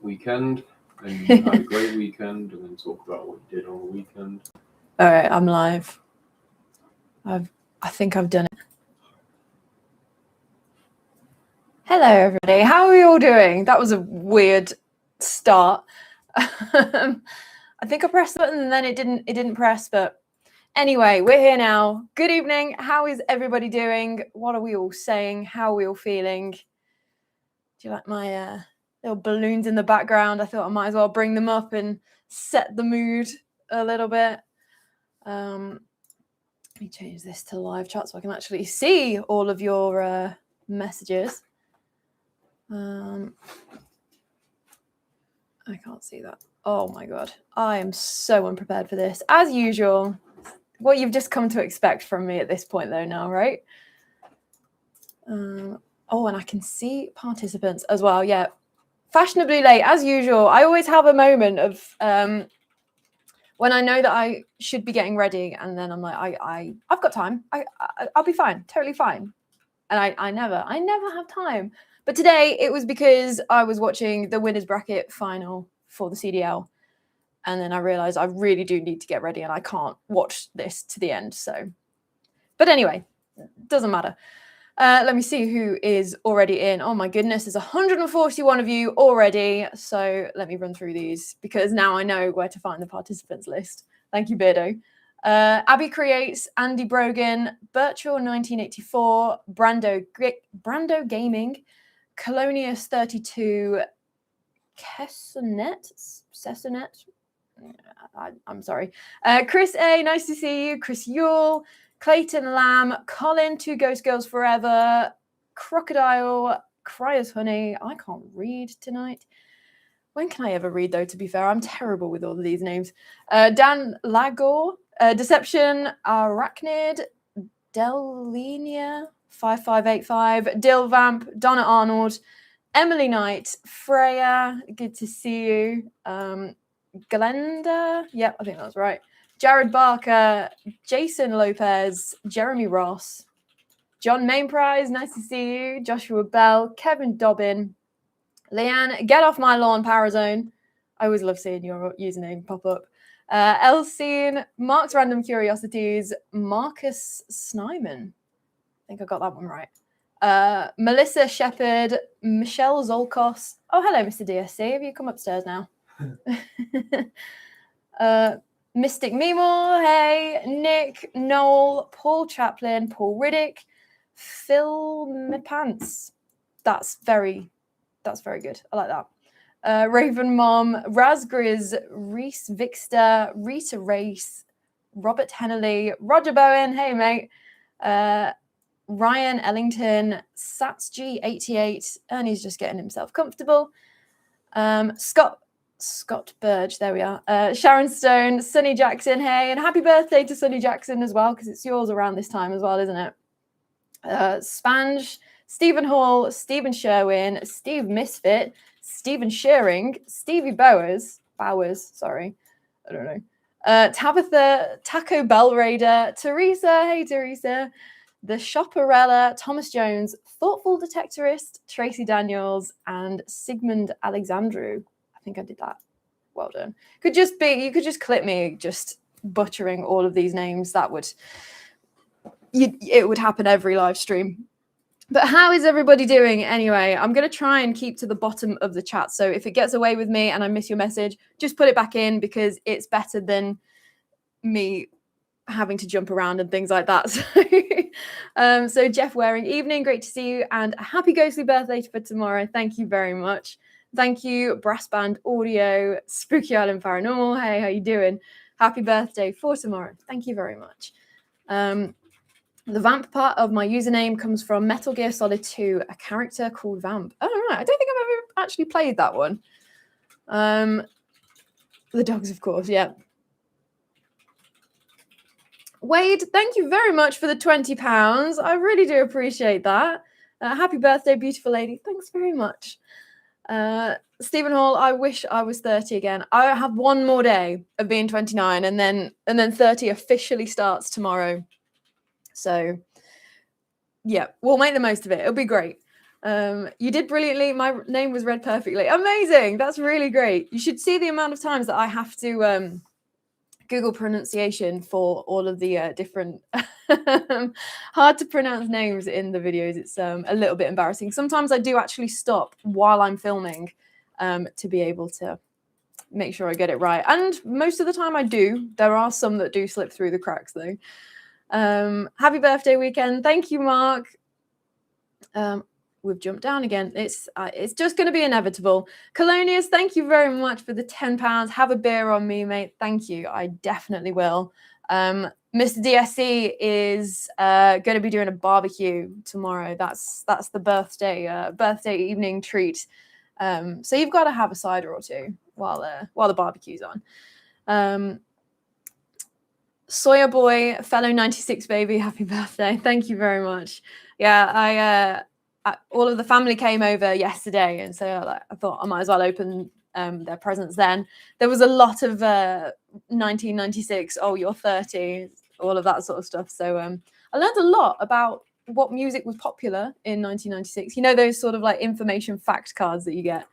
weekend, and you had a great weekend, and then talk about what you did on the weekend. All right, I'm live. I think I've done it. Hello, everybody. How are we all doing? That was a weird start. I think I pressed the button and then it didn't press, but anyway, we're here now. Good evening. How is everybody doing? What are we all saying? How are we all feeling? Do you like my little balloons in the background? I thought I might as well bring them up and set the mood a little bit. Let me change this to live chat so I can actually see all of your messages. I can't see that. Oh my God. I am so unprepared for this. As usual, what you've just come to expect from me at this point though now, right? Oh, and I can see participants as well. Yeah. Fashionably late, as usual. I always have a moment of when I know that I should be getting ready, and then I'm like, I've got time. I'll be fine, totally fine. And I never have time. But today it was because I was watching the winners bracket final for the CDL, and then I realized I really do need to get ready, and I can't watch this to the end. So, but anyway, doesn't matter. Let me see who is already in. Oh my goodness, there's 141 of you already. So let me run through these because now I know where to find the participants list. Thank you, Beardo. Abby Creates, Andy Brogan, Birchall 1984, Brando Gaming, Colonius 32, Cessanet. I'm sorry. Chris A, nice to see you. Chris Yule, Clayton Lamb, Colin, Two Ghost Girls Forever, Crocodile, Cryers Honey. I can't read tonight. When can I ever read, though, to be fair? I'm terrible with all of these names. Dan Lagor, Deception, Arachnid, Delinia, 5585, Dill Vamp, Donna Arnold, Emily Knight, Freya, good to see you. Glenda, yep, I think that's right. Jared Barker, Jason Lopez, Jeremy Ross, John Mainprize, nice to see you. Joshua Bell, Kevin Dobbin, Leanne, get off my lawn, Parazone. I always love seeing your username pop up. Elsine, Mark's Random Curiosities, Marcus Snyman. I think I got that one right. Melissa Shepherd, Michelle Zolkos. Oh, hello, Mr. DSC. Have you come upstairs now? Mystic Meemore, hey, Nick, Noel, Paul Chaplin, Paul Riddick, Phil Mepants. That's very good. I like that. Raven Mom, Razgriz, Reese Vixter, Rita Race, Robert Hennelly, Roger Bowen, hey mate, Ryan Ellington, SatsG88, and he's just getting himself comfortable. Scott Burge, there we are. Sharon Stone, Sunny Jackson, hey, and happy birthday to Sunny Jackson as well, because it's yours around this time as well, isn't it? Spange, Stephen Hall, Stephen Sherwin, Steve Misfit, Stephen Shearing, Stevie Bowers, sorry, I don't know. Tabitha, Taco Bell Raider, Teresa, hey Teresa, The Shopperella, Thomas Jones, Thoughtful Detectorist, Tracy Daniels, and Sigmund Alexandru. I think I did that. Well done. You could just clip me just butchering all of these names. It would happen every live stream. But how is everybody doing anyway? I'm going to try and keep to the bottom of the chat. So if it gets away with me and I miss your message, just put it back in because it's better than me having to jump around and things like that. So Jeff Waring, evening, great to see you, and a happy ghostly birthday for tomorrow. Thank you very much. Thank you, Brass Band Audio, Spooky Island Paranormal. Hey, how you doing? Happy birthday for tomorrow. Thank you very much. The Vamp part of my username comes from Metal Gear Solid 2, a character called Vamp. Oh, right. I don't think I've ever actually played that one. The dogs, of course, yeah. Wade, thank you very much for the £20. I really do appreciate that. Happy birthday, beautiful lady. Thanks very much. Stephen Hall, I wish I was 30 again. I have one more day of being 29 and then 30 officially starts tomorrow. So yeah, we'll make the most of it. It'll be great. You did brilliantly. My name was read perfectly. Amazing. That's really great. You should see the amount of times that I have to Google pronunciation for all of the different hard to pronounce names in the videos. It's a little bit embarrassing. Sometimes I do actually stop while I'm filming to be able to make sure I get it right. And most of the time I do. There are some that do slip through the cracks though. Happy birthday weekend. Thank you, Mark. We've jumped down again. It's just going to be inevitable. Colonius, thank you very much for the £10. Have a beer on me, mate. Thank you. I definitely will. Mr. DSC is going to be doing a barbecue tomorrow. That's the birthday evening treat. So you've got to have a cider or two while the barbecue's on. Sawyer Boy, fellow 96 baby, happy birthday. Thank you very much. Yeah, all of the family came over yesterday, and so I thought I might as well open their presents then. There was a lot of 1996, oh, you're 30, all of that sort of stuff. So I learned a lot about what music was popular in 1996. You know, those sort of like information fact cards that you get.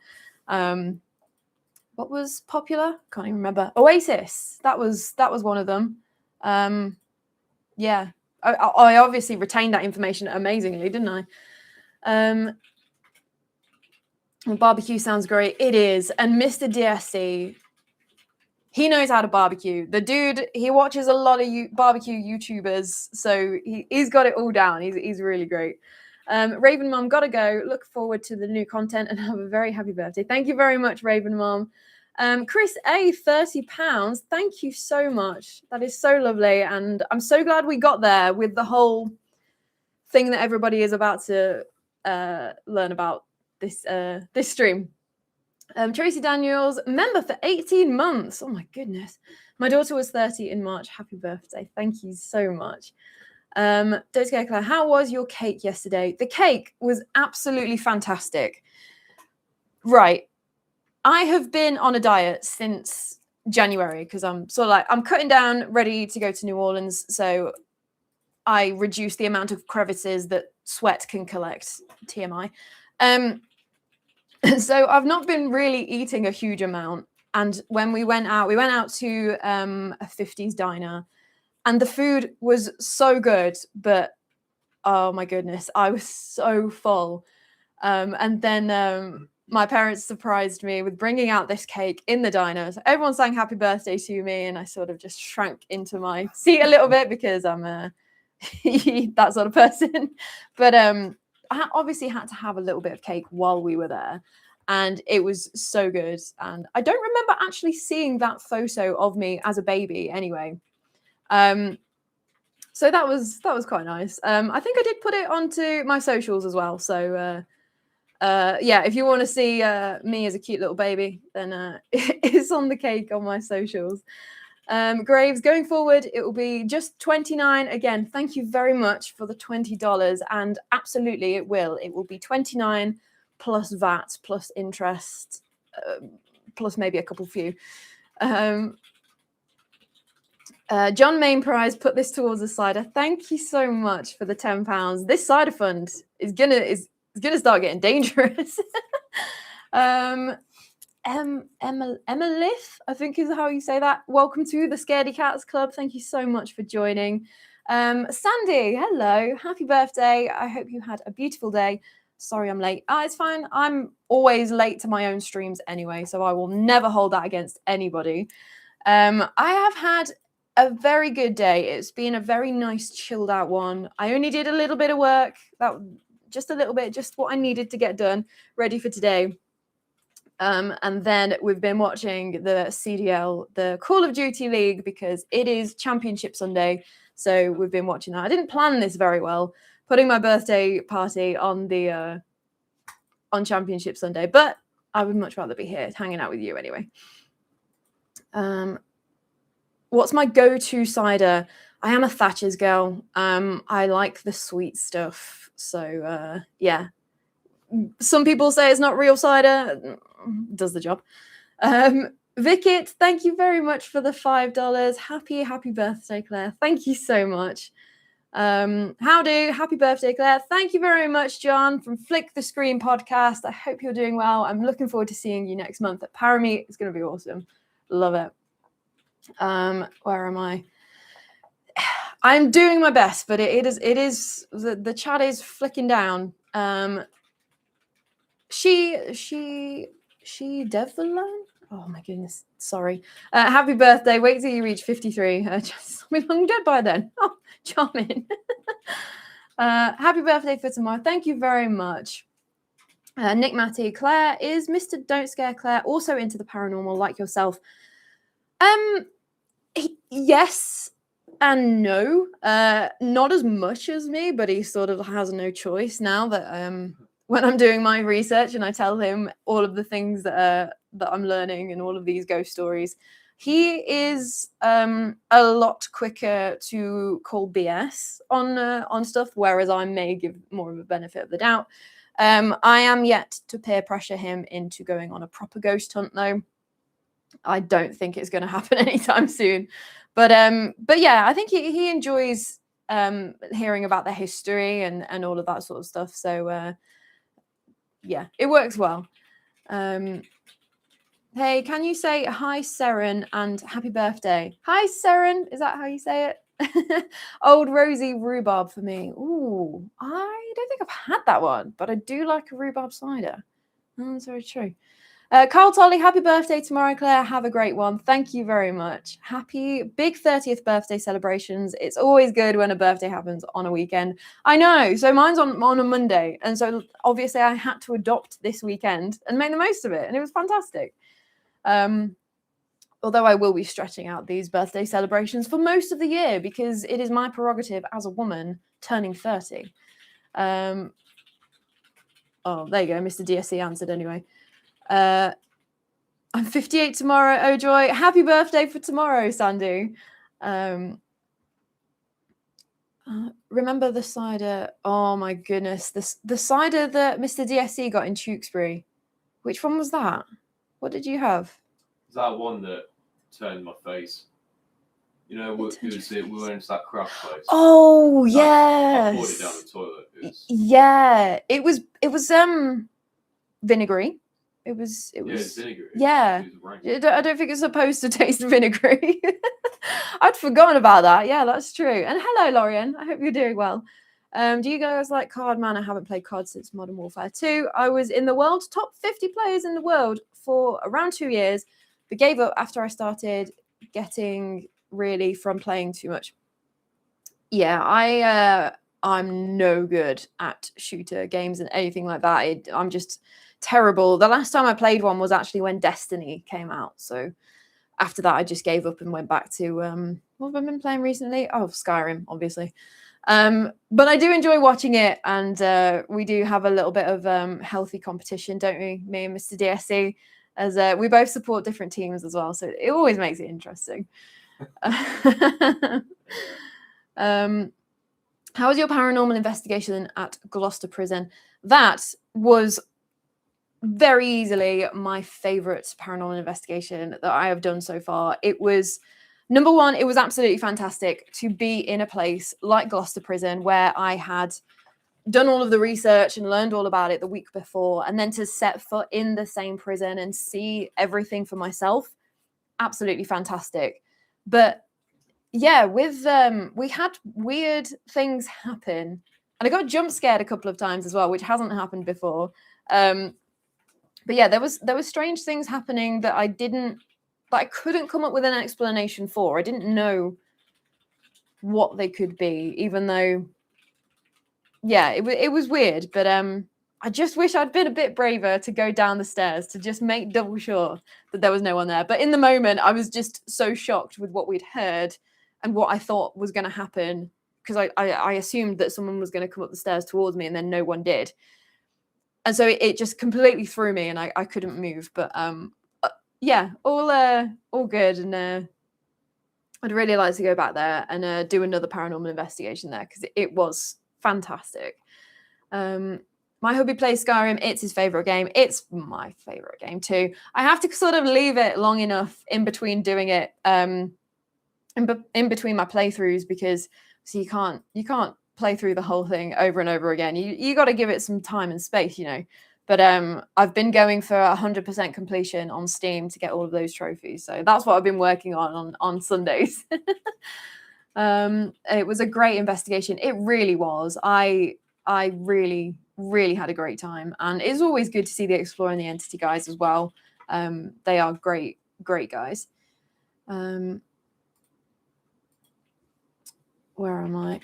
What was popular? Can't even remember. Oasis. That was one of them. Yeah, I obviously retained that information amazingly, didn't I? Barbecue sounds great. It is. And Mr. DSC, he knows how to barbecue. The dude, he watches a lot of barbecue YouTubers, so he's got it all down. He's really great. Raven Mom, gotta go. Look forward to the new content and have a very happy birthday. Thank you very much, Raven Mom. Chris A, £30. Thank you so much. That is so lovely. And I'm so glad we got there with the whole thing that everybody is about to learn about this stream. Tracy Daniels, member for 18 months. Oh my goodness. My daughter was 30 in March. Happy birthday. Thank you so much. How was your cake yesterday? The cake was absolutely fantastic. Right. I have been on a diet since January because I'm sort of like, I'm cutting down, ready to go to New Orleans. So I reduce the amount of crevices that sweat can collect. TMI. So I've not been really eating a huge amount. And when we went out to a 50s diner, and the food was so good, but oh my goodness, I was so full. And then my parents surprised me with bringing out this cake in the diner. So everyone sang happy birthday to me, and I sort of just shrank into my seat a little bit because I'm that sort of person. But I obviously had to have a little bit of cake while we were there, and it was so good. And I don't remember actually seeing that photo of me as a baby anyway. So that was quite nice. I think I did put it onto my socials as well. So yeah, if you want to see me as a cute little baby, then it's on the cake on my socials. Graves, going forward, it will be just $29. Again, thank you very much for the $20. And absolutely, it will be $29 plus VAT plus interest, plus maybe a couple few. John Main Prize put this towards the cider. Thank you so much for the £10. This cider fund is gonna start getting dangerous. Emma Lith, I think is how you say that. Welcome to the Scaredy Cats Club. Thank you so much for joining. Sandy, hello, happy birthday. I hope you had a beautiful day. Sorry I'm late. It's fine. I'm always late to my own streams anyway, so I will never hold that against anybody. I have had a very good day. It's been a very nice chilled out one. I only did a little bit of work, just a little bit, just what I needed to get done, ready for today. And then we've been watching the CDL, the Call of Duty League, because it is Championship Sunday. So we've been watching that. I didn't plan this very well, putting my birthday party on the on Championship Sunday, but I would much rather be here hanging out with you anyway. What's my go-to cider? I am a Thatcher's girl. I like the sweet stuff. So yeah. Some people say it's not real cider. Does the job. Vickit, thank you very much for the $5. Happy birthday, Claire. Thank you so much. Howdy, happy birthday, Claire. Thank you very much, John, from Flick the Screen podcast. I hope you're doing well. I'm looking forward to seeing you next month at Parameet. It's going to be awesome. Love it. Where am I? I'm doing my best, but it is the chat is flicking down. She Devlin? Oh my goodness, sorry. Happy birthday. Wait till you reach 53. Just be long dead by then. Oh, charming. Happy birthday for tomorrow. Thank you very much. Nick Matty, Claire, is Mr. Don't Scare Claire also into the paranormal like yourself? Yes and no. Not as much as me, but he sort of has no choice now that when I'm doing my research and I tell him all of the things that I'm learning and all of these ghost stories, he is a lot quicker to call BS on stuff, whereas I may give more of a benefit of the doubt. I am yet to peer pressure him into going on a proper ghost hunt, though. I don't think it's going to happen anytime soon. But yeah, I think he enjoys hearing about the history and all of that sort of stuff. So yeah, it works well. Hey, can you say hi, Seren, and happy birthday? Hi, Seren. Is that how you say it? Old Rosie rhubarb for me. Ooh, I don't think I've had that one, but I do like a rhubarb cider. That's very true. Carl Tolley, happy birthday tomorrow, Claire. Have a great one. Thank you very much. Happy big 30th birthday celebrations. It's always good when a birthday happens on a weekend. I know. So mine's on a Monday. And so obviously I had to adopt this weekend and make the most of it. And it was fantastic. Although I will be stretching out these birthday celebrations for most of the year because it is my prerogative as a woman turning 30. Oh, there you go. Mr. DSC answered anyway. I'm 58 tomorrow. Oh joy! Happy birthday for tomorrow, Sandu. Remember the cider? Oh my goodness, the cider that Mr. DSC got in Tewkesbury. Which one was that? What did you have? Is that one that turned my face? You know, we went into that craft place. Oh yes. I poured it down the toilet. Yeah, it was vinegary. It was vinegary. Yeah. I don't think it's supposed to taste vinegary. I'd forgotten about that. Yeah, that's true. And hello, Lorian. I hope you're doing well. Do you guys like Card Man? I haven't played cards since Modern Warfare 2. I was in the world's top 50 players in the world for around 2 years, but gave up after I started getting really from playing too much. Yeah, I'm no good at shooter games and anything like that. I'm just terrible. The last time I played one was actually when Destiny came out. So after that, I just gave up and went back to what have I been playing recently? Oh, Skyrim, obviously. But I do enjoy watching it, and we do have a little bit of healthy competition, don't we? Me and Mr. DSC, as we both support different teams as well. So it always makes it interesting. How was your paranormal investigation at Gloucester Prison? That was very easily my favorite paranormal investigation that I have done so far. It was, number one, it was absolutely fantastic to be in a place like Gloucester Prison where I had done all of the research and learned all about it the week before, and then to set foot in the same prison and see everything for myself. Absolutely fantastic. But yeah, with we had weird things happen, and I got jump scared a couple of times as well, which hasn't happened before. But yeah, there was strange things happening that I couldn't come up with an explanation for. I didn't know what they could be, even though, yeah, it was weird. But I just wish I'd been a bit braver to go down the stairs to just make double sure that there was no one there. But in the moment, I was just so shocked with what we'd heard and what I thought was going to happen, because I assumed that someone was going to come up the stairs towards me, and then no one did. And so it just completely threw me, and I couldn't move. But yeah, all good. And I'd really like to go back there and do another paranormal investigation there, because it was fantastic. My hubby plays Skyrim. It's his favorite game. It's my favorite game too. I have to sort of leave it long enough in between doing it, in between my playthroughs, because So you can't play through the whole thing over and over again. You got to give it some time and space, you know. But I've been going for 100% completion on Steam to get all of those trophies. So that's what I've been working on Sundays. It was a great investigation. It really was. I really, really had a great time. And it's always good to see the Exploring the Entity guys as well. They are great, great guys. Where am I?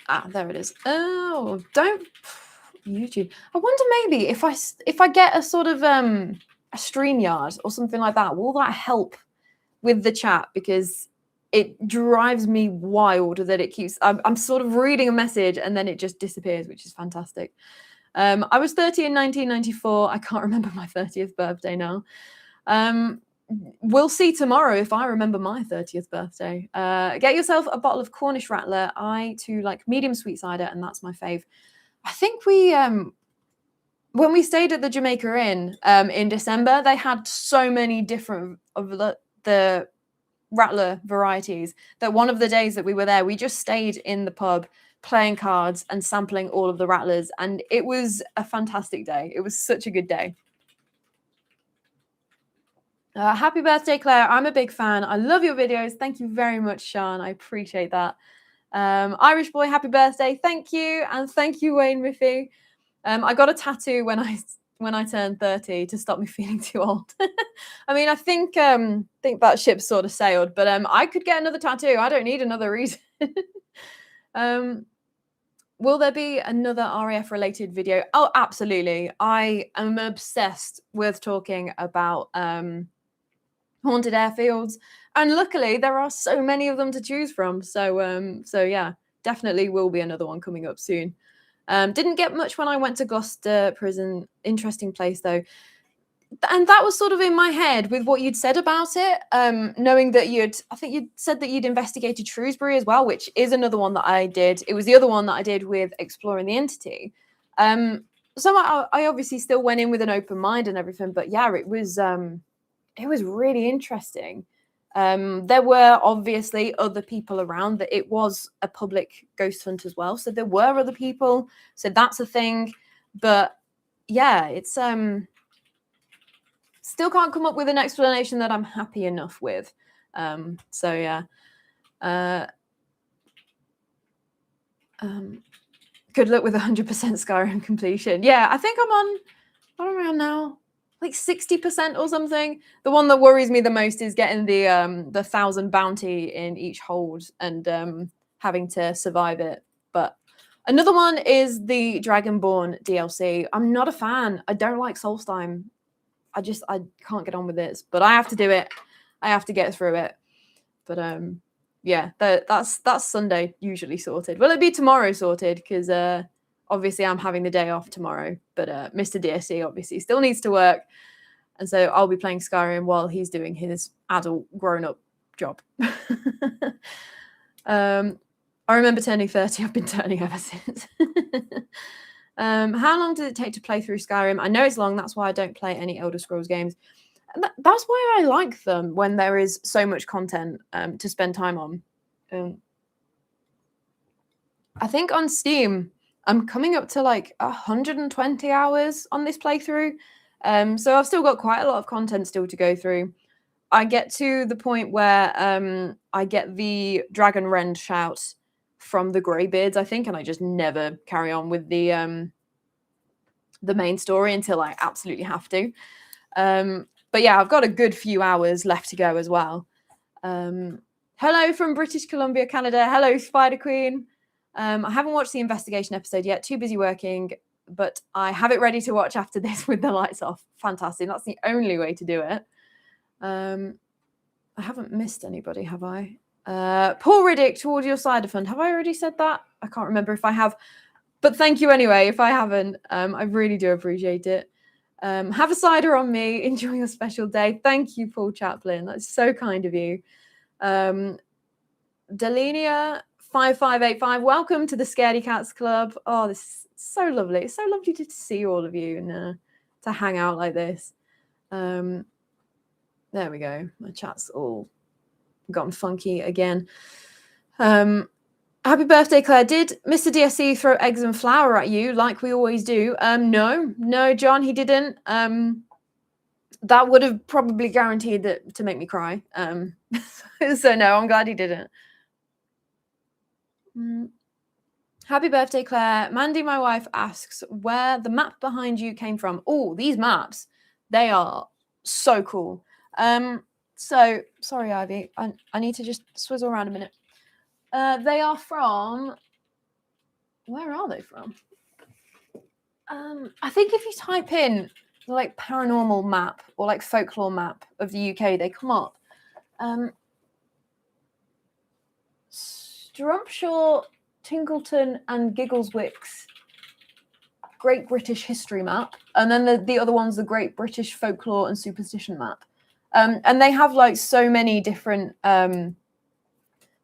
Ah, there it is. Oh, don't YouTube. I wonder maybe if I get a sort of a StreamYard or something like that, will that help with the chat? Because it drives me wild that it keeps. I'm sort of reading a message and then it just disappears, which is fantastic. I was 30 in 1994. I can't remember my 30th birthday now. We'll see tomorrow if I remember my 30th birthday. Get yourself a bottle of Cornish Rattler. I too like medium sweet cider, and that's my fave. I think we when we stayed at the Jamaica Inn in December, they had so many different of the Rattler varieties that one of the days that we were there, we just stayed in the pub playing cards and sampling all of the Rattlers, and it was a fantastic day. It was such a good day. Happy birthday, Claire. I'm a big fan. I love your videos. Thank you very much, Sean. I appreciate that. Irish boy, happy birthday. Thank you. And thank you, Wayne Riffy. I got a tattoo when I turned 30 to stop me feeling too old. I mean, I think that ship sort of sailed, but I could get another tattoo. I don't need another reason. Will there be another RAF related video? Oh, absolutely. I am obsessed with talking about haunted airfields, and luckily there are so many of them to choose from. So yeah, definitely will be another one coming up soon. Didn't get much when I went to Gloucester Prison. Interesting place though. And that was sort of in my head with what you'd said about it, knowing that I think you'd said that you'd investigated Shrewsbury as well, which is another one that I did. It was the other one that I did with Exploring the Entity. So I obviously still went in with an open mind and everything, but yeah, it was really interesting. There were obviously other people around, that it was a public ghost hunt as well. So there were other people. So that's a thing. But yeah, it's still can't come up with an explanation that I'm happy enough with. So yeah. Good luck with 100% Skyrim completion. Yeah, I think I'm on, what am I on now? Like 60% or something. The one that worries me the most is getting the 1,000 bounty in each hold and having to survive it. But another one is the Dragonborn DLC. I'm not a fan. I don't like Solstheim. I can't get on with this, but I have to do it. I have to get through it. But yeah, that's Sunday usually sorted. Well, it'll be tomorrow sorted because obviously I'm having the day off tomorrow. But Mr. DSC obviously still needs to work, and so I'll be playing Skyrim while he's doing his adult grown-up job. I remember turning 30. I've been turning ever since. How long did it take to play through Skyrim? I know it's long. That's why I don't play any Elder Scrolls games. That's why I like them when there is so much content to spend time on. I think on Steam, I'm coming up to like 120 hours on this playthrough. So I've still got quite a lot of content still to go through. I get to the point where I get the Dragon Rend shout from the Greybeards, I think, and I just never carry on with the main story until I absolutely have to. But yeah, I've got a good few hours left to go as well. Hello from British Columbia, Canada. Hello, Spider Queen. I haven't watched the investigation episode yet. Too busy working, but I have it ready to watch after this with the lights off. Fantastic. That's the only way to do it. I haven't missed anybody, have I? Paul Riddick, towards your cider fund. Have I already said that? I can't remember if I have. But thank you anyway, if I haven't. I really do appreciate it. Have a cider on me. Enjoy your special day. Thank you, Paul Chaplin. That's so kind of you. Delinia 5585. Welcome to the Scaredy Cats Club. Oh, this is so lovely. It's so lovely to see all of you and to hang out like this. There we go. My chat's all gotten funky again. Happy birthday, Claire. Did Mr. DSC throw eggs and flour at you like we always do? No, John, he didn't. That would have probably guaranteed that to make me cry. So no, I'm glad he didn't. Happy birthday, Claire. Mandy, my wife, asks where the map behind you came from. Oh, these maps, they are so cool. So sorry, Ivy. I need to just swizzle around a minute. They are from. Where are they from? I think if you type in like paranormal map or like folklore map of the UK, they come up. Strumpshaw, Tingleton, and Giggleswick's Great British History Map, and then the other one's the Great British Folklore and Superstition Map. And they have like so many different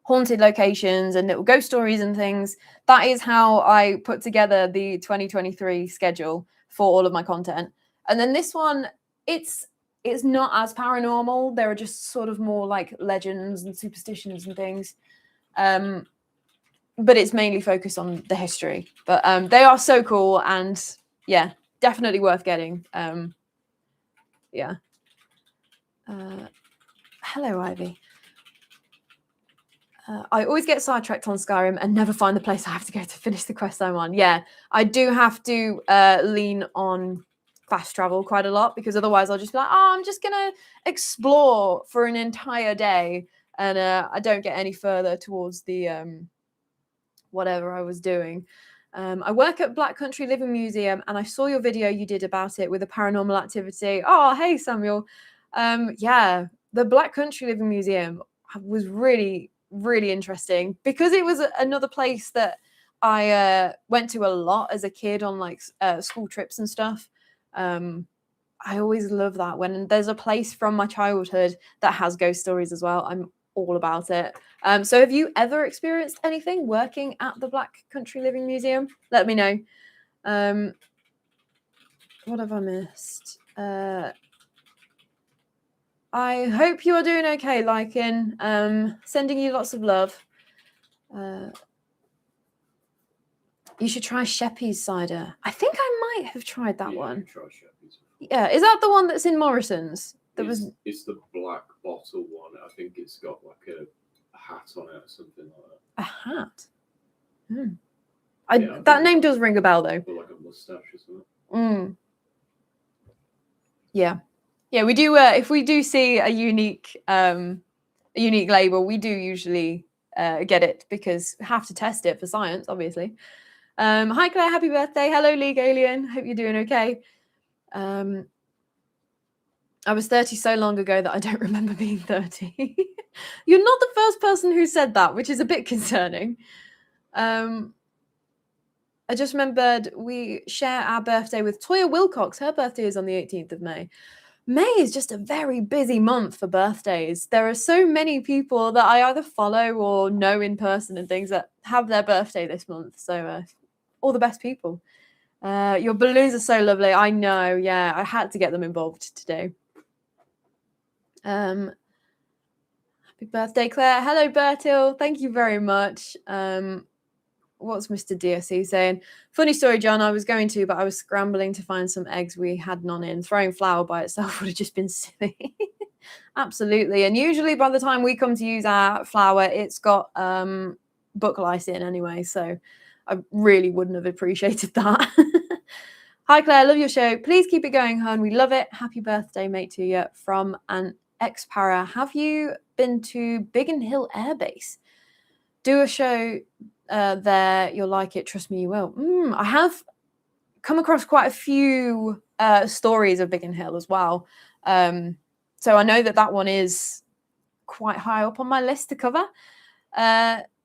haunted locations and little ghost stories and things. That is how I put together the 2023 schedule for all of my content. And then this one, it's not as paranormal. There are just sort of more like legends and superstitions and things. But it's mainly focused on the history. But they are so cool, and yeah, definitely worth getting. Yeah. Hello, Ivy. I always get sidetracked on Skyrim and never find the place I have to go to finish the quest I'm on. Yeah, I do have to lean on fast travel quite a lot, because otherwise I'll just be like, oh, I'm just going to explore for an entire day. And I don't get any further towards the whatever I was doing. I work at Black Country Living Museum, and I saw your video you did about it with a paranormal activity. Oh, hey, Samuel. Yeah, the Black Country Living Museum was really, really interesting, because it was another place that I went to a lot as a kid on like school trips and stuff. I always love that when there's a place from my childhood that has ghost stories as well. I'm all about it. So have you ever experienced anything working at the Black Country Living Museum? Let me know. What have I missed? I hope you are doing okay, Lycan. Sending you lots of love. You should try Sheppy's cider. I think I might have tried that one. Try Sheppy's. Yeah, is that the one that's in Morrison's? It's the black bottle one. I think it's got like a hat on it or something like that. A hat? That name does ring a bell, though. Or like a mustache or something. Yeah. Yeah, we do. If we do see a unique label, we do usually get it, because we have to test it for science, obviously. Hi, Claire. Happy birthday. Hello, League Alien. Hope you're doing okay. I was 30 so long ago that I don't remember being 30. You're not the first person who said that, which is a bit concerning. I just remembered we share our birthday with Toya Wilcox. Her birthday is on the 18th of May. May is just a very busy month for birthdays. There are so many people that I either follow or know in person and things that have their birthday this month. So all the best people. Your balloons are so lovely. I know. Yeah, I had to get them involved today. Happy birthday, Claire. Hello, Bertil. Thank you very much. What's Mr. DSC saying? Funny story, John. I was going to, but I was scrambling to find some eggs we had none in. Throwing flour by itself would have just been silly. Absolutely. And usually by the time we come to use our flour, it's got book lice in anyway. So I really wouldn't have appreciated that. Hi, Claire. Love your show. Please keep it going, hon. We love it. Happy birthday, mate, to you from an ex-para. Have you been to Biggin Hill Air Base? Do a show there. You'll like it. Trust me, you will. I have come across quite a few stories of Biggin Hill as well. So I know that one is quite high up on my list to cover.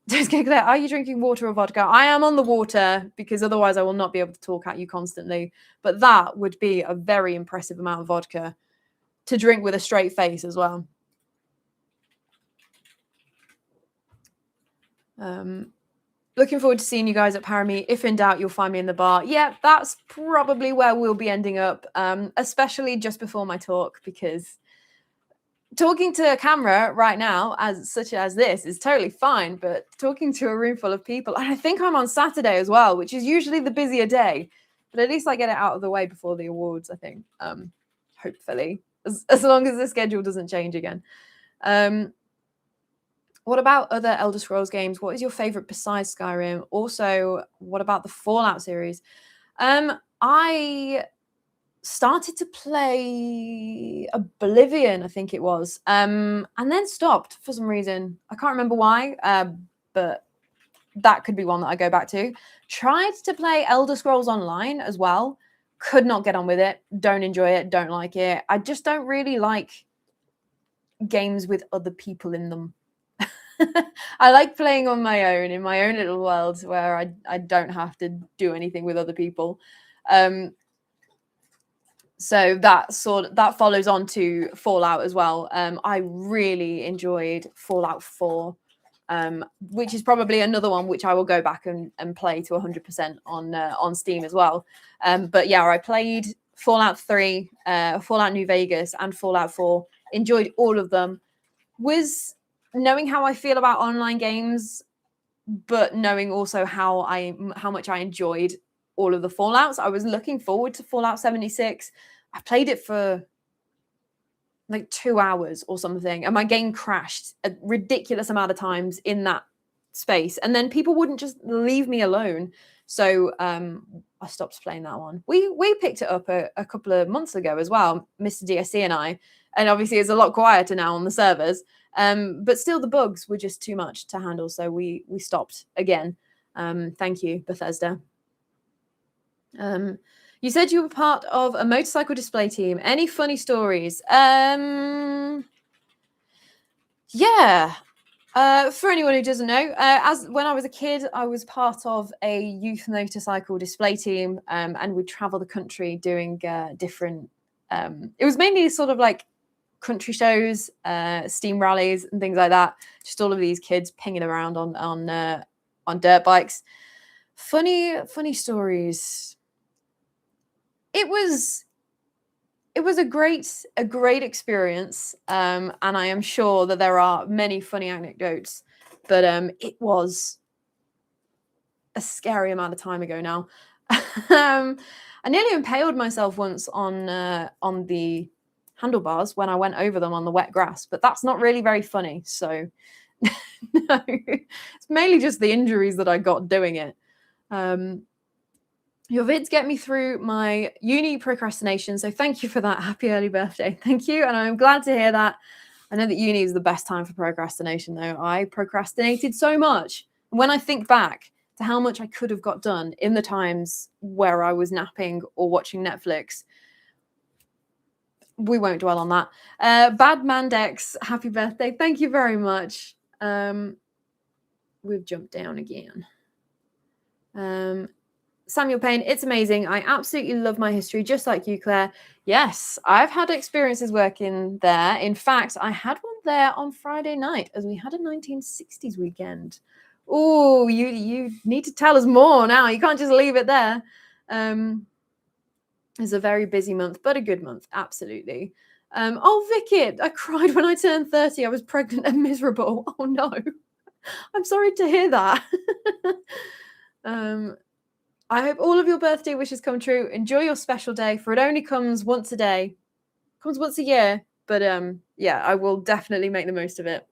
Just get clear. Are you drinking water or vodka? I am on the water, because otherwise I will not be able to talk at you constantly. But that would be a very impressive amount of vodka to drink with a straight face as well. Looking forward to seeing you guys at Paramie. If in doubt, you'll find me in the bar. Yeah, that's probably where we'll be ending up, especially just before my talk, because talking to a camera right now, such as this, is totally fine. But talking to a room full of people, and I think I'm on Saturday as well, which is usually the busier day. But at least I get it out of the way before the awards, I think. Hopefully, as long as the schedule doesn't change again. What about other Elder Scrolls games? What is your favorite besides Skyrim? Also, what about the Fallout series? I started to play Oblivion, I think it was, and then stopped for some reason. I can't remember why, but that could be one that I go back to. Tried to play Elder Scrolls Online as well. Could not get on with it. Don't enjoy it. Don't like it. I just don't really like games with other people in them. I like playing on my own in my own little world where I don't have to do anything with other people. So that follows on to Fallout as well. I really enjoyed Fallout 4, which is probably another one which I will go back and play to 100% on Steam as well. But yeah, I played Fallout 3, Fallout New Vegas, and Fallout 4. Enjoyed all of them. Was knowing how I feel about online games, but knowing also how much I enjoyed all of the Fallouts. I was looking forward to Fallout 76. I played it for like 2 hours or something, and my game crashed a ridiculous amount of times in that space. And then people wouldn't just leave me alone. So I stopped playing that one. We picked it up a couple of months ago as well, Mr. DSC and I. And obviously it's a lot quieter now on the servers. But still the bugs were just too much to handle. So we stopped again. Thank you, Bethesda. You said you were part of a motorcycle display team. Any funny stories? Yeah. For anyone who doesn't know, as when I was a kid, I was part of a youth motorcycle display team, and we'd travel the country doing different. It was mainly sort of like country shows, steam rallies, and things like that. Just all of these kids pinging around on dirt bikes. Funny stories. It was a great experience, and I am sure that there are many funny anecdotes, but it was a scary amount of time ago now. I nearly impaled myself once on the handlebars when I went over them on the wet grass, but that's not really very funny. So no, it's mainly just the injuries that I got doing it. Your vids get me through my uni procrastination. So thank you for that. Happy early birthday. Thank you. And I'm glad to hear that. I know that uni is the best time for procrastination, though. I procrastinated so much. When I think back to how much I could have got done in the times where I was napping or watching Netflix, we won't dwell on that. Bad Mandex, happy birthday. Thank you very much. We've jumped down again. Samuel Payne, it's amazing. I absolutely love my history, just like you, Claire. Yes, I've had experiences working there. In fact, I had one there on Friday night as we had a 1960s weekend. Oh, you need to tell us more now. You can't just leave it there. It's a very busy month, but a good month. Absolutely. Oh, Vicky, I cried when I turned 30. I was pregnant and miserable. Oh, no. I'm sorry to hear that. I hope all of your birthday wishes come true. Enjoy your special day, for it only comes once a day. Comes once a year. But yeah, I will definitely make the most of it.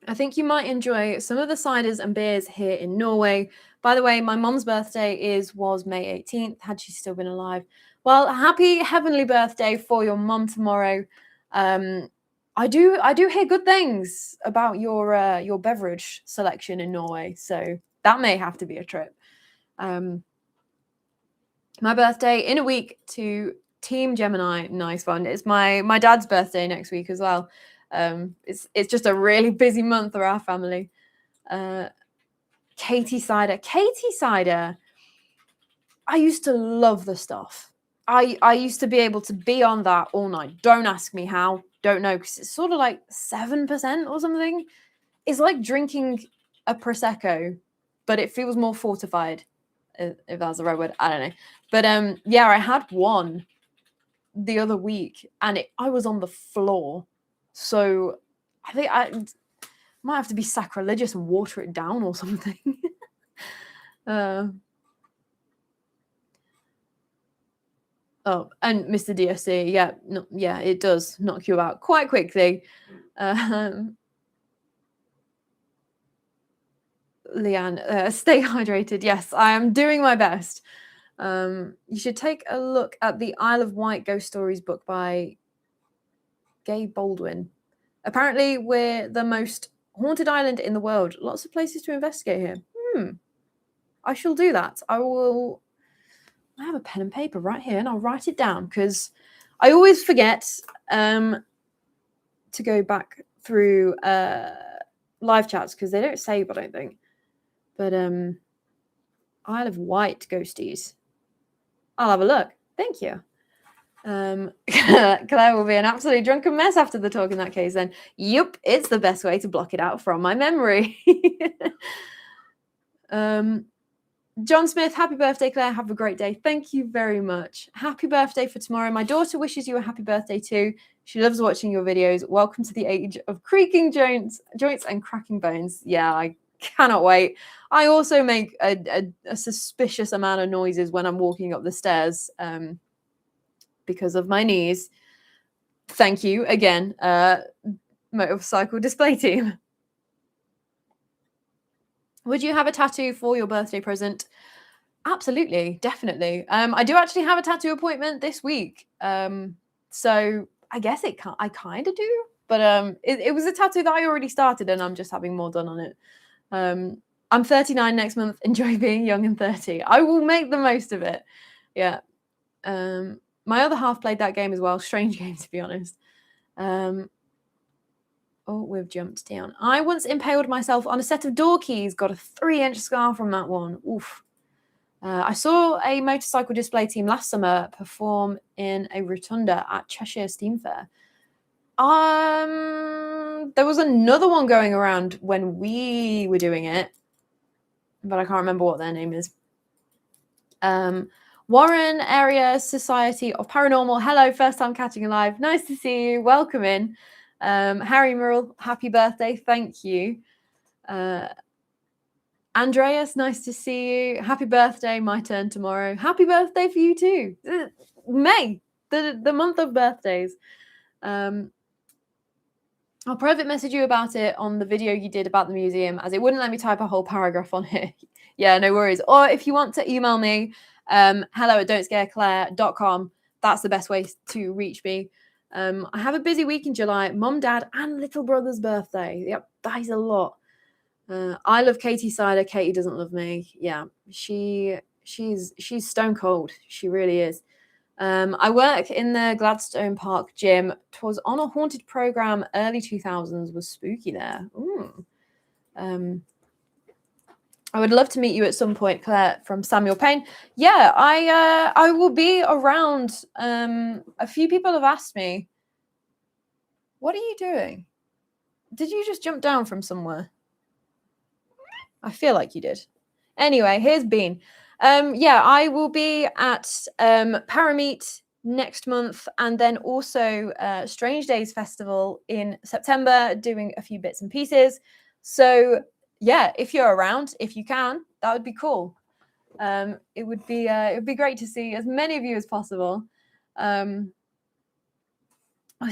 I think you might enjoy some of the ciders and beers here in Norway. By the way, my mom's birthday was May 18th, had she still been alive. Well, happy heavenly birthday for your mom tomorrow. I do hear good things about your beverage selection in Norway, so that may have to be a trip. My birthday in a week to Team Gemini. Nice one. It's my dad's birthday next week as well. It's just a really busy month for our family. Katie cider. I used to love the stuff. I used to be able to be on that all night. Don't ask me how. Don't know, because it's sort of like 7% or something. It's like drinking a Prosecco, but it feels more fortified, if that's the right word. I don't know. But yeah, I had one the other week, and I was on the floor. So I think I might have to be sacrilegious and water it down or something. Oh, and Mr. DSC, yeah, it does knock you out quite quickly. Leanne, stay hydrated. Yes, I am doing my best. You should take a look at the Isle of Wight Ghost Stories book by Gabe Baldwin. Apparently, we're the most haunted island in the world. Lots of places to investigate here. I shall do that. I have a pen and paper right here, and I'll write it down because I always forget to go back through live chats because they don't save, I don't think. But Isle of Wight ghosties. I'll have a look. Thank you. Claire will be an absolutely drunken mess after the talk in that case then. Yup, it's the best way to block it out from my memory. John Smith, happy birthday, Claire. Have a great day. Thank you very much. Happy birthday for tomorrow. My daughter wishes you a happy birthday too. She loves watching your videos. Welcome to the age of creaking joints and cracking bones. Yeah, I cannot wait. I also make a suspicious amount of noises when I'm walking up the stairs because of my knees. Thank you again, motorcycle display team. Would you have a tattoo for your birthday present? Absolutely, definitely. I do actually have a tattoo appointment this week. So I guess I kind of do, but it was a tattoo that I already started and I'm just having more done on it. I'm 39 next month. Enjoy being young and 30. I will make the most of it. Yeah. My other half played that game as well. Strange game, to be honest. Oh, we've jumped down. I once impaled myself on a set of door keys. Got a 3-inch scar from that one. Oof. I saw a motorcycle display team last summer perform in a rotunda at Cheshire Steam Fair. There was another one going around when we were doing it, but I can't remember what their name is. Warren Area Society of Paranormal. Hello, first time catching alive. Nice to see you. Welcome in. Harry Murrell, happy birthday. Thank you. Andreas, nice to see you. Happy birthday. My turn tomorrow. Happy birthday for you too. May, the month of birthdays. I'll private message you about it on the video you did about the museum, as it wouldn't let me type a whole paragraph on it. Yeah, no worries. Or if you want to email me, hello@don'tscareclaire.com. That's the best way to reach me. I have a busy week in July. Mum, dad, and little brother's birthday. Yep, that is a lot. I love Katie Sider. Katie doesn't love me. Yeah, she's stone cold. She really is. I work in the Gladstone Park gym. 'Twas on a haunted program early 2000s. Was spooky there. Ooh. I would love to meet you at some point, Claire, from Samuel Payne. Yeah, I will be around. A few people have asked me, what are you doing? Did you just jump down from somewhere? I feel like you did. Anyway, here's Bean. Yeah, I will be at Parameet next month, and then also Strange Days Festival in September, doing a few bits and pieces. So yeah, if you're around, if you can, that would be cool. It would be great to see as many of you as possible. It's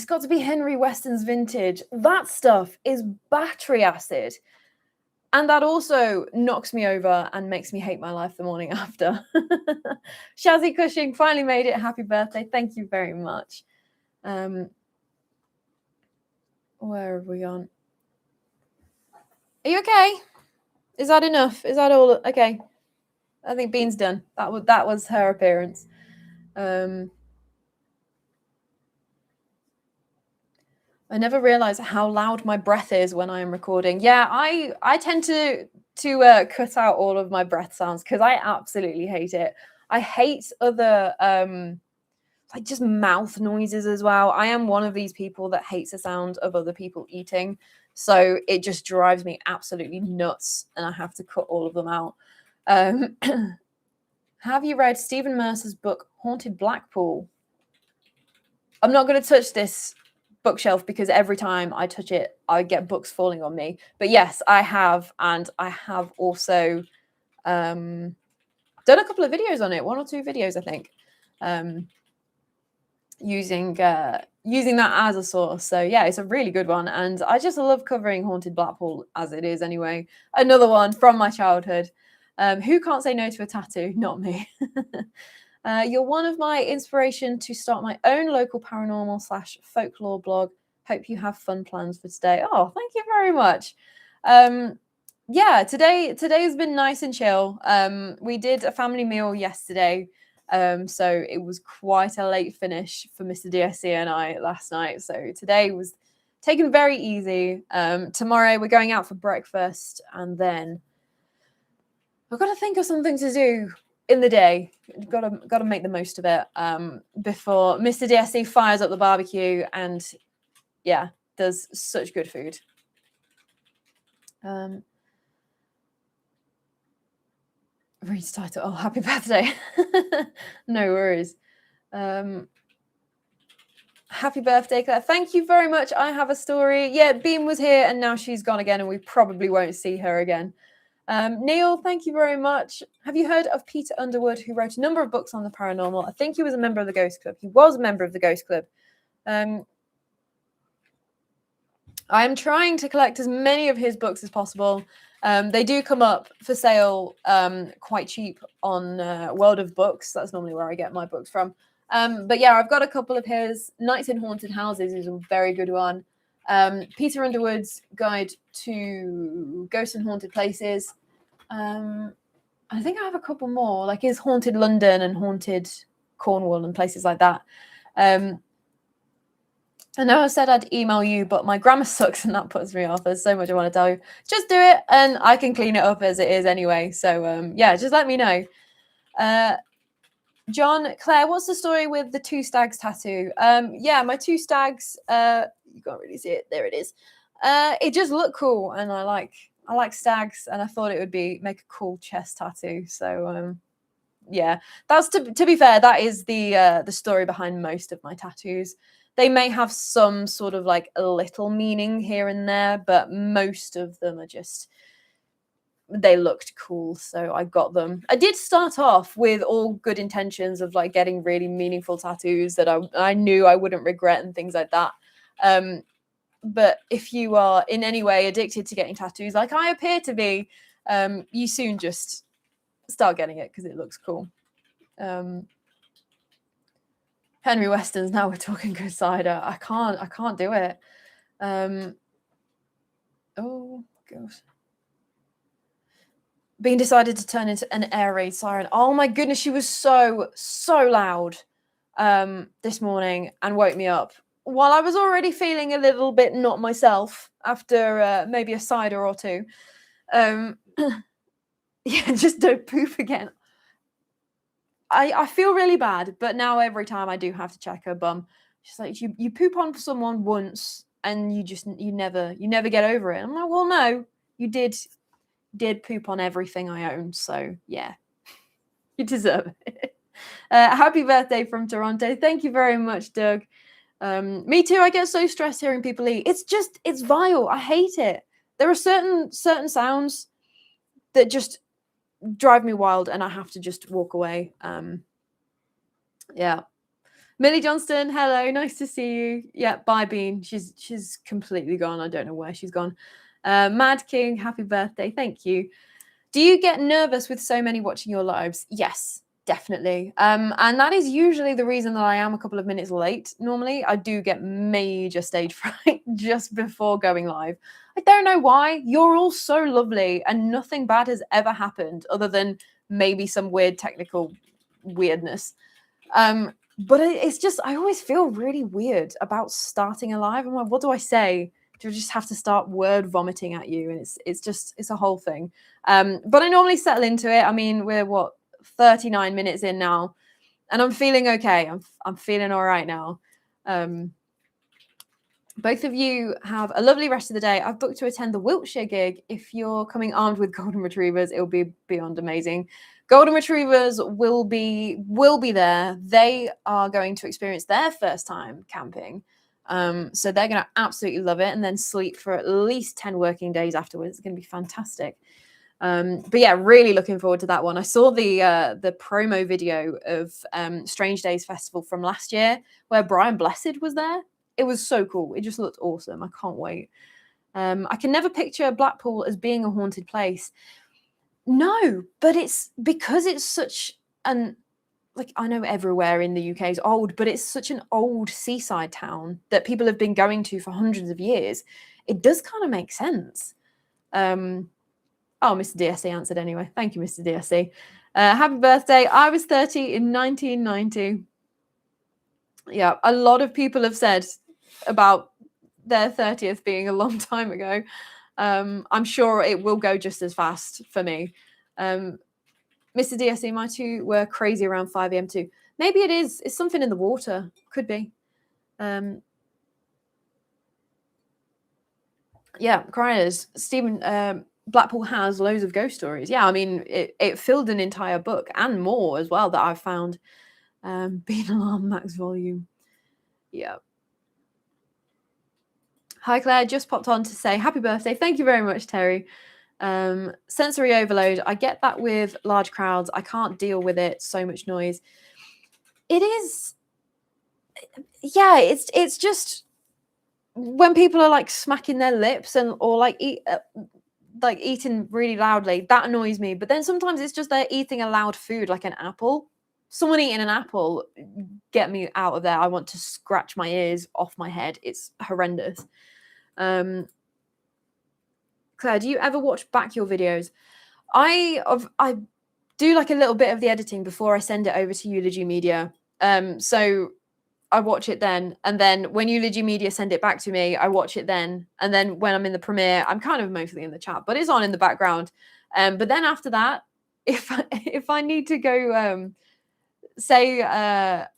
got to be Henry Weston's vintage. That stuff is battery acid. And that also knocks me over and makes me hate my life the morning after. Shazzy Cushing finally made it. Happy birthday. Thank you very much. Where have we gone? Are you okay? Is that enough? Is that all? Okay. I think Bean's done. That was her appearance. I never realize how loud my breath is when I am recording. Yeah, I tend to cut out all of my breath sounds because I absolutely hate it. I hate other like just mouth noises as well. I am one of these people that hates the sound of other people eating. So it just drives me absolutely nuts and I have to cut all of them out. Have you read Stephen Mercer's book, Haunted Blackpool? I'm not going to touch this bookshelf because every time I touch it, I get books falling on me. But yes, I have. And I have also done a couple of videos on it, 1 or 2 videos, I think, using that as a source. So yeah, it's a really good one. And I just love covering Haunted Blackpool as it is anyway. Another one from my childhood. Who can't say no to a tattoo? Not me. You're one of my inspiration to start my own local paranormal / folklore blog. Hope you have fun plans for today. Oh, thank you very much. Yeah, today has been nice and chill. We did a family meal yesterday. So it was quite a late finish for Mr. DSC and I last night. So today was taken very easy. Tomorrow we're going out for breakfast, and then I've got to think of something to do in the day. Got to make the most of it before Mr. DSC fires up the barbecue and yeah, does such good food. Read's title. Oh, happy birthday. No worries. Happy birthday, Claire. Thank you very much. I have a story. Yeah, Beam was here and now she's gone again and we probably won't see her again. Neil, thank you very much. Have you heard of Peter Underwood, who wrote a number of books on the paranormal? I think he was a member of the Ghost Club. He was a member of the Ghost Club. I am trying to collect as many of his books as possible. They do come up for sale quite cheap on World of Books. That's normally where I get my books from. But yeah, I've got a couple of his. Nights in Haunted Houses is a very good one. Peter Underwood's Guide to Ghosts and Haunted Places. I think I have a couple more, like his Haunted London and Haunted Cornwall and places like that. I know I said I'd email you, but my grammar sucks and that puts me off. There's so much I want to tell you. Just do it and I can clean it up as it is anyway. So yeah, just let me know. John, Claire, what's the story with the 2 stags tattoo? Yeah, my 2 stags, you can't really see it. There it is. It just looked cool and I like stags and I thought it would make a cool chest tattoo. So yeah, that's to be fair, that is the story behind most of my tattoos. They may have some sort of like a little meaning here and there, but most of them are just, they looked cool, so I got them. I did start off with all good intentions of like getting really meaningful tattoos that I knew I wouldn't regret and things like that. But if you are in any way addicted to getting tattoos, like I appear to be, you soon just start getting it because it looks cool. Henry Weston's Now We're Talking Good Cider. I can't do it. Oh gosh. Being decided to turn into an air raid siren. Oh my goodness, she was so loud this morning and woke me up while I was already feeling a little bit not myself after maybe a cider or 2. Yeah, just don't poop again. I feel really bad, but now every time I do have to check her bum, she's like, you poop on someone once and you never get over it. I'm like, well, no, you did poop on everything I own, so yeah, you deserve it. Happy birthday from Toronto. Thank you very much, Doug. Me too. I get so stressed hearing people eat. It's vile. I hate it. There are certain sounds that just drive me wild and I have to just walk away. Yeah. Millie Johnston, hello, nice to see you. Yeah, bye Bean. She's completely gone. I don't know where she's gone. Mad King, happy birthday. Thank you. Do you get nervous with so many watching your lives? Yes, definitely. And that is usually the reason that I am a couple of minutes late. Normally, I do get major stage fright just before going live. I don't know why. You're all so lovely and nothing bad has ever happened other than maybe some weird technical weirdness. But it's just, I always feel really weird about starting a live. I'm like, what do I say? Do I just have to start word vomiting at you? And it's a whole thing. But I normally settle into it. I mean, we're 39 minutes in now and I'm feeling okay. I'm feeling all right now. Both of you have a lovely rest of the day. I've booked to attend the Wiltshire gig. If you're coming armed with golden retrievers, it'll be beyond amazing. Golden Retrievers will be there. They are going to experience their first time camping. So they're going to absolutely love it and then sleep for at least 10 working days afterwards. It's going to be fantastic. But yeah, really looking forward to that one. I saw the promo video of Strange Days Festival from last year where Brian Blessed was there. It was so cool. It just looked awesome. I can't wait. I can never picture Blackpool as being a haunted place. No, but it's because it's such an, like, I know everywhere in the UK is old, but it's such an old seaside town that people have been going to for hundreds of years. It does kind of make sense. Oh, Mr. DSC answered anyway. Thank you, Mr. DSC. Happy birthday. I was 30 in 1990. Yeah, a lot of people have said about their 30th being a long time ago. I'm sure it will go just as fast for me. Mr. DSC, my two were crazy around 5 a.m. too. Maybe it is. It's something in the water. Could be. Yeah, Cryers. Stephen, Blackpool has loads of ghost stories. Yeah, I mean, it filled an entire book and more as well that I've found. Being Alarm Max volume. Yeah. Hi, Claire. Just popped on to say happy birthday. Thank you very much, Terry. Sensory overload. I get that with large crowds. I can't deal with it. So much noise. It is. Yeah, it's just when people are like smacking their lips and or like eating really loudly, that annoys me. But then sometimes it's just they're eating a loud food like an apple. Someone eating an apple, get me out of there. I want to scratch my ears off my head. It's horrendous. Claire, do you ever watch back your videos? I do like a little bit of the editing before I send it over to Eulogy Media. So I watch it then, and then when Eulogy Media send it back to me, I watch it then, and then when I'm in the premiere, I'm kind of mostly in the chat, but it's on in the background. But then after that, if I need to go, say I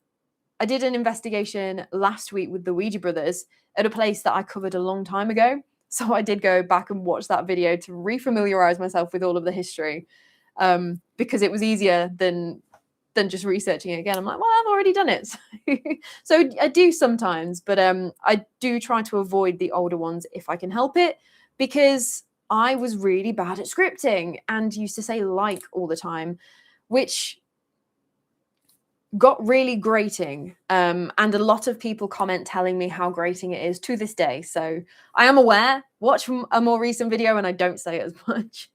did an investigation last week with the Ouija brothers at a place that I covered a long time ago. So I did go back and watch that video to refamiliarize myself with all of the history, because it was easier than just researching it again. I'm like, well, I've already done it. So I do sometimes, but I do try to avoid the older ones if I can help it, because I was really bad at scripting and used to say like all the time, which got really grating. And a lot of people comment telling me how grating it is to this day. So I am aware. Watch a more recent video and I don't say it as much.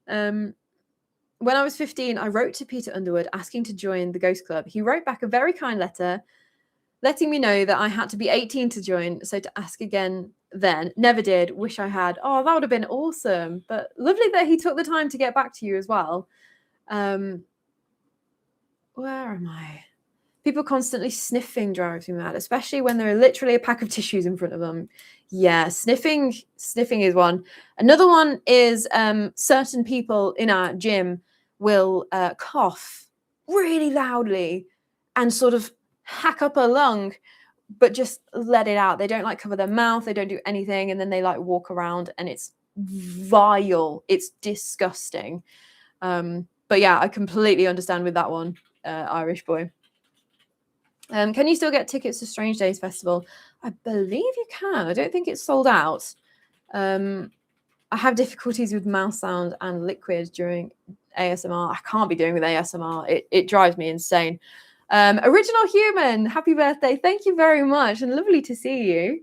When I was 15, I wrote to Peter Underwood asking to join the Ghost Club. He wrote back a very kind letter letting me know that I had to be 18 to join. So to ask again then, never did. Wish I had. Oh, that would have been awesome. But lovely that he took the time to get back to you as well. Where am I? People constantly sniffing drives me mad, especially when there are literally a pack of tissues in front of them. Yeah, sniffing is one. Another one is certain people in our gym will cough really loudly and sort of hack up a lung, but just let it out. They don't like cover their mouth. They don't do anything. And then they like walk around and it's vile. It's disgusting. But yeah, I completely understand with that one. Irish boy. Can you still get tickets to Strange Days Festival? I believe you can. I don't think it's sold out. I have difficulties with mouth sound and liquid during ASMR. I can't be doing with ASMR. It drives me insane. Original Human, happy birthday. Thank you very much and lovely to see you.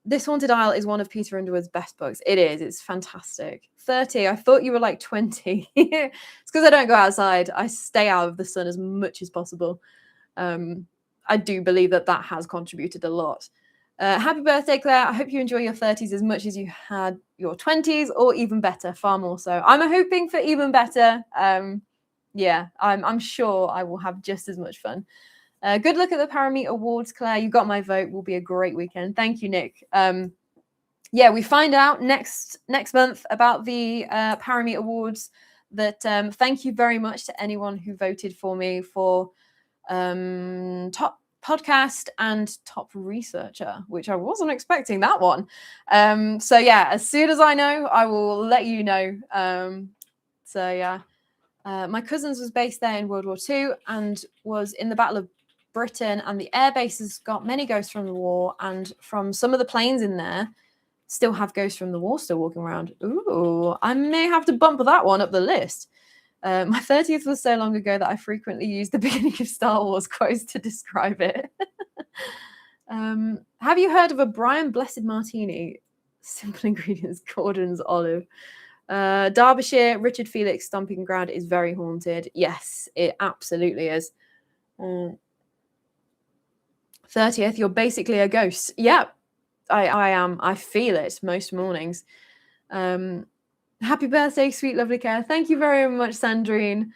This Haunted Isle is one of Peter Underwood's best books. It is. It's fantastic. 30. I thought you were like 20. It's because I don't go outside. I stay out of the sun as much as possible. I do believe that has contributed a lot. Happy birthday, Claire. I hope you enjoy your 30s as much as you had your 20s, or even better, far more so. I'm hoping for even better. Yeah, I'm sure I will have just as much fun. Good luck at the Parameet Awards, Claire. You got my vote. Will be a great weekend. Thank you, Nick. Yeah, we find out next month about the Parameet Awards. That thank you very much to anyone who voted for me for top podcast and top researcher, which I wasn't expecting that one. So yeah, as soon as I know, I will let you know. So yeah, my cousin's was based there in World War II and was in the Battle of Britain, and the air base has got many ghosts from the war, and from some of the planes in there still have ghosts from the war still walking around. Ooh, I may have to bump that one up the list. My 30th was so long ago that I frequently used the beginning of Star Wars quotes to describe it. Have you heard of a Brian Blessed Martini? Simple ingredients: Gordon's olive. Derbyshire, Richard Felix stomping ground is very haunted. Yes, it absolutely is. 30th, you're basically a ghost. Yeah, I am. I feel it most mornings. Happy birthday, sweet, lovely Care. Thank you very much, Sandrine.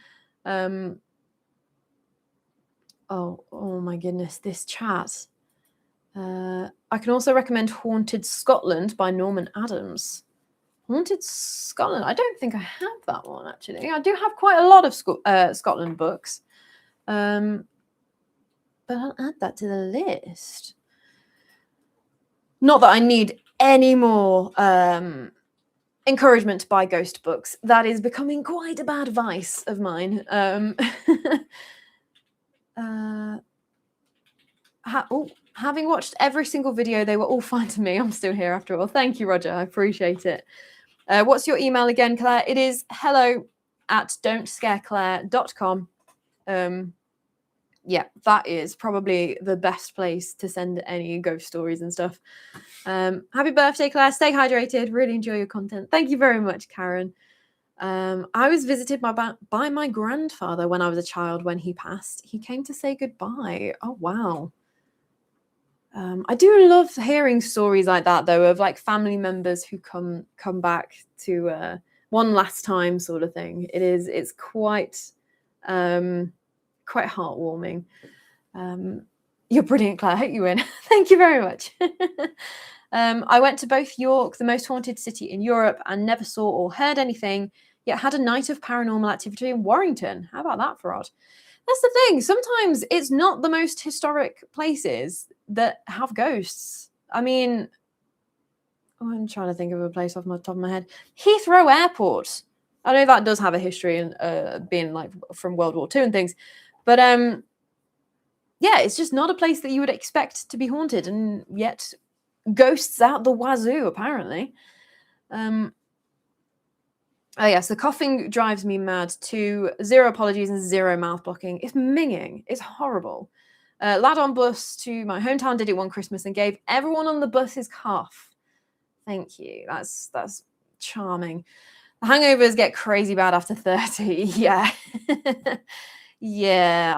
Oh my goodness, this chat. I can also recommend Haunted Scotland by Norman Adams. Haunted Scotland. I don't think I have that one, actually. I do have quite a lot of Scotland books. But I'll add that to the list. Not that I need any more encouragement to buy ghost books. That is becoming quite a bad vice of mine. Having watched every single video, they were all fine to me. I'm still here after all. Thank you, Roger. I appreciate it. What's your email again, Claire? It is hello@don'tscareclaire.com. Yeah, that is probably the best place to send any ghost stories and stuff. Happy birthday, Claire. Stay hydrated. Really enjoy your content. Thank you very much, Karen. I was visited by my grandfather when I was a child. When he passed, he came to say goodbye. Oh, wow. I do love hearing stories like that, though, of like family members who come back to one last time sort of thing. It's quite heartwarming. You're brilliant, Claire. I hope you win. Thank you very much. I went to both York, the most haunted city in Europe, and never saw or heard anything, yet had a night of paranormal activity in Warrington. How about that for odd? That's the thing. Sometimes it's not the most historic places that have ghosts. I mean, I'm trying to think of a place off the top of my head. Heathrow Airport. I know that does have a history and being like from World War II and things, but yeah, it's just not a place that you would expect to be haunted, and yet ghosts out the wazoo apparently. Oh yes, the coughing drives me mad too. 0 apologies and 0 mouth blocking. It's minging. It's horrible. Lad on bus to my hometown did it one Christmas and gave everyone on the bus his cough. Thank you. That's charming. The hangovers get crazy bad after 30. Yeah. Yeah,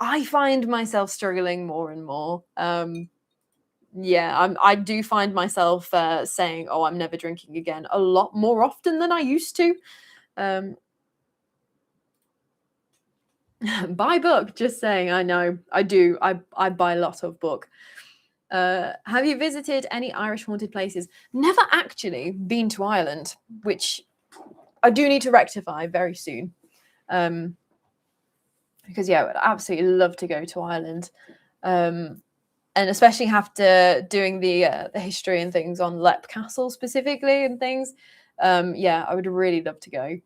I find myself struggling more and more. Yeah, I do find myself saying, "Oh, I'm never drinking again," a lot more often than I used to. Buy book, just saying. I know, I do. I buy a lot of book. Have you visited any Irish haunted places? Never actually been to Ireland, which I do need to rectify very soon. Because yeah, I would absolutely love to go to Ireland. And especially after doing the history and things on Leap Castle specifically and things. Yeah, I would really love to go.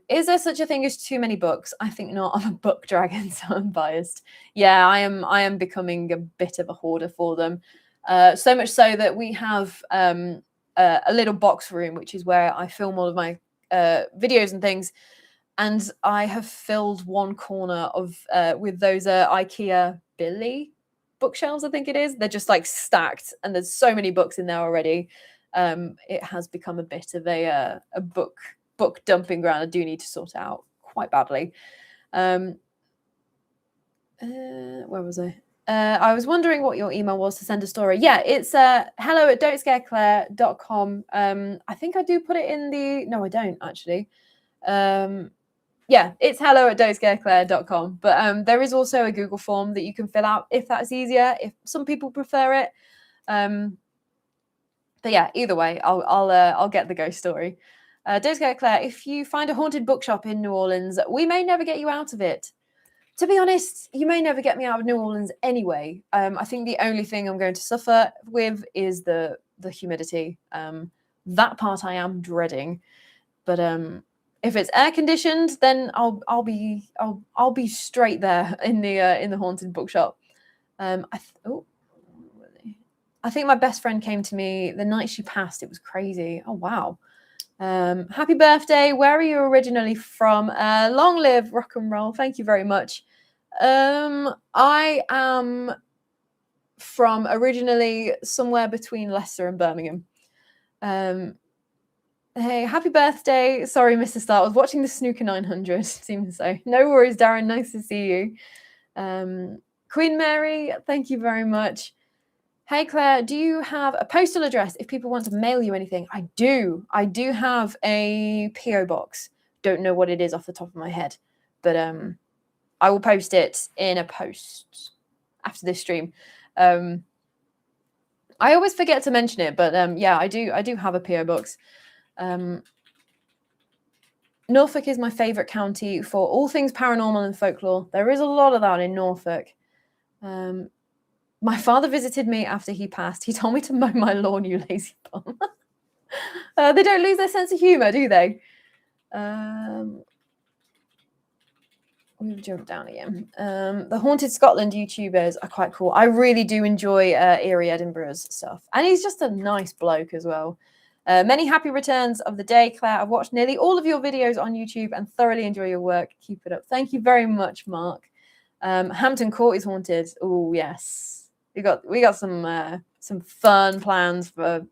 Is there such a thing as too many books? I think not. I'm a book dragon, so I'm biased. Yeah, I am becoming a bit of a hoarder for them. So much so that we have a little box room, which is where I film all of my videos and things. And I have filled one corner of with those IKEA Billy bookshelves, I think it is. They're just like stacked, and there's so many books in there already. It has become a bit of a book dumping ground. I do need to sort out quite badly. Where was I? I was wondering what your email was to send a story. Yeah, it's hello@don'tscareclaire.com. I think I do put it in the... No, I don't actually. Yeah, it's hello@don'tscareclaire.com. But there is also a Google form that you can fill out if that's easier, if some people prefer it. But yeah, either way, I'll get the ghost story. Don't Scare Claire, if you find a haunted bookshop in New Orleans, we may never get you out of it. To be honest, you may never get me out of New Orleans anyway. I think the only thing I'm going to suffer with is the humidity. That part I am dreading. But if it's air conditioned, then I'll be straight there in the haunted bookshop. I think my best friend came to me the night she passed. It was crazy. Oh wow. Happy birthday. Where are you originally from? Long live rock and roll. Thank you very much. I am from originally somewhere between Leicester and Birmingham. Hey, happy birthday. Sorry, Mr. Star. I was watching the Snooker 900. Seems so. No worries, Darren. Nice to see you. Queen Mary, thank you very much. Hey, Claire, do you have a postal address if people want to mail you anything? I do. I do have a P.O. box. Don't know what it is off the top of my head, but I will post it in a post after this stream. I always forget to mention it, but yeah, I do have a P.O. box. Norfolk is my favorite county for all things paranormal and folklore. There is a lot of that in Norfolk. My father visited me after he passed. He told me to mow my lawn, you lazy bum. They don't lose their sense of humor, do they? We'll jump down again. The Haunted Scotland YouTubers are quite cool. I really do enjoy Eerie Edinburgh's stuff. And he's just a nice bloke as well. Many happy returns of the day, Claire. I've watched nearly all of your videos on YouTube and thoroughly enjoy your work. Keep it up. Thank you very much, Mark. Hampton Court is haunted. Oh, yes. We got some fun plans for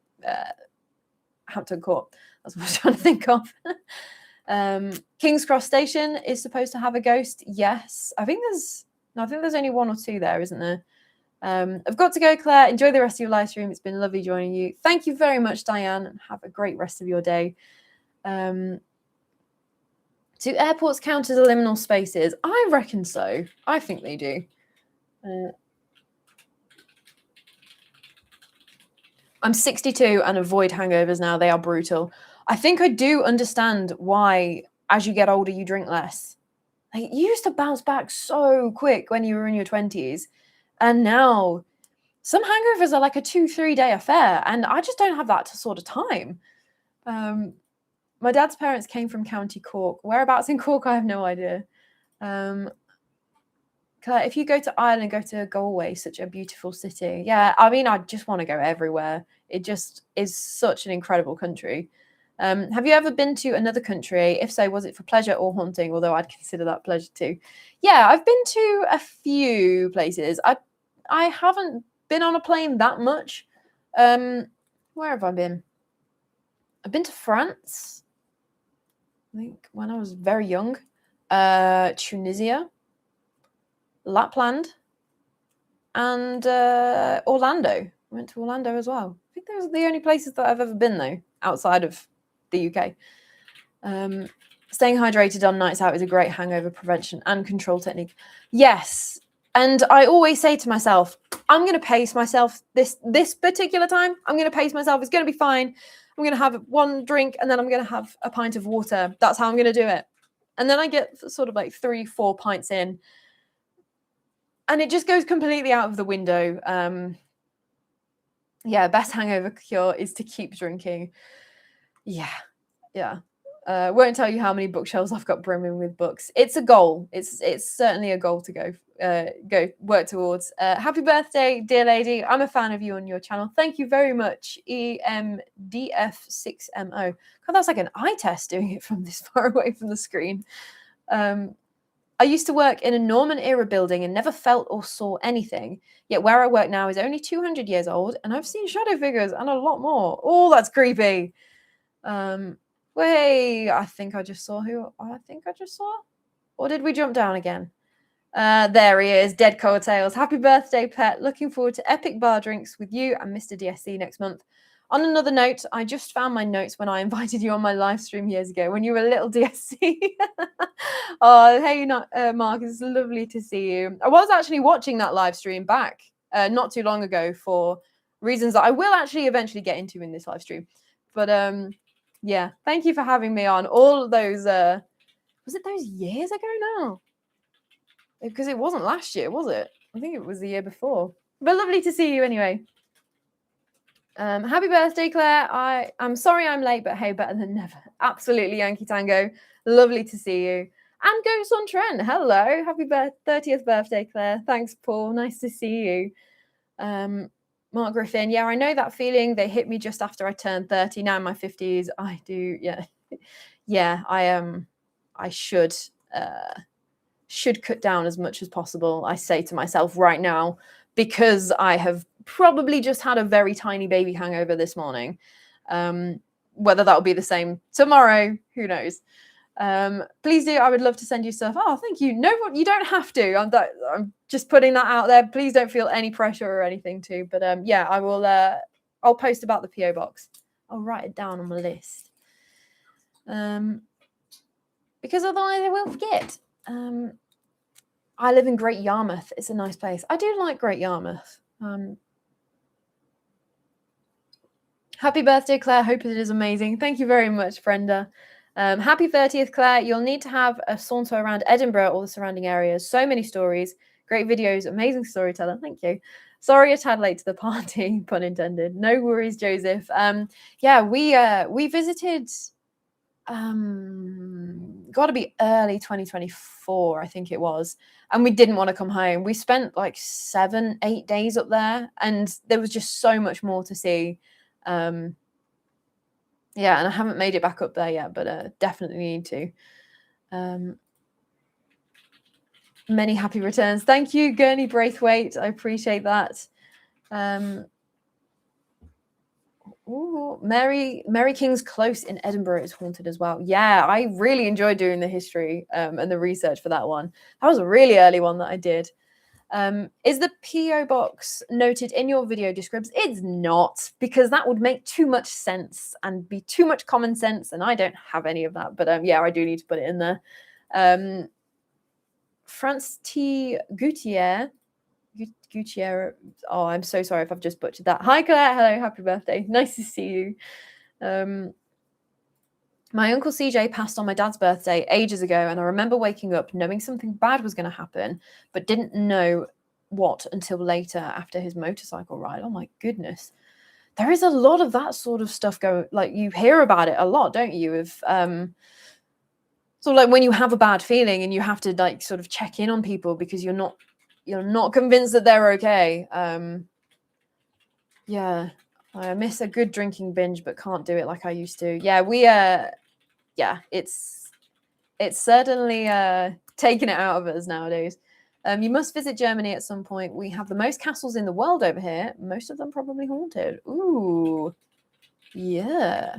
Hampton Court. That's what I was trying to think of. King's Cross Station is supposed to have a ghost. Yes, I think there's only one or two there, isn't there? I've got to go, Claire. Enjoy the rest of your live stream. It's been lovely joining you. Thank you very much, Diane, and have a great rest of your day. Do airports count as liminal spaces? I reckon so. I think they do. I'm 62 and avoid hangovers now. They are brutal. I think I do understand why, as you get older, you drink less. Like, you used to bounce back so quick when you were in your 20s. And now some hangovers are like a 2-3 day affair. And I just don't have that sort of time. My dad's parents came from County Cork. Whereabouts in Cork, I have no idea. Claire, if you go to Ireland, go to Galway, such a beautiful city. Yeah, I mean, I just want to go everywhere. It just is such an incredible country. Have you ever been to another country? If so, was it for pleasure or haunting? Although I'd consider that pleasure too. Yeah, I've been to a few places. I haven't been on a plane that much. Where have I been? I've been to France, I think, when I was very young. Tunisia, Lapland, and Orlando. I went to Orlando as well. I think those are the only places that I've ever been, though, outside of the UK. Staying hydrated on nights out is a great hangover prevention and control technique. Yes. And I always say to myself, I'm going to pace myself this particular time. I'm going to pace myself. It's going to be fine. I'm going to have one drink and then I'm going to have a pint of water. That's how I'm going to do it. And then I get sort of like 3-4 pints in. And it just goes completely out of the window. Yeah, best hangover cure is to keep drinking. Yeah. Won't tell you how many bookshelves I've got brimming with books. It's a goal. It's certainly a goal to go work towards. Happy birthday, dear lady. I'm a fan of you on your channel. Thank you very much, EMDF6MO. God, that's like an eye test doing it from this far away from the screen. I used to work in a Norman era building and never felt or saw anything. Yet where I work now is only 200 years old and I've seen shadow figures and a lot more. Oh, that's creepy. Wait, I think I just saw. Or did we jump down again? There he is, Dead Cold Tales. Happy birthday, pet. Looking forward to epic bar drinks with you and Mr. DSC next month. On another note, I just found my notes when I invited you on my live stream years ago when you were a little DSC. Oh, hey, Mark, it's lovely to see you. I was actually watching that live stream back not too long ago for reasons that I will actually eventually get into in this live stream. But yeah, thank you for having me on. All those, was it those years ago now? Because it wasn't last year, was it? I think it was the year before. But lovely to see you anyway. Happy birthday, Claire. I'm sorry I'm late, but hey, better than never. Absolutely, Yankee Tango. Lovely to see you. And Ghost on Trent. Hello. Happy 30th birthday, Claire. Thanks, Paul. Nice to see you. Mark Griffin. Yeah, I know that feeling. They hit me just after I turned 30. Now in my 50s. I do. Yeah. Yeah, I should cut down as much as possible. I say to myself right now, because I have probably just had a very tiny baby hangover this morning. Whether that'll be the same tomorrow, who knows? Please do. I would love to send you stuff. Oh, thank you. No, you don't have to. I'm just putting that out there. Please don't feel any pressure or anything to. But yeah, I will. I'll post about the PO box. I'll write it down on my list. Because otherwise I will forget. I live in Great Yarmouth. It's a nice place. I do like Great Yarmouth. Happy birthday, Claire. Hope it is amazing. Thank you very much, Brenda. Happy 30th, Claire. You'll need to have a saunter around Edinburgh or the surrounding areas. So many stories, great videos, amazing storyteller. Thank you. Sorry, a tad late to the party, pun intended. No worries, Joseph. Yeah, we visited. Got to be early 2024, I think it was, and we didn't want to come home. We spent like 7-8 days up there, and there was just so much more to see. Yeah, and I haven't made it back up there yet, but definitely need to. Many happy returns. Thank you, Gurney Braithwaite. I appreciate that. Ooh, Mary King's Close in Edinburgh is haunted as well. Yeah, I really enjoyed doing the history and the research for that one. That was a really early one that I did. Is the PO box noted in your video descriptions? It's not, because that would make too much sense and be too much common sense, and I don't have any of that. But yeah, I do need to put it in there. France T. Gutierrez. Oh, I'm so sorry if I've just butchered that. Hi, Claire. Hello. Happy birthday. Nice to see you. My uncle CJ passed on my dad's birthday ages ago, and I remember waking up knowing something bad was going to happen, but didn't know what until later after his motorcycle ride. Oh my goodness. There is a lot of that sort of stuff going, like you hear about it a lot, don't you? Of sort of like when you have a bad feeling and you have to like sort of check in on people because you're not convinced that they're okay. Yeah, I miss a good drinking binge, but can't do it like I used to. Yeah, yeah, it's certainly taken it out of us nowadays. You must visit Germany at some point. We have the most castles in the world over here. Most of them probably haunted. Ooh, yeah,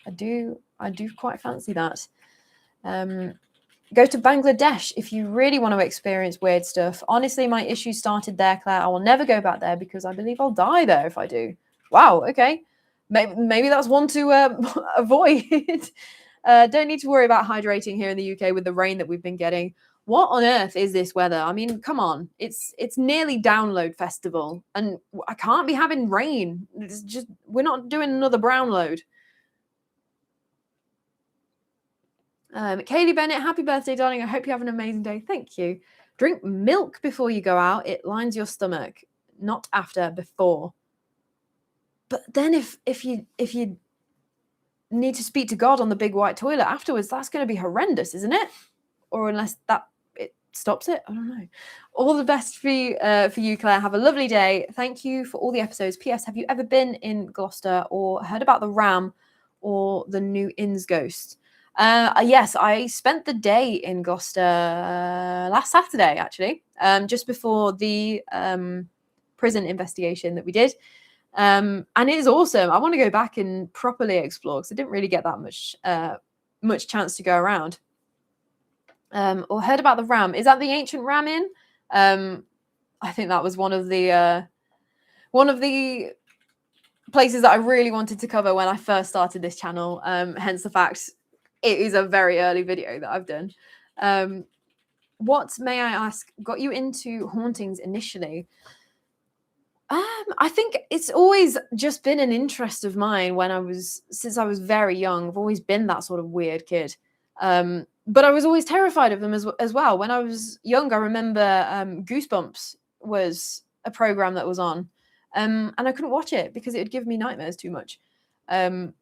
I do quite fancy that. Go to Bangladesh if you really want to experience weird stuff. Honestly, my issues started there, Claire. I will never go back there because I believe I'll die there if I do. Wow, okay. Maybe that's one to avoid. Don't need to worry about hydrating here in the UK with the rain that we've been getting. What on earth is this weather? I mean, come on. It's nearly Download Festival, and I can't be having rain. It's just, we're not doing another brown load. Kaylee Bennett, happy birthday, darling. I hope you have an amazing day. Thank you. Drink milk before you go out. It lines your stomach, not after, before. But then if you need to speak to God on the big white toilet afterwards, that's going to be horrendous, isn't it? Or unless it stops it. I don't know. All the best for you, Claire. Have a lovely day. Thank you for all the episodes. P.S. Have you ever been in Gloucester or heard about the Ram or the New Inns Ghost? Yes, I spent the day in Gloucester last Saturday, actually, just before the prison investigation that we did. And it is awesome. I want to go back and properly explore because I didn't really get that much chance to go around. Or heard about the Ram. Is that the ancient Ram Inn? I think that was one of the places that I really wanted to cover when I first started this channel. Hence the fact it is a very early video that I've done. What, may I ask, got you into hauntings initially? I think it's always just been an interest of mine since I was very young. I've always been that sort of weird kid. But I was always terrified of them as well. When I was young, I remember Goosebumps was a program that was on. And I couldn't watch it because it would give me nightmares too much. And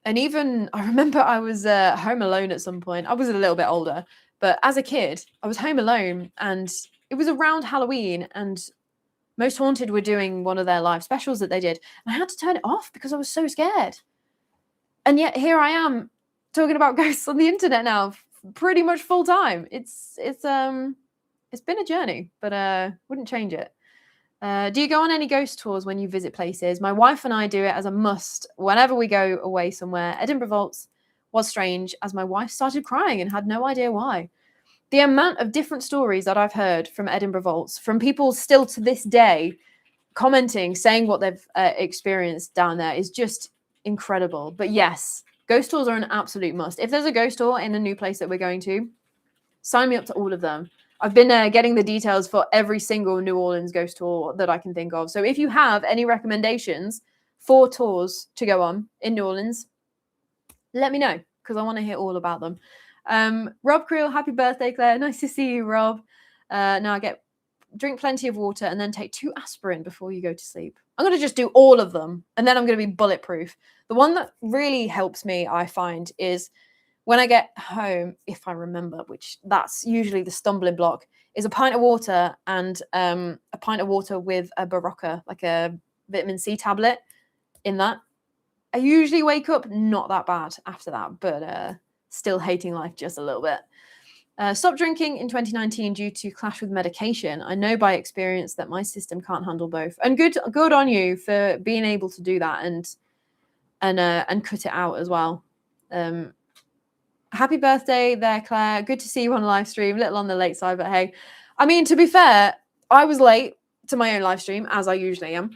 even I remember I was home alone at some point. I was a little bit older, but as a kid, I was home alone, and it was around Halloween, and Most Haunted were doing one of their live specials that they did. And I had to turn it off because I was so scared. And yet here I am talking about ghosts on the internet now, pretty much full time. It's been a journey, but wouldn't change it. Do you go on any ghost tours when you visit places? My wife and I do it as a must whenever we go away somewhere. Edinburgh Vaults was strange as my wife started crying and had no idea why. The amount of different stories that I've heard from Edinburgh Vaults, from people still to this day commenting, saying what they've experienced down there is just incredible. But yes, ghost tours are an absolute must. If there's a ghost tour in a new place that we're going to, sign me up to all of them. I've been getting the details for every single New Orleans ghost tour that I can think of. So if you have any recommendations for tours to go on in New Orleans, let me know because I want to hear all about them. Rob Creel, happy birthday, Claire. Nice to see you, Rob. Now drink plenty of water and then take 2 aspirin before you go to sleep. I'm going to just do all of them and then I'm going to be bulletproof. The one that really helps me, I find, is when I get home, if I remember, which that's usually the stumbling block, is a pint of water and a pint of water with a Barocca, like a vitamin C tablet in that. I usually wake up not that bad after that, but still hating life just a little bit. Stopped drinking in 2019 due to clash with medication. I know by experience that my system can't handle both. And good on you for being able to do that and cut it out as well. Happy birthday there, Claire. Good to see you on the live stream. Little on the late side, but hey. I mean, to be fair, I was late to my own live stream, as I usually am.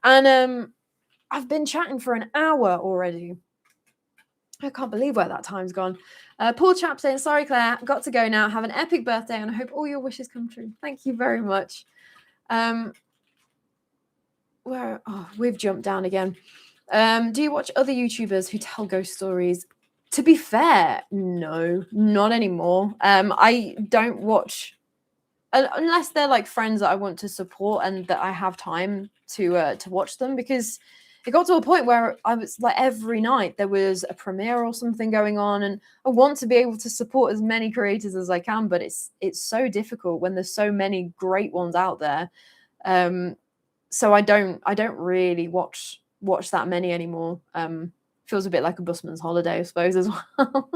And I've been chatting for an hour already. I can't believe where that time's gone. Paul Chap saying, sorry, Claire, got to go now. Have an epic birthday, and I hope all your wishes come true. Thank you very much. We've jumped down again. Do you watch other YouTubers who tell ghost stories? To be fair, no, not anymore. I don't watch unless they're like friends that I want to support and that I have time to watch them, because it got to a point where I was like every night there was a premiere or something going on, and I want to be able to support as many creators as I can, but it's so difficult when there's so many great ones out there. So I don't really watch that many anymore. Feels a bit like a busman's holiday, I suppose, as well.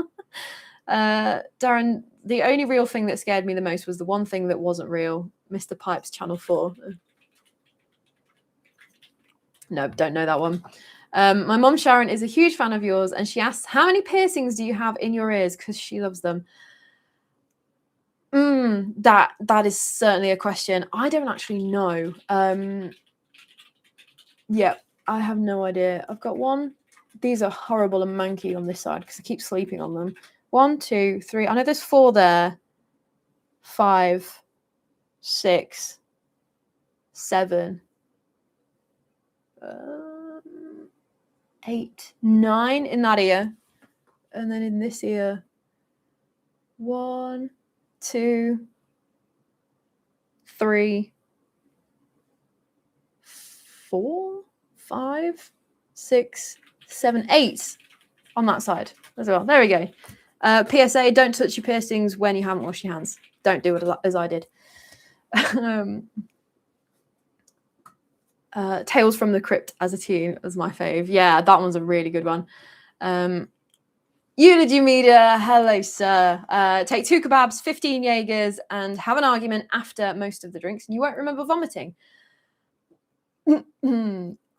Darren, the only real thing that scared me the most was the one thing that wasn't real. Mr. Pipes, Channel 4. No, don't know that one. My mom, Sharon, is a huge fan of yours, and she asks, how many piercings do you have in your ears? Because she loves them. That is certainly a question. I don't actually know. Yeah, I have no idea. I've got one. These are horrible and manky on this side because I keep sleeping on them. 1, 2, 3. I know there's 4 there. 5, 6, 7, 8, 9 in that ear. And then in this ear, 1, 2, 3, 4, 5, 6, 7, 8 on that side as well. There we go. PSA, don't touch your piercings when you haven't washed your hands. Don't do it as I did. Tales from the Crypt as a teen was my fave. Yeah, that one's a really good one. Eulogy Media, hello, sir. Take 2 kebabs, 15 Jaegers, and have an argument after most of the drinks, and you won't remember vomiting.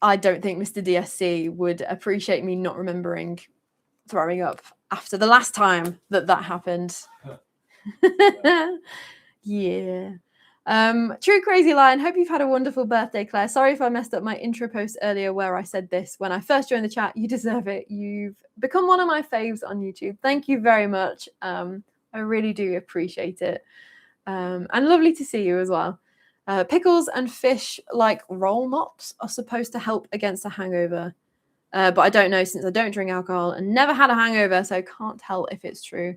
I don't think Mr. DSC would appreciate me not remembering throwing up after the last time that happened. Yeah. True Crazy Lion, hope you've had a wonderful birthday, Claire. Sorry if I messed up my intro post earlier where I said this when I first joined the chat. You deserve it. You've become one of my faves on YouTube. Thank you very much. I really do appreciate it. And lovely to see you as well. Pickles and fish like roll mops are supposed to help against a hangover. But I don't know since I don't drink alcohol and never had a hangover, so I can't tell if it's true.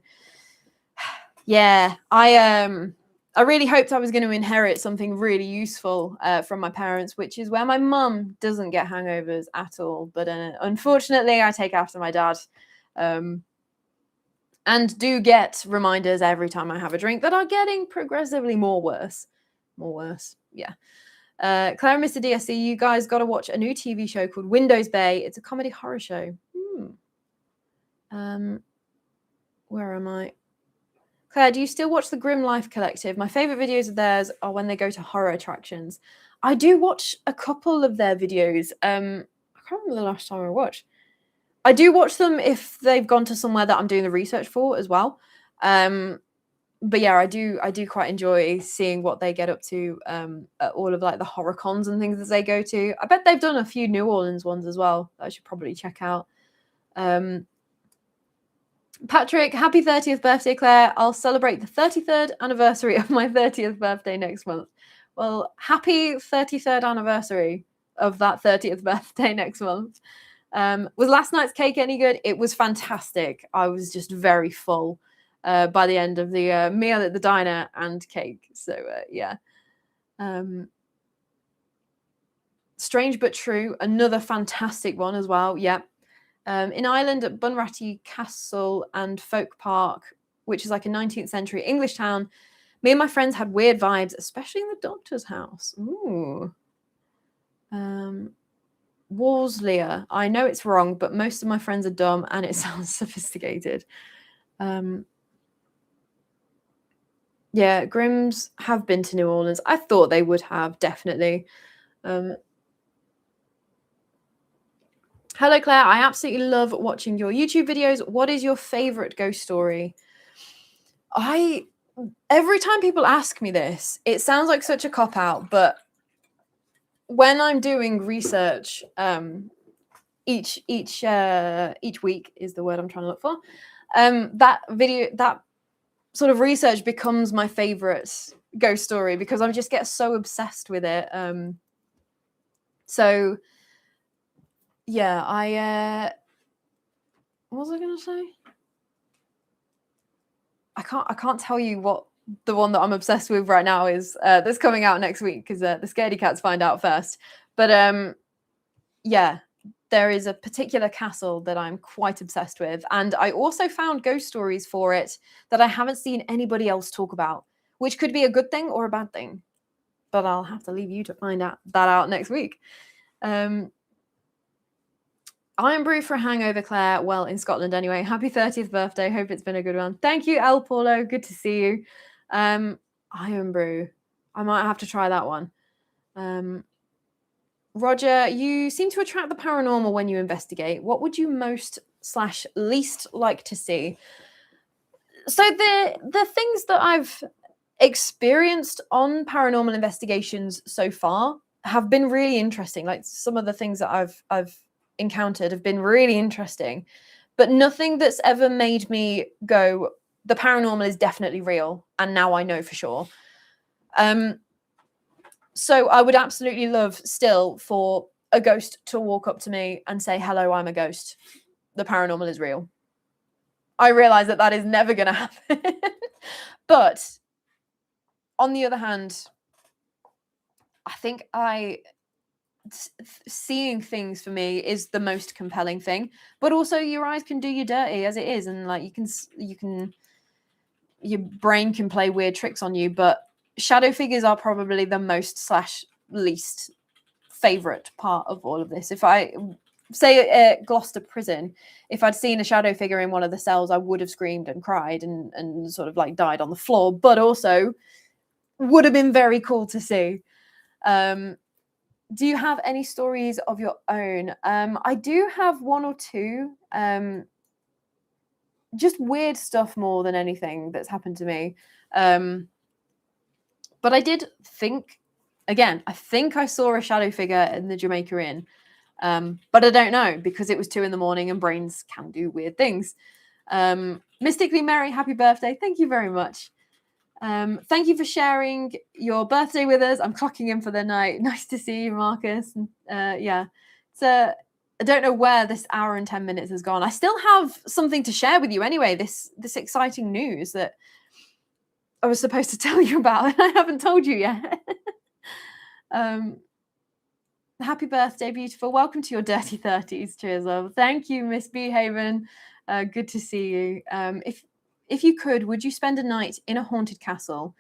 Yeah, I I really hoped I was going to inherit something really useful from my parents, which is where my mum doesn't get hangovers at all. But unfortunately, I take after my dad. And do get reminders every time I have a drink that are getting progressively more worse. Yeah. Claire and Mr. DSC, you guys got to watch a new TV show called Windows Bay. It's a comedy horror show. Where am I? Claire, do you still watch the Grim Life Collective? My favorite videos of theirs are when they go to horror attractions. I do watch a couple of their videos. I can't remember the last time I watched. I do watch them if they've gone to somewhere that I'm doing the research for as well. But yeah, I do quite enjoy seeing what they get up to at all of like the horror cons and things that they go to. I bet they've done a few New Orleans ones as well that I should probably check out. Patrick, happy 30th birthday, Claire. I'll celebrate the 33rd anniversary of my 30th birthday next month. Well, happy 33rd anniversary of that 30th birthday next month. Was last night's cake any good? It was fantastic. I was just very full by the end of the meal at the diner and cake. So, yeah. Strange But True, another fantastic one as well. Yeah. In Ireland at Bunratty Castle and Folk Park, which is like a 19th century English town, me and my friends had weird vibes, especially in the doctor's house. Ooh. Worsley. I know it's wrong, but most of my friends are dumb and it sounds sophisticated. Yeah, Grimm's have been to New Orleans. I thought they would have, definitely. Hello, Claire. I absolutely love watching your YouTube videos. What is your favorite ghost story? Every time people ask me this, it sounds like such a cop-out, but when I'm doing research, each week is the word I'm trying to look for. That sort of research becomes my favorite ghost story because I just get so obsessed with it. So yeah, what was I gonna say? I can't tell you what the one that I'm obsessed with right now is. That's coming out next week because the Scaredy Cats find out first. But yeah, there is a particular castle that I'm quite obsessed with, and I also found ghost stories for it that I haven't seen anybody else talk about, which could be a good thing or a bad thing. But I'll have to leave you to find that out next week. Iron brew for a hangover, Claire. Well, in Scotland anyway. Happy 30th birthday. Hope it's been a good one. Thank you, El Paulo. Good to see you. Iron brew. I might have to try that one. Roger, you seem to attract the paranormal when you investigate. What would you most/least like to see? So the things that I've experienced on paranormal investigations so far have been really interesting. Like some of the things that I've encountered have been really interesting, but nothing that's ever made me go, the paranormal is definitely real, and now I know for sure. So I would absolutely love still for a ghost to walk up to me and say, hello, I'm a ghost. The paranormal is real. I realize that is never going to happen. But on the other hand, I think seeing things for me is the most compelling thing. But also your eyes can do you dirty as it is. And like your brain can play weird tricks on you, but shadow figures are probably the most/least favorite part of all of this. If I say at Gloucester prison, if I'd seen a shadow figure in one of the cells, I would have screamed and cried and sort of like died on the floor, but also would have been very cool to see. Do you have any stories of your own? I do have one or two. Just weird stuff more than anything that's happened to me. But I did think, again, I think I saw a shadow figure in the Jamaica Inn. But I don't know because it was 2 a.m. and brains can do weird things. Mystically Mary, happy birthday. Thank you very much. Thank you for sharing your birthday with us. I'm clocking in for the night. Nice to see you, Marcus. Yeah. So I don't know where this hour and 10 minutes has gone. I still have something to share with you anyway, this exciting news that I was supposed to tell you about, and I haven't told you yet. Happy birthday, beautiful. Welcome to your dirty 30s. Cheers, love. Thank you, Miss Behaven. Good to see you. If you could, would you spend a night in a haunted castle?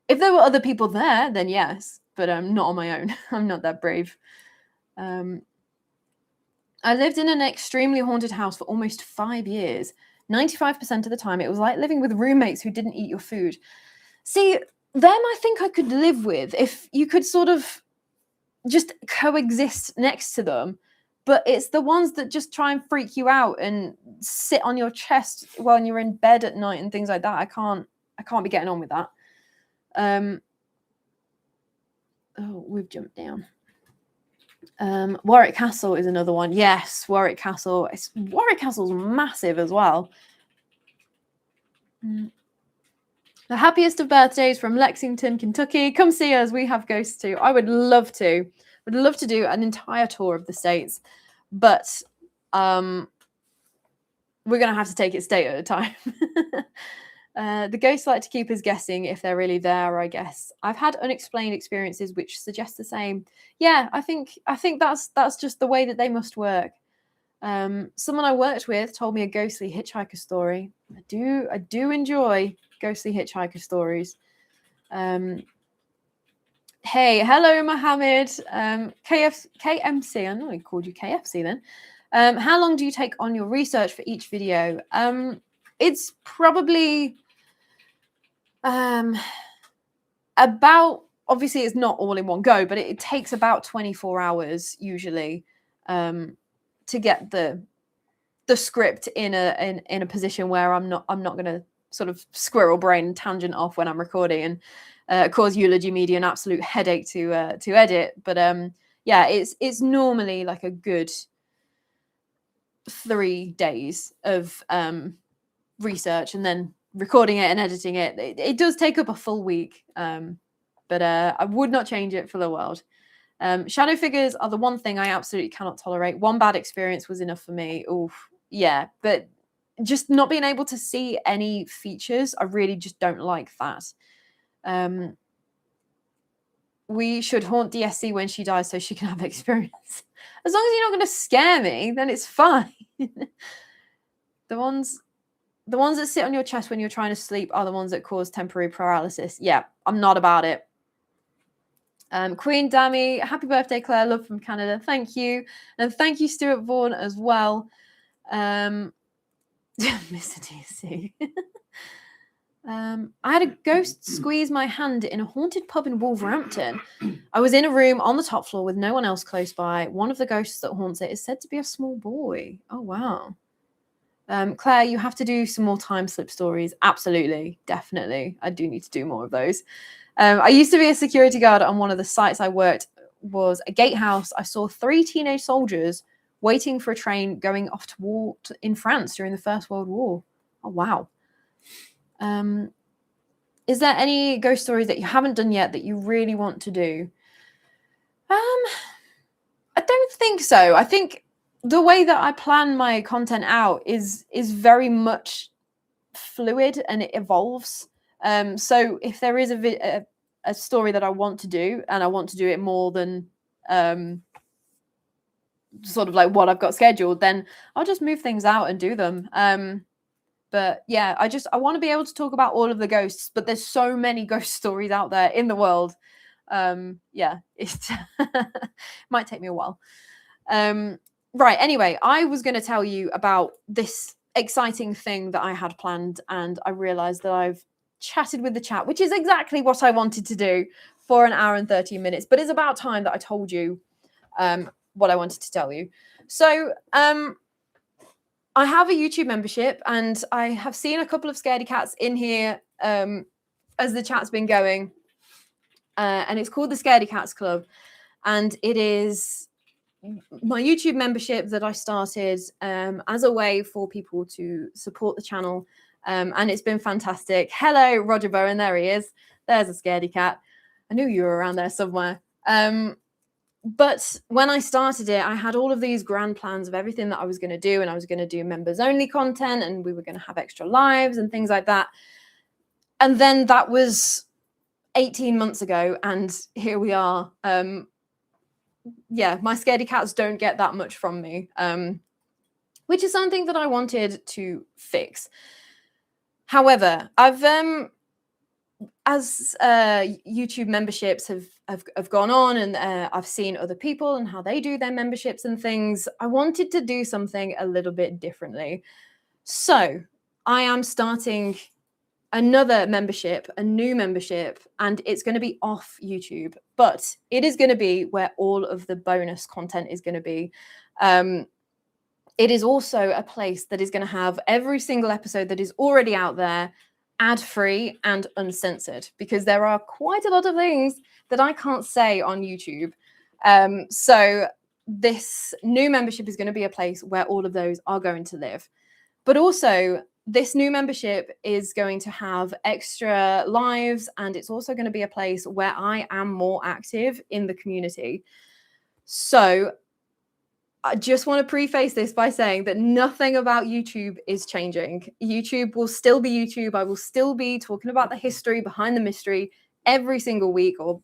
If there were other people there, then yes, but not on my own. I'm not that brave. I lived in an extremely haunted house for almost 5 years. 95% of the time, it was like living with roommates who didn't eat your food. See, them I think I could live with if you could sort of just coexist next to them. But it's the ones that just try and freak you out and sit on your chest when you're in bed at night and things like that. I can't be getting on with that. Oh, we've jumped down. Warwick Castle is another one. Yes, Warwick Castle. Warwick Castle's massive as well. The happiest of birthdays from Lexington, Kentucky. Come see us. We have ghosts too. I would love to. Would love to do an entire tour of the states, but we're gonna have to take it state at a time. The ghosts like to keep us guessing if they're really there, I guess. I've had unexplained experiences which suggest the same. Yeah, I think that's just the way that they must work. Someone I worked with told me a ghostly hitchhiker story. I do enjoy ghostly hitchhiker stories. Hey, hello, Mohammed. KMC. I know I called you KFC then. How long do you take on your research for each video? It's probably about, obviously it's not all in one go, but it takes about 24 hours usually to get the script in a position where I'm not going to sort of squirrel brain tangent off when I'm recording and cause Eulogy Media an absolute headache to edit. But yeah, it's normally like a good 3 days of research and then recording it and editing it. It does take up a full week, but I would not change it for the world. Shadow figures are the one thing I absolutely cannot tolerate. One bad experience was enough for me. Oof, yeah, but just not being able to see any features, I really just don't like that. We should haunt DSC when she dies so she can have experience. As long as you're not going to scare me, then it's fine. The ones that sit on your chest when you're trying to sleep are the ones that cause temporary paralysis. Yeah, I'm not about it. Queen Dammy, happy birthday, Claire. Love from Canada. Thank you. And thank you, Stuart Vaughan, as well. Mr. DSC. I had a ghost squeeze my hand in a haunted pub in Wolverhampton. I was in a room on the top floor with no one else close by. One of the ghosts that haunts it is said to be a small boy. Oh, wow. Claire, you have to do some more time slip stories. Absolutely. Definitely. I do need to do more of those. I used to be a security guard on one of the sites I worked was a gatehouse. I saw 3 teenage soldiers waiting for a train going off to war in France during the First World War. Oh, wow. Is there any ghost stories that you haven't done yet that you really want to do? I don't think so. I think the way that I plan my content out is very much fluid and it evolves. So if there is a story that I want to do and I want to do it more than sort of like what I've got scheduled, then I'll just move things out and do them. But yeah, I want to be able to talk about all of the ghosts, but there's so many ghost stories out there in the world. Yeah, it might take me a while. Right, anyway, I was going to tell you about this exciting thing that I had planned, and I realized that I've chatted with the chat, which is exactly what I wanted to do for an hour and 30 minutes, but it's about time that I told you what I wanted to tell you. So I have a YouTube membership, and I have seen a couple of scaredy cats in here as the chat's been going, and it's called the Scaredy Cats Club, and it is my YouTube membership that I started as a way for people to support the channel, and it's been fantastic. Hello, Roger Bowen. There he is. There's a scaredy cat. I knew you were around there somewhere. But when I started it, I had all of these grand plans of everything that I was going to do, and I was going to do members only content, and we were going to have extra lives and things like that. And then that was 18 months ago, and here we are. Yeah, my scaredy cats don't get that much from me, which is something that I wanted to fix. However, I've as YouTube memberships have gone on, and I've seen other people and how they do their memberships and things, I wanted to do something a little bit differently. So I am starting another membership, a new membership, and it's going to be off YouTube, but it is going to be where all of the bonus content is going to be. It is also a place that is going to have every single episode that is already out there, ad-free and uncensored, because there are quite a lot of things that I can't say on YouTube. So this new membership is going to be a place where all of those are going to live. But also, this new membership is going to have extra lives, and it's also going to be a place where I am more active in the community. So I just want to preface this by saying that nothing about YouTube is changing. YouTube will still be YouTube. I will still be talking about the history behind the mystery every single week, or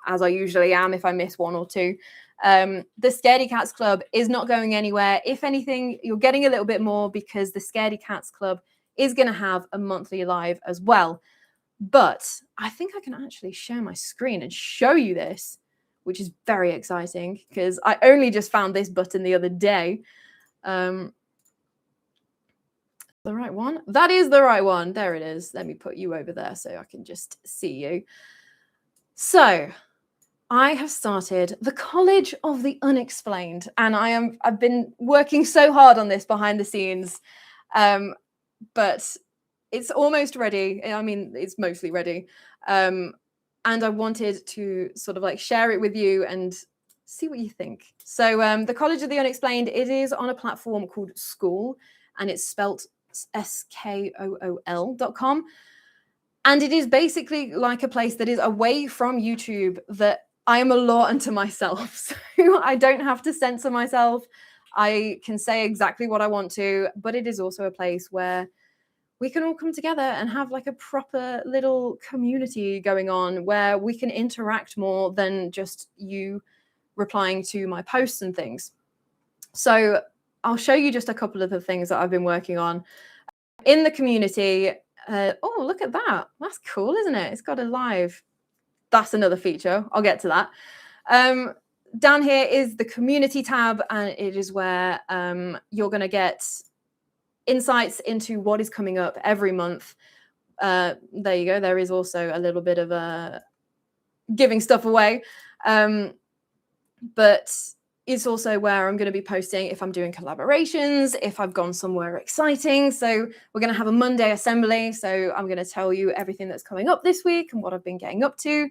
as I usually am if I miss one or two. The Scaredy Cats Club is not going anywhere. If anything, you're getting a little bit more because the Scaredy Cats Club is going to have a monthly live as well. But I think I can actually share my screen and show you this, which is very exciting because I only just found this button the other day. The right one? That is the right one. There it is. Let me put you over there so I can just see you. So I have started the College of the Unexplained, and I've been working so hard on this behind the scenes, but it's almost ready. I mean, it's mostly ready. And I wanted to sort of like share it with you and see what you think. So the College of the Unexplained, it is on a platform called School, and it's spelt SKOOL.com. And it is basically like a place that is away from YouTube, that I am a law unto myself. So I don't have to censor myself. I can say exactly what I want to, but it is also a place where we can all come together and have like a proper little community going on where we can interact more than just you replying to my posts and things. So I'll show you just a couple of the things that I've been working on in the community. Oh, look at that. That's cool, isn't it? It's got a live. That's another feature. I'll get to that. Down here is the community tab, and it is where you're going to get insights into what is coming up every month. There you go. There is also a little bit of giving stuff away. But it's also where I'm going to be posting if I'm doing collaborations, if I've gone somewhere exciting. So we're going to have a Monday assembly. So I'm going to tell you everything that's coming up this week and what I've been getting up to.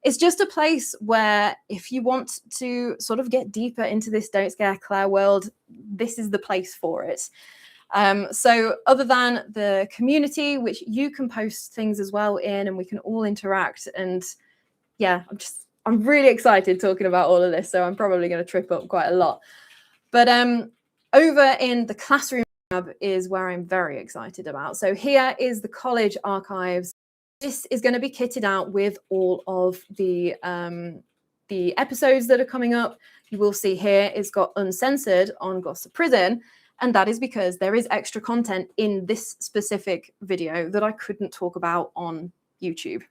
It's just a place where if you want to sort of get deeper into this Don't Scare Claire world, this is the place for it. So other than the community, which you can post things as well in, and we can all interact. And yeah, I'm really excited talking about all of this. So I'm probably going to trip up quite a lot. But over in the classroom tab is where I'm very excited about. So here is the college archives. This is going to be kitted out with all of the episodes that are coming up. You will see here it's got uncensored on Gloucester Prison. And that is because there is extra content in this specific video that I couldn't talk about on YouTube.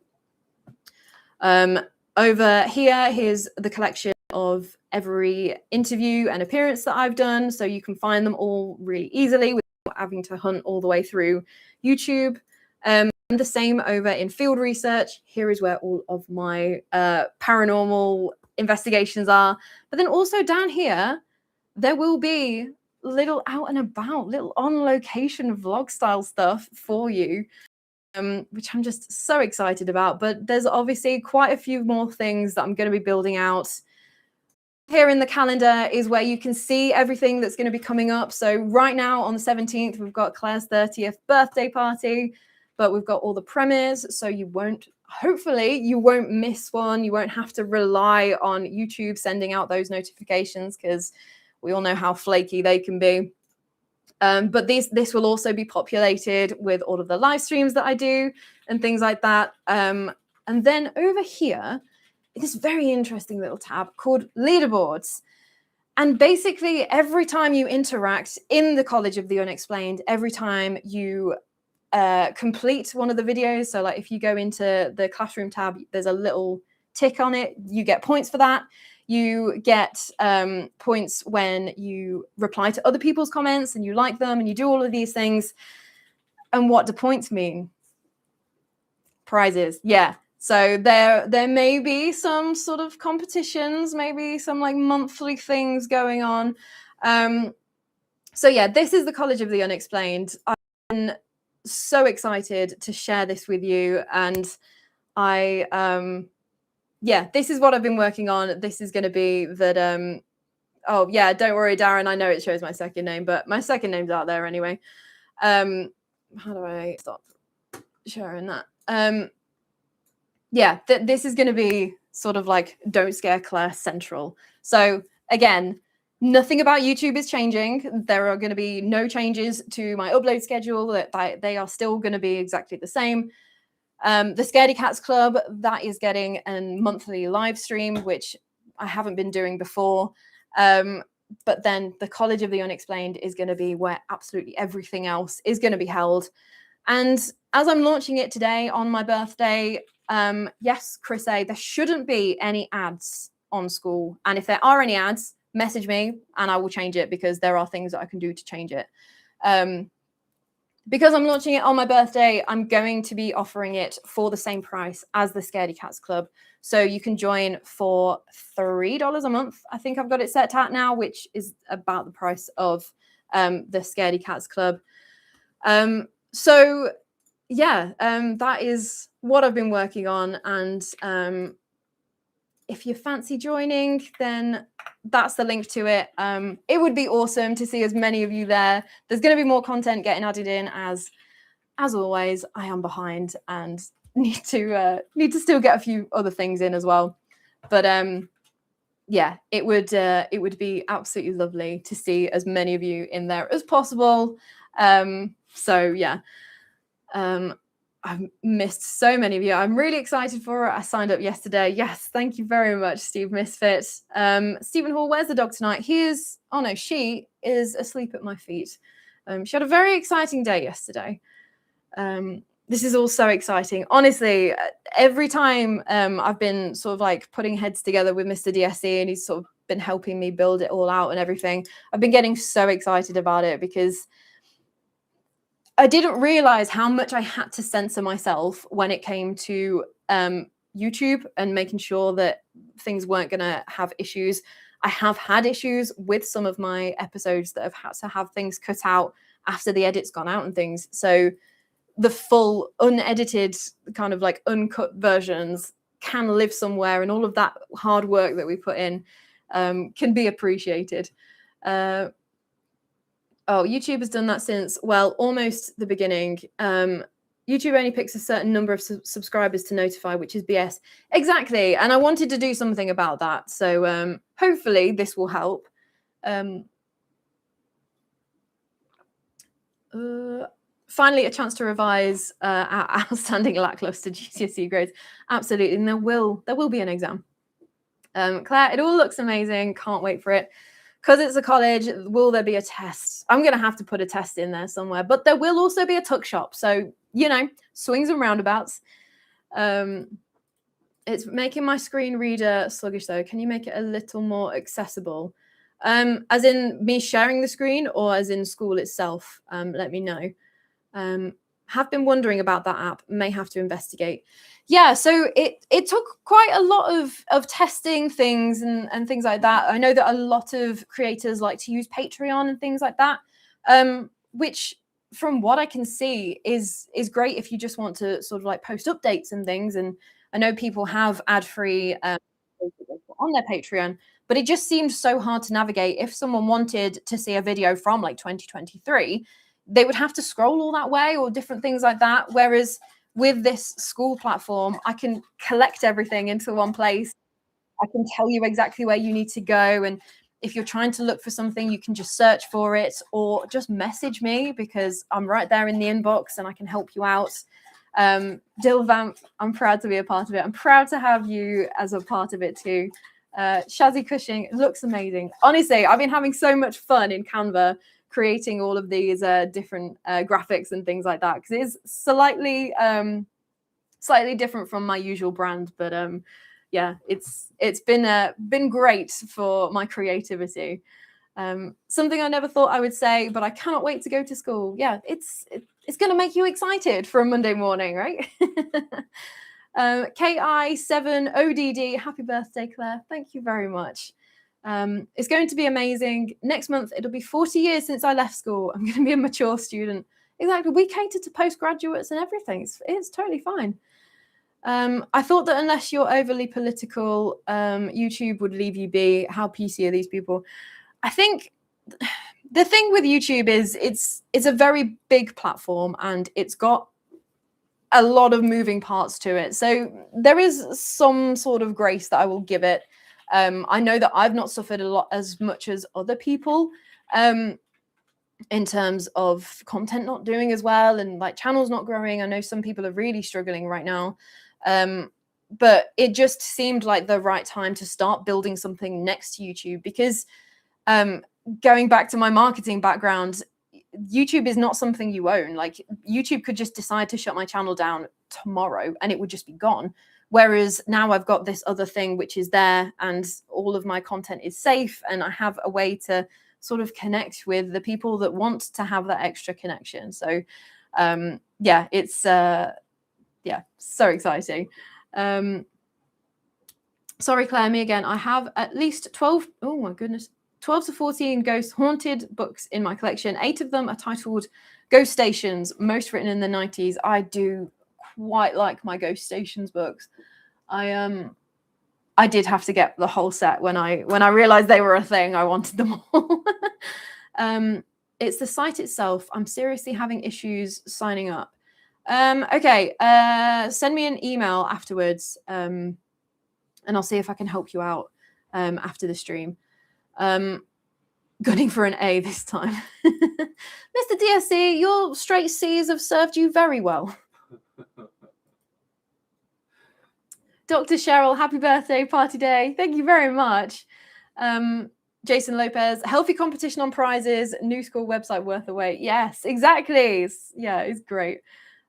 Over here, here's the collection of every interview and appearance that I've done. So you can find them all really easily without having to hunt all the way through YouTube. And the same over in field research. Here is where all of my paranormal investigations are. But then also down here, there will be little out and about, little on location vlog style stuff for you, which I'm just so excited about. But there's obviously quite a few more things that I'm going to be building out. Here in the calendar is where you can see everything that's going to be coming up. So right now on the 17th, we've got Claire's 30th birthday party, but we've got all the premieres. So hopefully you won't miss one. You won't have to rely on YouTube sending out those notifications, because we all know how flaky they can be. But this will also be populated with all of the live streams that I do and things like that. And then over here, this very interesting little tab called leaderboards. And basically, every time you interact in the College of the Unexplained, every time you complete one of the videos, so like if you go into the classroom tab, there's a little tick on it, you get points for that. You get points when you reply to other people's comments and you like them and you do all of these things. And what do points mean? Prizes. Yeah. So there may be some sort of competitions, maybe some like monthly things going on. So yeah, this is the College of the Unexplained. I'm so excited to share this with you. And yeah, this is what I've been working on. This is going to be that. Oh yeah, don't worry, Darren. I know it shows my second name, but my second name's out there anyway. How do I stop sharing that? Yeah, this is going to be sort of like Don't Scare Claire Central. So again, nothing about YouTube is changing. There are going to be no changes to my upload schedule. That they are still going to be exactly the same. The Scaredy Cats Club, that is getting a monthly live stream, which I haven't been doing before. But then the College of the Unexplained is going to be where absolutely everything else is going to be held. And as I'm launching it today on my birthday, yes, Chris A, there shouldn't be any ads on school. And if there are any ads, message me and I will change it, because there are things that I can do to change it. Because I'm launching it on my birthday, I'm going to be offering it for the same price as the Scaredy Cats Club. So you can join for $3 a month. I think I've got it set at now, which is about the price of the Scaredy Cats Club. So yeah, that is what I've been working on. And if you fancy joining, then that's the link to it. It would be awesome to see as many of you there. There's going to be more content getting added in, as always. I am behind and need to still get a few other things in as well. But yeah, it would be absolutely lovely to see as many of you in there as possible. So yeah, I've missed so many of you. I'm really excited for it. I signed up yesterday. Yes, thank you very much, Steve Misfit. Stephen Hall, where's the dog tonight? She is asleep at my feet. She had a very exciting day yesterday. This is all so exciting. Honestly, every time I've been sort of like putting heads together with Mr. DSE, and he's sort of been helping me build it all out and everything, I've been getting so excited about it, because I didn't realize how much I had to censor myself when it came to YouTube and making sure that things weren't going to have issues. I have had issues with some of my episodes that have had to have things cut out after the edit's gone out and things. So the full unedited, kind of like uncut versions can live somewhere, and all of that hard work that we put in can be appreciated. Oh, YouTube has done that since, well, almost the beginning. YouTube only picks a certain number of subscribers to notify, which is BS. Exactly. And I wanted to do something about that. So hopefully this will help. Finally, a chance to revise our outstanding lackluster GCSE grades. Absolutely. And there will be an exam. Claire, it all looks amazing. Can't wait for it. Because it's a college, will there be a test? I'm going to have to put a test in there somewhere. But there will also be a tuck shop. So, you know, swings and roundabouts. It's making my screen reader sluggish, though. Can you make it a little more accessible? As in me sharing the screen, or as in school itself? Let me know. Have been wondering about that app. May have to investigate. Yeah, so it took quite a lot of testing things and things like that. I know that a lot of creators like to use Patreon and things like that, which from what I can see is great if you just want to sort of like post updates and things. And I know people have ad-free on their Patreon, but it just seemed so hard to navigate. If someone wanted to see a video from like 2023, they would have to scroll all that way or different things like that. Whereas with this school platform, I can collect everything into one place. I can tell you exactly where you need to go. And if you're trying to look for something, you can just search for it or just message me, because I'm right there in the inbox and I can help you out. Dill Vamp, I'm proud to be a part of it. I'm proud to have you as a part of it too. Shazzy Cushing, it looks amazing. Honestly, I've been having so much fun in Canva creating all of these different graphics and things like that, because it is slightly different from my usual brand, but yeah, it's been great for my creativity. Something I never thought I would say, but I cannot wait to go to school. Yeah, it's going to make you excited for a Monday morning, right? KI7ODD, happy birthday, Claire. Thank you very much. It's going to be amazing. Next month, it'll be 40 years since I left school. I'm going to be a mature student. Exactly. We cater to postgraduates and everything. It's totally fine. I thought that unless you're overly political, YouTube would leave you be. How PC are these people? I think the thing with YouTube is it's a very big platform and it's got a lot of moving parts to it. So there is some sort of grace that I will give it. I know that I've not suffered a lot as much as other people in terms of content not doing as well and like channels not growing. I know some people are really struggling right now. But it just seemed like the right time to start building something next to YouTube, because going back to my marketing background, YouTube is not something you own. Like YouTube could just decide to shut my channel down tomorrow and it would just be gone. Whereas now I've got this other thing which is there and all of my content is safe and I have a way to sort of connect with the people that want to have that extra connection. So yeah, it's yeah, so exciting. Sorry, Claire, me again. I have at least 12, oh my goodness, 12 to 14 ghost haunted books in my collection. 8 of them are titled Ghost Stations, most written in the 90s. I do quite like my Ghost Stations books. I did have to get the whole set when I realized they were a thing. I wanted them all. It's the site itself. I'm seriously having issues signing up. Okay, send me an email afterwards, and I'll see if I can help you out after the stream. Gunning for an A this time. Mr. DSC, your straight C's have served you very well. Dr. Cheryl, happy birthday, party day. Thank you very much. Jason Lopez, healthy competition on prizes, new school website worth the wait. Yes, exactly. Yeah, it's great.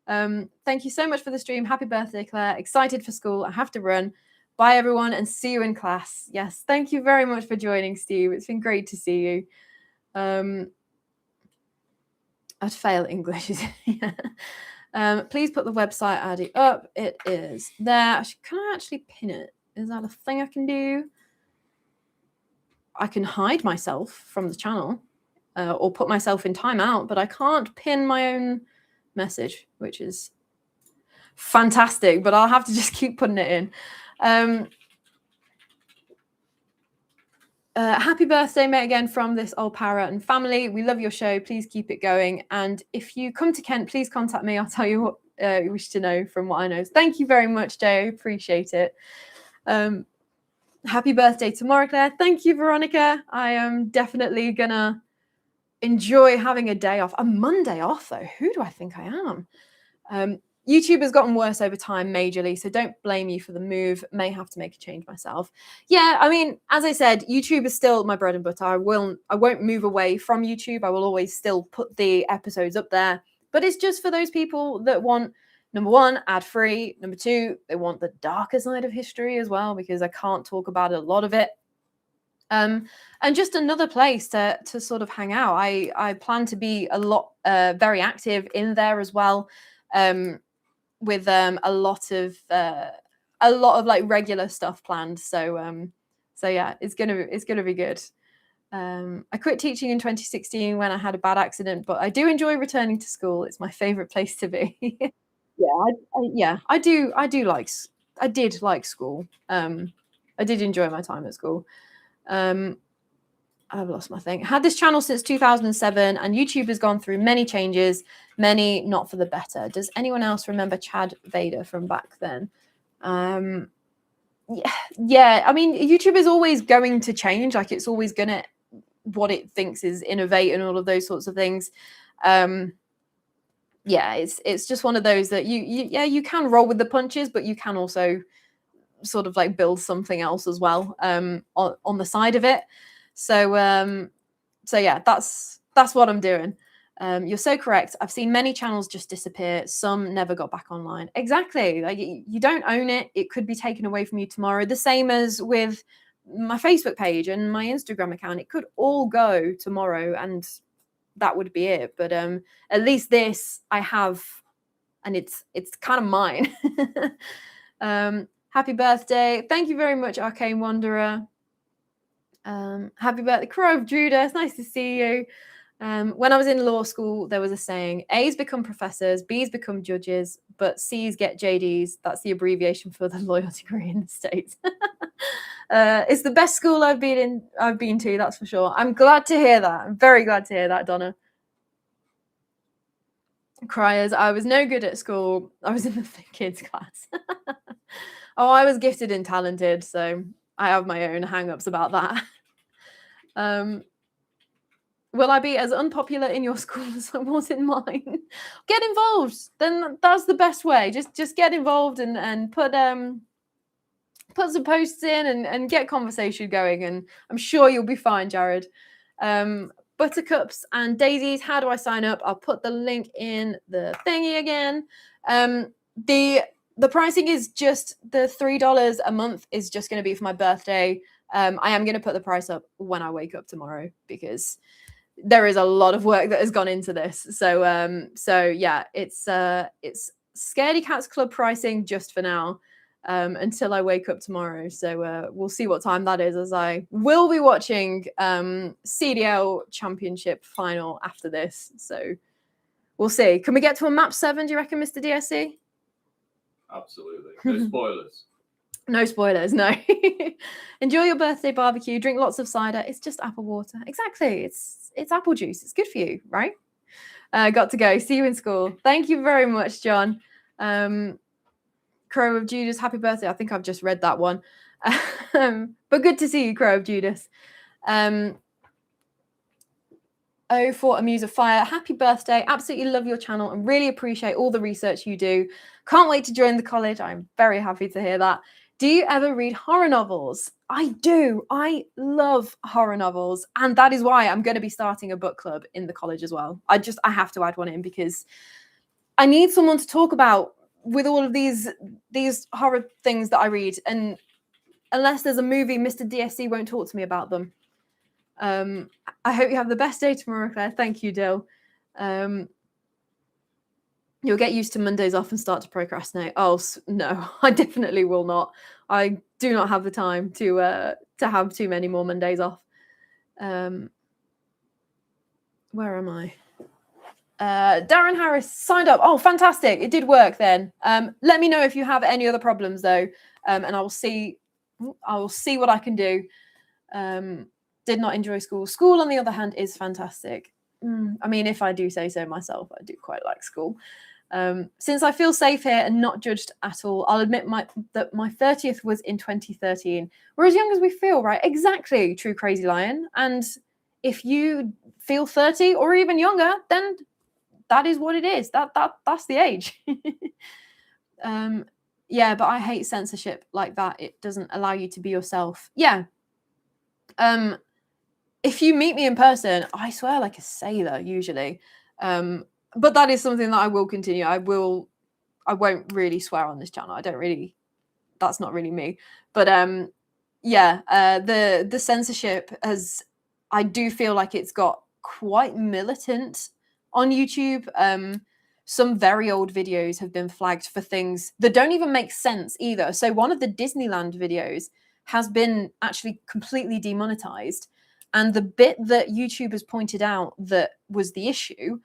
Thank you so much for the stream. Happy birthday, Claire. Excited for school. I have to run. Bye, everyone, and see you in class. Yes, thank you very much for joining, Steve. It's been great to see you. I'd fail English. Yeah. Please put the website ID up. It is there. Can I actually pin it? Is that a thing I can do? I can hide myself from the channel or put myself in timeout, but I can't pin my own message, which is fantastic, but I'll have to just keep putting it in. Happy birthday, mate, again from this old para and family. We love your show. Please keep it going. And if you come to Kent, please contact me. I'll tell you what you wish to know from what I know. Thank you very much, Jay. I appreciate it. Happy birthday tomorrow, Claire. Thank you, Veronica. I am definitely gonna enjoy having a day off. A Monday off, though. Who do I think I am? YouTube has gotten worse over time majorly, so don't blame you for the move. May have to make a change myself. Yeah, I mean, as I said, YouTube is still my bread and butter. I won't move away from YouTube. I will always still put the episodes up there, but it's just for those people that want, number one, ad-free. Number two, they want the darker side of history as well, because I can't talk about a lot of it. And just another place to sort of hang out. I plan to be a lot, very active in there as well. With a lot of like regular stuff planned. So yeah, it's gonna be good. I quit teaching in 2016 when I had a bad accident, but I do enjoy returning to school. It's my favorite place to be. I did like school. I did enjoy my time at school. I've lost my thing. Had this channel since 2007 and YouTube has gone through many changes, many not for the better. Does anyone else remember Chad Vader from back then? yeah, I mean, YouTube is always going to change. Like, it's always gonna what it thinks is innovate and all of those sorts of things. Yeah, it's just one of those that you can roll with the punches, but you can also sort of like build something else as well on the side of it. So yeah, that's what I'm doing. You're so correct. I've seen many channels just disappear. Some never got back online. Exactly. Like, you don't own it. It could be taken away from you tomorrow. The same as with my Facebook page and my Instagram account. It could all go tomorrow and that would be it. But at least this I have, and it's kind of mine. Happy birthday. Thank you very much, Arcane Wanderer. Happy birthday, Crow of Judah. It's nice to see you. When I was in law school, there was a saying, A's become professors, B's become judges, but C's get JDs. That's the abbreviation for the lawyer degree in the States. It's the best school I've been to, that's for sure. I'm glad to hear that. I'm very glad to hear that, Donna. Criers, I was no good at school. I was in the kids class. Oh, I was gifted and talented, so I have my own hang-ups about that. Will I be as unpopular in your school as I was in mine? Get involved. Then that's the best way. Just get involved and put some posts in and get conversation going. And I'm sure you'll be fine, Jared. Buttercups and daisies. How do I sign up? I'll put the link in the thingy again. The pricing is just the $3 a month is just going to be for my birthday. I am going to put the price up when I wake up tomorrow because there is a lot of work that has gone into this. So yeah, it's Scaredy Cats Club pricing just for now until I wake up tomorrow. So we'll see what time that is, as I will be watching CDL Championship final after this. So we'll see. Can we get to a map 7, do you reckon, Mr. DSC? Absolutely. No spoilers. No spoilers, no. Enjoy your birthday barbecue. Drink lots of cider. It's just apple water. Exactly. It's apple juice. It's good for you, right? Got to go. See you in school. Thank you very much, John. Crow of Judas, happy birthday. I think I've just read that one. But good to see you, Crow of Judas. Oh, for a Muse of Fire, happy birthday. Absolutely love your channel and really appreciate all the research you do. Can't wait to join the college. I'm very happy to hear that. Do you ever read horror novels? I do. I love horror novels. And that is why I'm going to be starting a book club in the college as well. I have to add one in because I need someone to talk about with all of these horror things that I read. And unless there's a movie, Mr. DSC won't talk to me about them. I hope you have the best day tomorrow, Claire. Thank you, Dill. You'll get used to Mondays off and start to procrastinate. Oh, no, I definitely will not. I do not have the time to have too many more Mondays off. Where am I? Darren Harris signed up. Oh, fantastic. It did work then. Let me know if you have any other problems, though, and I will see what I can do. Did not enjoy school. School, on the other hand, is fantastic. I mean, if I do say so myself, I do quite like school. Since I feel safe here and not judged at all, I'll admit that my 30th was in 2013. We're as young as we feel, right? Exactly, True Crazy Lion. And if you feel 30 or even younger, then that is what it is. That's the age. Yeah, but I hate censorship like that. It doesn't allow you to be yourself. Yeah. If you meet me in person, I swear like a sailor usually. But that is something that I will continue. I won't really swear on this channel. That's not really me. But yeah, the censorship I do feel like it's got quite militant on YouTube. Some very old videos have been flagged for things that don't even make sense either. So one of the Disneyland videos has been actually completely demonetized. And the bit that YouTube has pointed out that was the issue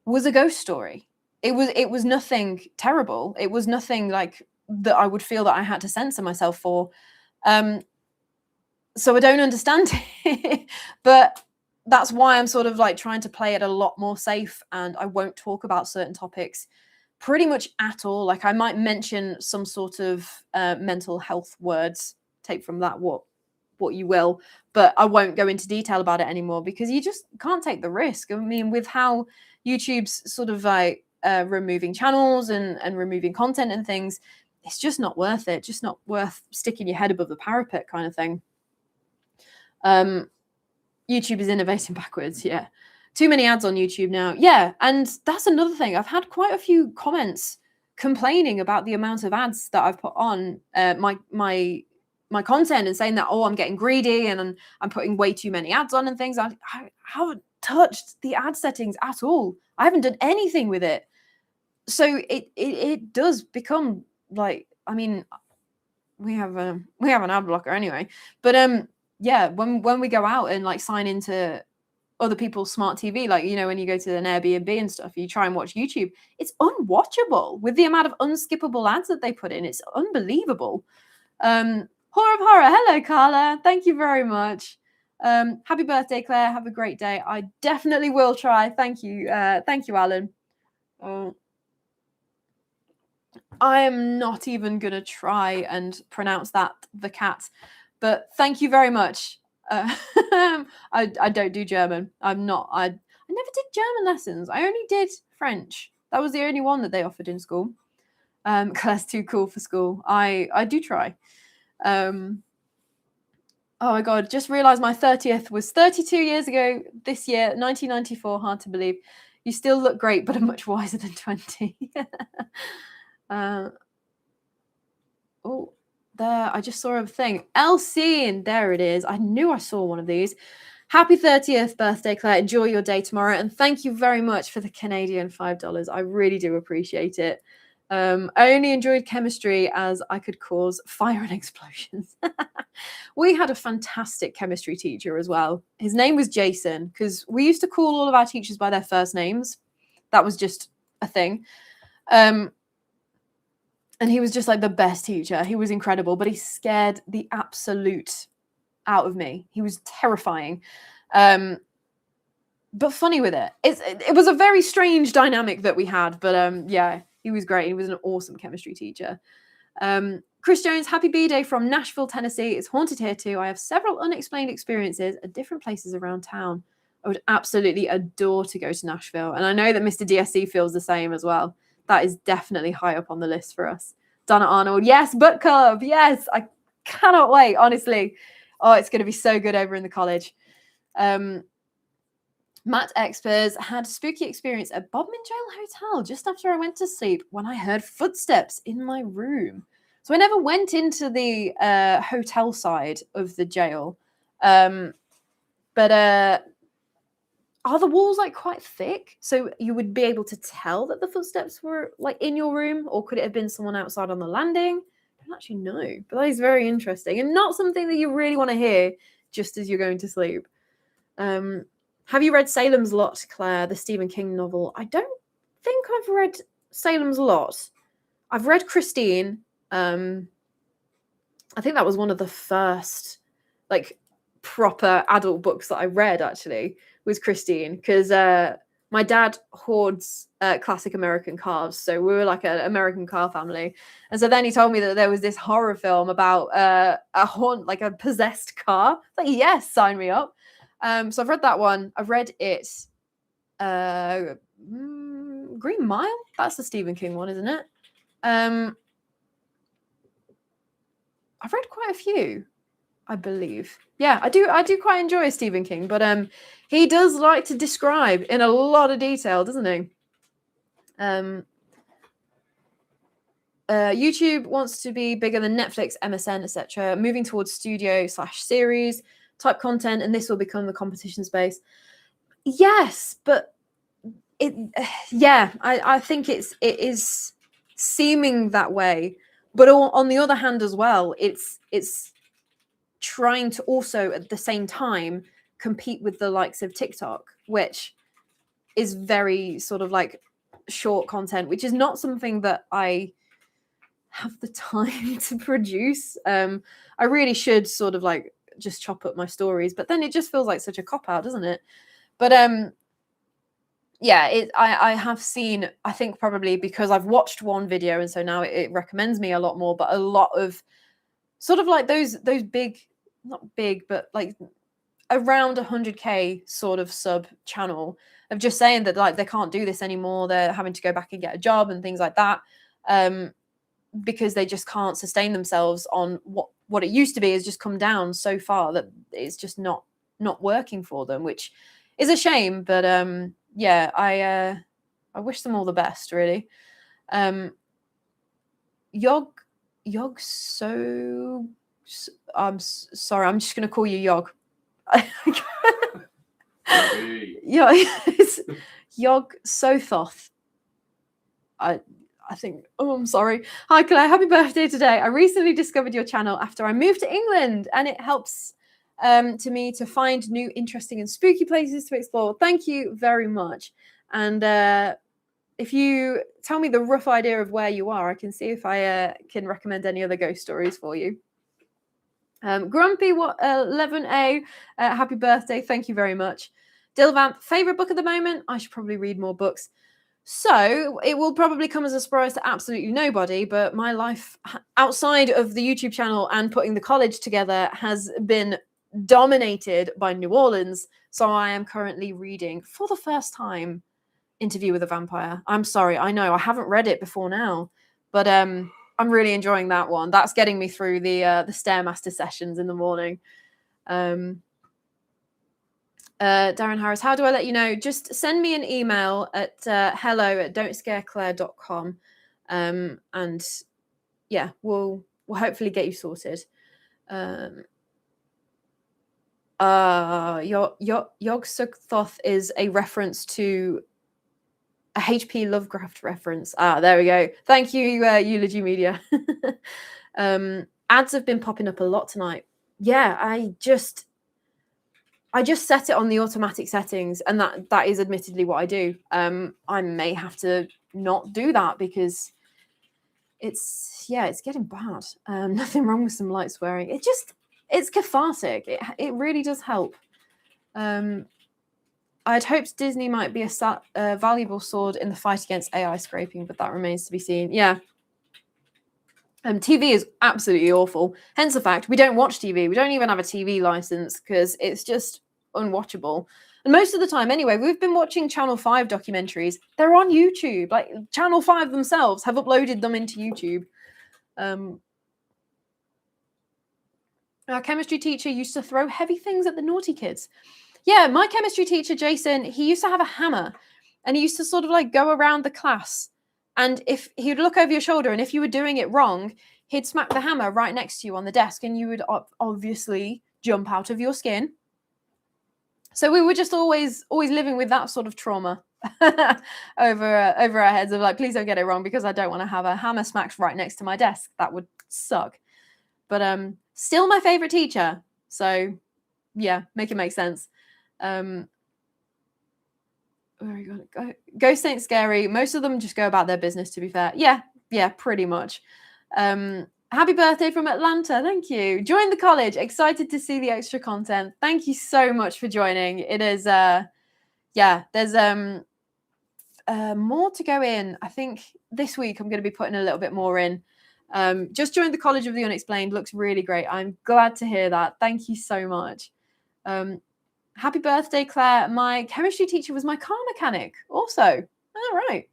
was a ghost story. It was nothing terrible. It was nothing like that I would feel that I had to censor myself for. So I don't understand it. But that's why I'm sort of like trying to play it a lot more safe, and I won't talk about certain topics pretty much at all. Like I might mention some sort of mental health words, take from that what you will, but I won't go into detail about it anymore because you just can't take the risk. I mean, with how YouTube's sort of like removing channels and removing content and things, it's just not worth it. Just not worth sticking your head above the parapet kind of thing. YouTube is innovating backwards. Yeah. Too many ads on YouTube now. Yeah. And that's another thing. I've had quite a few comments complaining about the amount of ads that I've put on my content and saying that, oh, I'm getting greedy and I'm putting way too many ads on and things. I haven't touched the ad settings at all. I haven't done anything with it. So it does become like, I mean, we have an ad blocker anyway, but yeah, when we go out and like sign into other people's smart TV, like, you know, when you go to an Airbnb and stuff, you try and watch YouTube, it's unwatchable with the amount of unskippable ads that they put in. It's unbelievable. Horror of horror. Hello, Carla. Thank you very much. Happy birthday, Claire. Have a great day. I definitely will try. Thank you. Thank you, Alan. I am not even going to try and pronounce that, the cat, but thank you very much. I don't do German. I never did German lessons. I only did French. That was the only one that they offered in school. Claire's too cool for school. I do try. Oh my God, just realized my 30th was 32 years ago this year, 1994. Hard to believe. You still look great, but are much wiser than 20. Oh, there, I just saw a thing. Elsine, there it is. I knew I saw one of these. Happy 30th birthday, Claire. Enjoy your day tomorrow. And thank you very much for the Canadian $5. I really do appreciate it. I only enjoyed chemistry as I could cause fire and explosions. We had a fantastic chemistry teacher as well. His name was Jason, because we used to call all of our teachers by their first names. That was just a thing. And he was just like the best teacher. He was incredible, but he scared the absolute out of me. He was terrifying, but funny with it. It was a very strange dynamic that we had, but yeah, he was great. He was an awesome chemistry teacher. Chris Jones, happy B-Day from Nashville, Tennessee. It's haunted here too. I have several unexplained experiences at different places around town. I would absolutely adore to go to Nashville. And I know that Mr. DSC feels the same as well. That is definitely high up on the list for us. Donna Arnold, yes, book club, yes. I cannot wait, honestly. Oh, it's going to be so good over in the college. Matt Expers had a spooky experience at Bodmin Jail Hotel just after I went to sleep when I heard footsteps in my room. So I never went into the hotel side of the jail. But are the walls like quite thick so you would be able to tell that the footsteps were like in your room, or could it have been someone outside on the landing? I don't actually know, but that is very interesting and not something that you really want to hear just as you're going to sleep. Have you read Salem's Lot, Claire, the Stephen King novel? I don't think I've read Salem's Lot. I've read Christine. I think that was one of the first like proper adult books that I read, actually, was Christine, because my dad hoards classic American cars, so we were like an American car family. And so then he told me that there was this horror film about a possessed car. Like, yes, sign me up. So I've read that one. I've read it. Green Mile. That's the Stephen King one, isn't it? I've read quite a few, I believe. Yeah, I do quite enjoy Stephen King, but he does like to describe in a lot of detail, doesn't he? YouTube wants to be bigger than Netflix, MSN, etc., moving towards studio/series type content, and this will become the competition space. Yes, but I think it is seeming that way, but on the other hand as well, it's trying to also at the same time compete with the likes of TikTok, which is very sort of like short content, which is not something that I have the time to produce. I really should sort of like just chop up my stories, but then it just feels like such a cop out, doesn't it? But yeah, I have seen, I think probably because I've watched one video and so now it recommends me a lot more, but a lot of sort of like those big, not big, but like around 100k sort of sub channel of just saying that like they can't do this anymore, they're having to go back and get a job and things like that, because they just can't sustain themselves on what it used to be has just come down so far that it's just not working for them, which is a shame. But yeah, I wish them all the best, really. Yog so I'm sorry, I'm just gonna call you Yog. Yeah, it's Yog Sothoth. I think, oh, I'm sorry. Hi, Claire. Happy birthday today. I recently discovered your channel after I moved to England, and it helps to me to find new, interesting, and spooky places to explore. Thank you very much. And if you tell me the rough idea of where you are, I can see if I can recommend any other ghost stories for you. Grumpy 11A, happy birthday. Thank you very much. Dilvamp, favorite book at the moment? I should probably read more books. So it will probably come as a surprise to absolutely nobody, but my life outside of the YouTube channel and putting the college together has been dominated by New Orleans. So I am currently reading for the first time Interview with a Vampire. I'm sorry, I know I haven't read it before now, but I'm really enjoying that one. That's getting me through the Stairmaster sessions in the morning. Darren Harris, how do I let you know? Just send me an email at hello@don'tscareclaire.com, and yeah, we'll hopefully get you sorted. Yog-Sothoth is a reference to a H.P. Lovecraft reference. There we go. Thank you, Eulogy Media. Ads have been popping up a lot tonight. Yeah, I just set it on the automatic settings, and that is admittedly what I do. I may have to not do that because it's getting bad. Nothing wrong with some light swearing. It's cathartic. It really does help. I'd hoped Disney might be a valuable sword in the fight against AI scraping, but that remains to be seen. Yeah. TV is absolutely awful. Hence the fact we don't watch TV. We don't even have a TV license because it's just unwatchable. And most of the time, anyway, we've been watching Channel 5 documentaries. They're on YouTube. Like Channel 5 themselves have uploaded them into YouTube. Our chemistry teacher used to throw heavy things at the naughty kids. Yeah, my chemistry teacher, Jason, he used to have a hammer, and he used to sort of like go around the class. And if he would look over your shoulder, and if you were doing it wrong, he'd smack the hammer right next to you on the desk, and you would obviously jump out of your skin. So we were just always living with that sort of trauma over our heads of like, please don't get it wrong, because I don't want to have a hammer smacked right next to my desk. That would suck. But still my favorite teacher. So yeah, make it make sense. Where are you going? Ghosts ain't scary. Most of them just go about their business, to be fair. Yeah, pretty much. Happy birthday from Atlanta. Thank you. Join the college. Excited to see the extra content. Thank you so much for joining. It is there's more to go in. I think this week I'm going to be putting a little bit more in. Just joined the College of the Unexplained. Looks really great. I'm glad to hear that. Thank you so much. Happy birthday, Claire. My chemistry teacher was my car mechanic also. All right.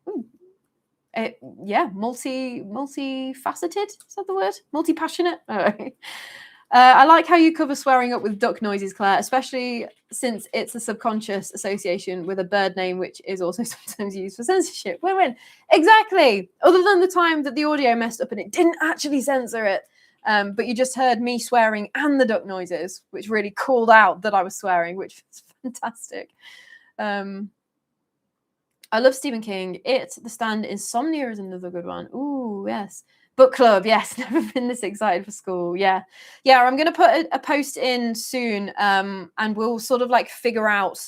Multifaceted. Is that the word? Multi-passionate. All right. I like how you cover swearing up with duck noises, Claire, especially since it's a subconscious association with a bird name, which is also sometimes used for censorship. Win-win. Exactly. Other than the time that the audio messed up and it didn't actually censor it. But you just heard me swearing and the duck noises, which really called out that I was swearing, which was fantastic. I love Stephen King. The Stand, Insomnia is another good one. Ooh, yes. Book club, yes. Never been this excited for school. Yeah. I'm going to put a post in soon, and we'll sort of like figure out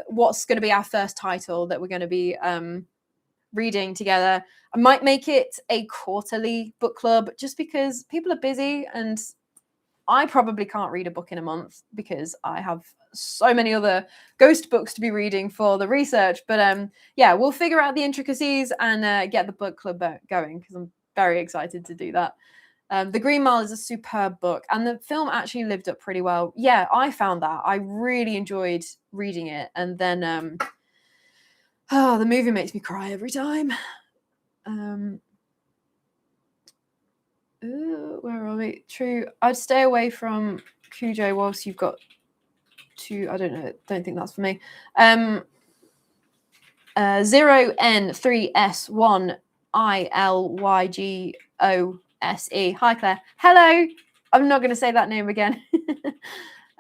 what's going to be our first title that we're going to be reading together. I might make it a quarterly book club just because people are busy and I probably can't read a book in a month because I have so many other ghost books to be reading for the research. But yeah, we'll figure out the intricacies and get the book club going because I'm very excited to do that. The Green Mile is a superb book, and the film actually lived up pretty well. Yeah, I found that. I really enjoyed reading it. And then the movie makes me cry every time. Where are we? True. I'd stay away from Cujo whilst you've got two. I don't think that's for me. 0N3S1ILYGOSE. Hi, Claire. Hello. I'm not going to say that name again.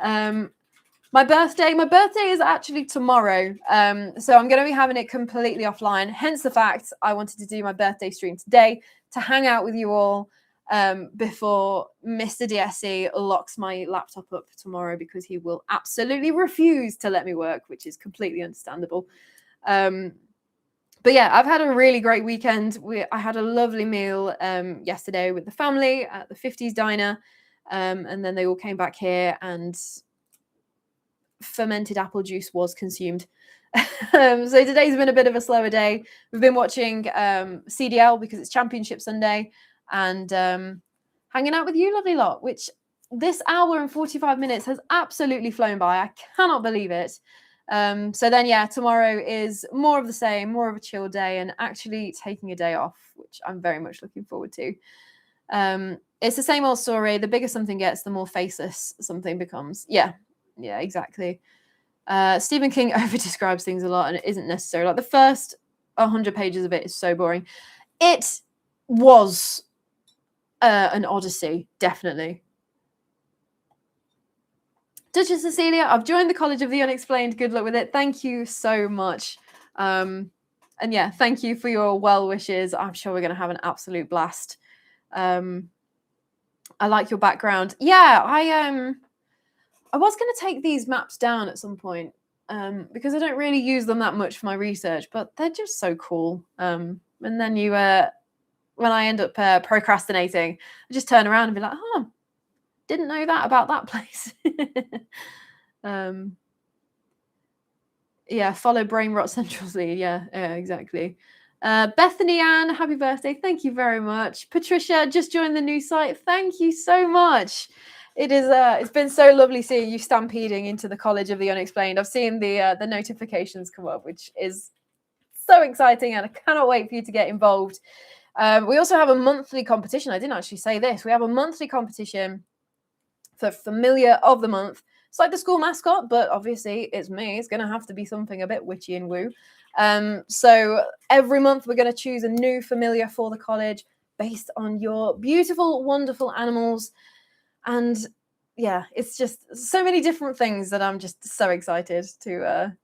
My birthday is actually tomorrow. So I'm going to be having it completely offline. Hence the fact I wanted to do my birthday stream today to hang out with you all before Mr. DSC locks my laptop up tomorrow because he will absolutely refuse to let me work, which is completely understandable. But yeah, I've had a really great weekend. I had a lovely meal yesterday with the family at the 50s diner. And then they all came back here and fermented apple juice was consumed. So today's been a bit of a slower day. We've been watching CDL because it's Championship Sunday and hanging out with you lovely lot, which this hour and 45 minutes has absolutely flown by. I cannot believe it. So then, yeah, tomorrow is more of the same, more of a chill day and actually taking a day off, which I'm very much looking forward to. It's the same old story. The bigger something gets, the more faceless something becomes. Yeah, exactly. Stephen King over-describes things a lot and it isn't necessary. Like the first 100 pages of it is so boring. It was an odyssey, definitely. Duchess Cecilia, I've joined the College of the Unexplained. Good luck with it. Thank you so much. And yeah, thank you for your well wishes. I'm sure we're going to have an absolute blast. I like your background. Yeah, I was going to take these maps down at some point because I don't really use them that much for my research, but they're just so cool. And then when I end up procrastinating, I just turn around and be like, oh, didn't know that about that place. Yeah, follow Brain Rot Central's lead. Yeah, exactly. Bethany Ann, happy birthday. Thank you very much. Patricia, just joined the new site. Thank you so much. It's been so lovely seeing you stampeding into the College of the Unexplained. I've seen the notifications come up, which is so exciting, and I cannot wait for you to get involved. We also have a monthly competition. I didn't actually say this. We have a monthly competition for Familiar of the Month. It's like the school mascot, but obviously it's me. It's going to have to be something a bit witchy and woo. So every month we're going to choose a new familiar for the college based on your beautiful, wonderful animals. And yeah, it's just so many different things that I'm just so excited to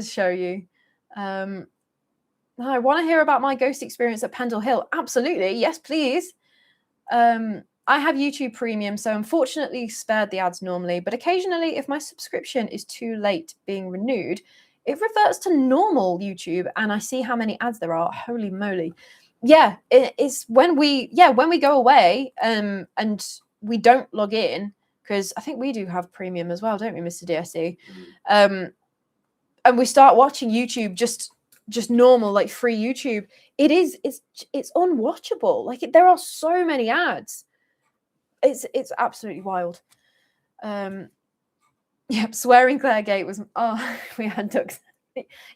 show you. I want to hear about my ghost experience at Pendle Hill. Absolutely. Yes, please. I have YouTube Premium, so unfortunately spared the ads normally, but occasionally if my subscription is too late being renewed, it reverts to normal YouTube and I see how many ads there are. Holy moly. Yeah, it's when we go away and we don't log in, because I think we do have Premium as well, don't we, Mr. DSC? And we start watching YouTube just normal, like free YouTube. It's unwatchable. Like there are so many ads. It's absolutely wild. Yep, swearing Claire Gate was we had ducks.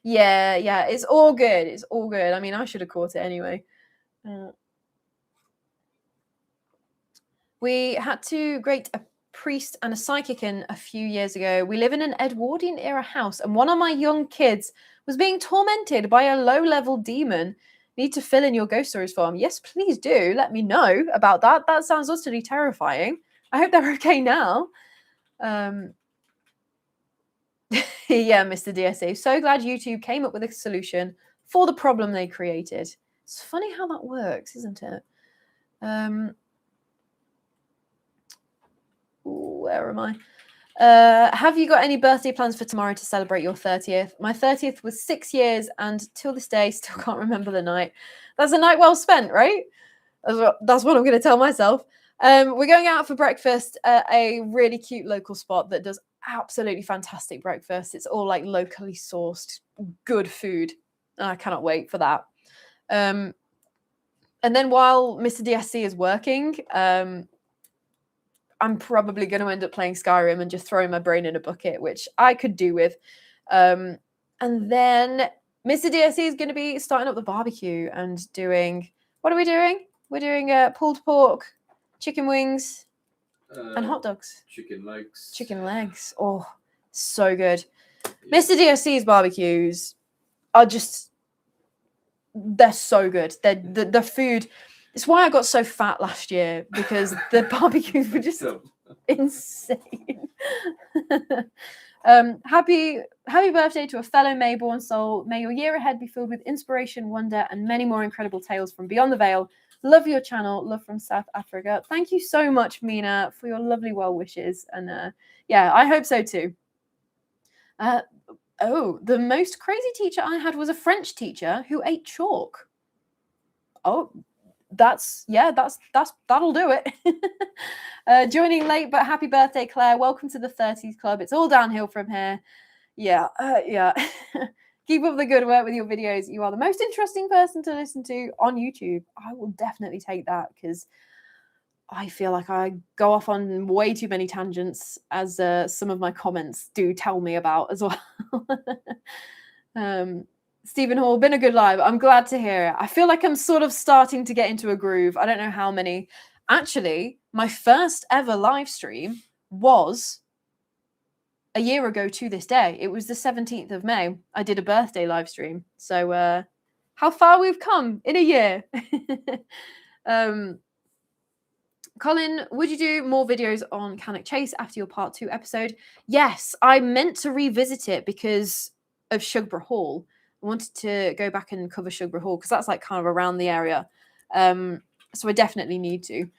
Yeah, it's all good. It's all good. I mean, I should have caught it anyway. We had to grate a priest and a psychic in a few years ago. We live in an Edwardian era house, and one of my young kids was being tormented by a low-level demon. Need to fill in your ghost stories form? Yes, please do. Let me know about that. That sounds utterly terrifying. I hope they're okay now. Yeah, Mr. DSA. So glad YouTube came up with a solution for the problem they created. It's funny how that works, isn't it? Where am I? Have you got any birthday plans for tomorrow to celebrate your 30th? My 30th was 6 years and till this day still can't remember the night. That's a night well spent, right? That's what I'm going to tell myself. We're going out for breakfast at a really cute local spot that does absolutely fantastic breakfast. It's all like locally sourced, good food. I cannot wait for that. And then while Mr. DSC is working, I'm probably going to end up playing Skyrim and just throwing my brain in a bucket, which I could do with. And then Mr. DSC is going to be starting up the barbecue and doing. What are we doing? We're doing pulled pork, chicken wings, and hot dogs. Chicken legs. Chicken legs. Oh, so good. Yeah. Mr. DSC's barbecues are just, they're so good. The food. It's why I got so fat last year, because the barbecues were just insane. Happy birthday to a fellow Mayborn soul. May your year ahead be filled with inspiration, wonder, and many more incredible tales from beyond the veil. Love your channel. Love from South Africa. Thank you so much, Mina, for your lovely well wishes. And yeah, I hope so too. The most crazy teacher I had was a French teacher who ate chalk. Oh, that'll do it. Joining late, but happy birthday, Claire. Welcome to the 30s club. It's all downhill from here. Yeah. Keep up the good work with your videos. You are the most interesting person to listen to on YouTube. I will definitely take that, because I feel like I go off on way too many tangents, as some of my comments do tell me about as well. Stephen Hall, been a good live. I'm glad to hear it. I feel like I'm sort of starting to get into a groove. I don't know how many. Actually, my first ever live stream was a year ago to this day. It was the 17th of May. I did a birthday live stream. So how far we've come in a year. Colin, would you do more videos on Cannock Chase after your part 2 episode? Yes, I meant to revisit it because of Shugborough Hall. I wanted to go back and cover Shugborough Hall because that's like kind of around the area. So I definitely need to.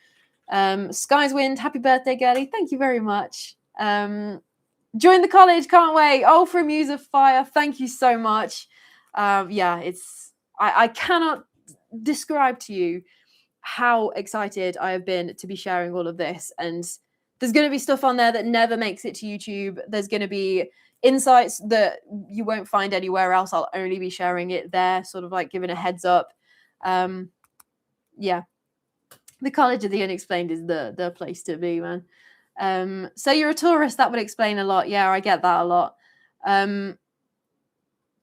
Sky's Wind, happy birthday, girlie. Thank you very much. Join the college, can't wait. Oh, for a Muse of Fire, thank you so much. Yeah, I cannot describe to you how excited I have been to be sharing all of this. And there's going to be stuff on there that never makes it to YouTube. There's going to be insights that you won't find anywhere else. I'll only be sharing it there, sort of like giving a heads up. Yeah, the College of the Unexplained is the place to be, man. So you're a tourist, that would explain a lot. Yeah, I get that a lot.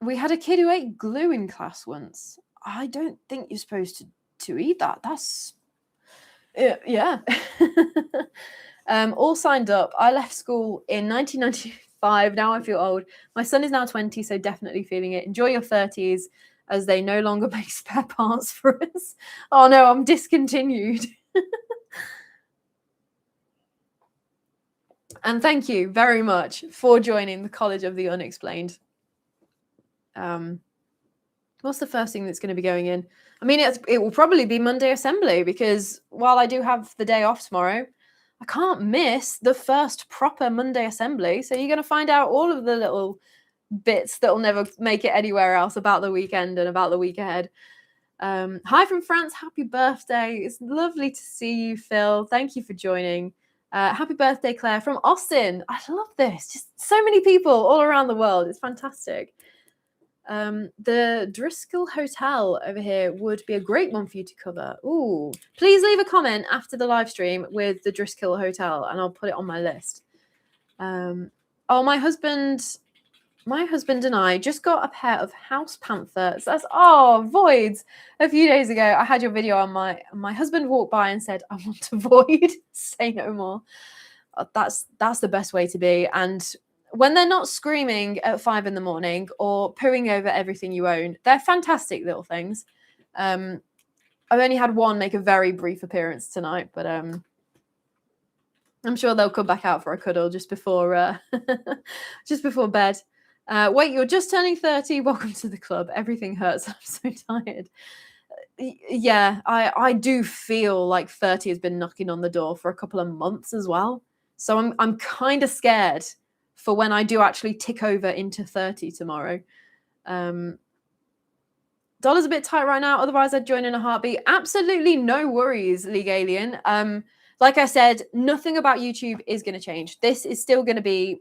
We had a kid who ate glue in class once. I don't think you're supposed to eat that. That's yeah. All signed up. I left school in 1995. Now I feel old. My son is now 20, so definitely feeling it. Enjoy your 30s, as they no longer make spare parts for us. Oh no, I'm discontinued. And thank you very much for joining the College of the Unexplained. What's the first thing that's going to be going in? I mean, it will probably be Monday Assembly, because while I do have the day off tomorrow, I can't miss the first proper Monday Assembly. So you're going to find out all of the little bits that will never make it anywhere else about the weekend and about the week ahead. Hi from France. Happy birthday. It's lovely to see you, Phil. Thank you for joining. Happy birthday, Claire, from Austin. I love this. Just so many people all around the world. It's fantastic. The Driscoll Hotel over here would be a great one for you to cover. Ooh, please leave a comment after the live stream with the Driscoll Hotel, and I'll put it on my list. Oh, my husband and I just got a pair of House Panthers. That's Voids. A few days ago, I had your video on. My husband walked by and said, "I want a Void. Say no more." That's the best way to be. And when they're not screaming at 5 a.m. or pooing over everything you own, they're fantastic little things. I've only had one make a very brief appearance tonight, but I'm sure they'll come back out for a cuddle just before bed. Wait, you're just turning 30. Welcome to the club. Everything hurts. I'm so tired. Yeah, I do feel like 30 has been knocking on the door for a couple of months as well. So I'm kind of scared for when I do actually tick over into 30 tomorrow. Dollar's a bit tight right now. Otherwise, I'd join in a heartbeat. Absolutely no worries, League Alien. like I said, nothing about YouTube is going to change. This is still going to be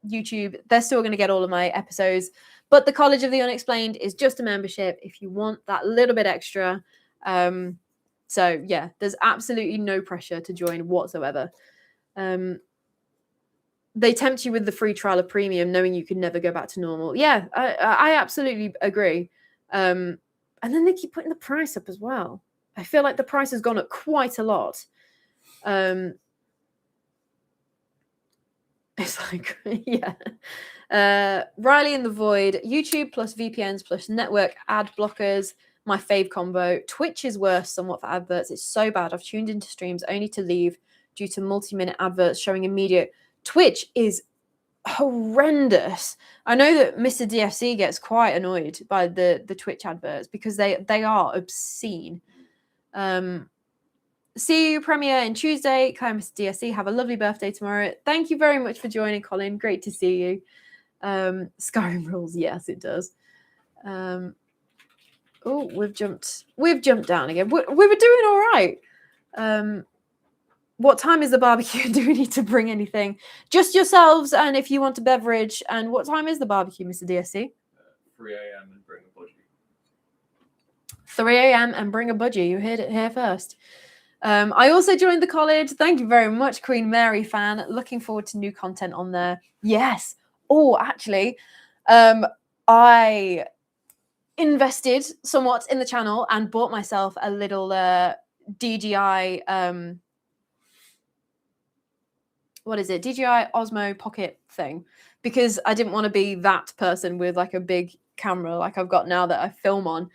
YouTube. They're still going to get all of my episodes, but the College of the Unexplained is just a membership if you want that little bit extra. So yeah, there's absolutely no pressure to join whatsoever. They tempt you with the free trial of premium, knowing you can never go back to normal. Yeah, I absolutely agree. And then they keep putting the price up as well. I feel like the price has gone up quite a lot. It's like, yeah. Riley in the Void, YouTube plus VPNs plus network ad blockers, my fave combo. Twitch is worse somewhat for adverts. It's so bad. I've tuned into streams only to leave due to multi-minute adverts showing immediate. Twitch is horrendous. I know that Mr. DFC gets quite annoyed by the Twitch adverts because they are obscene. See you premiere in Tuesday. Kai, Mr. DSC, have a lovely birthday tomorrow. Thank you very much for joining, Colin. Great to see you. Skyrim rules, yes, it does. Oh, we've jumped down again. We were doing all right. What time is the barbecue? Do we need to bring anything? Just yourselves, and if you want a beverage. And what time is the barbecue, Mr. DSC? 3 a.m. and bring a budgie. 3 a.m. and bring a budgie. You heard it here first. I also joined the college. Thank you very much, Queen Mary fan. Looking forward to new content on there. Yes. Oh, actually, I invested somewhat in the channel and bought myself a little DJI. What is it? DJI Osmo Pocket thing, because I didn't want to be that person with like a big camera like I've got now that I film on.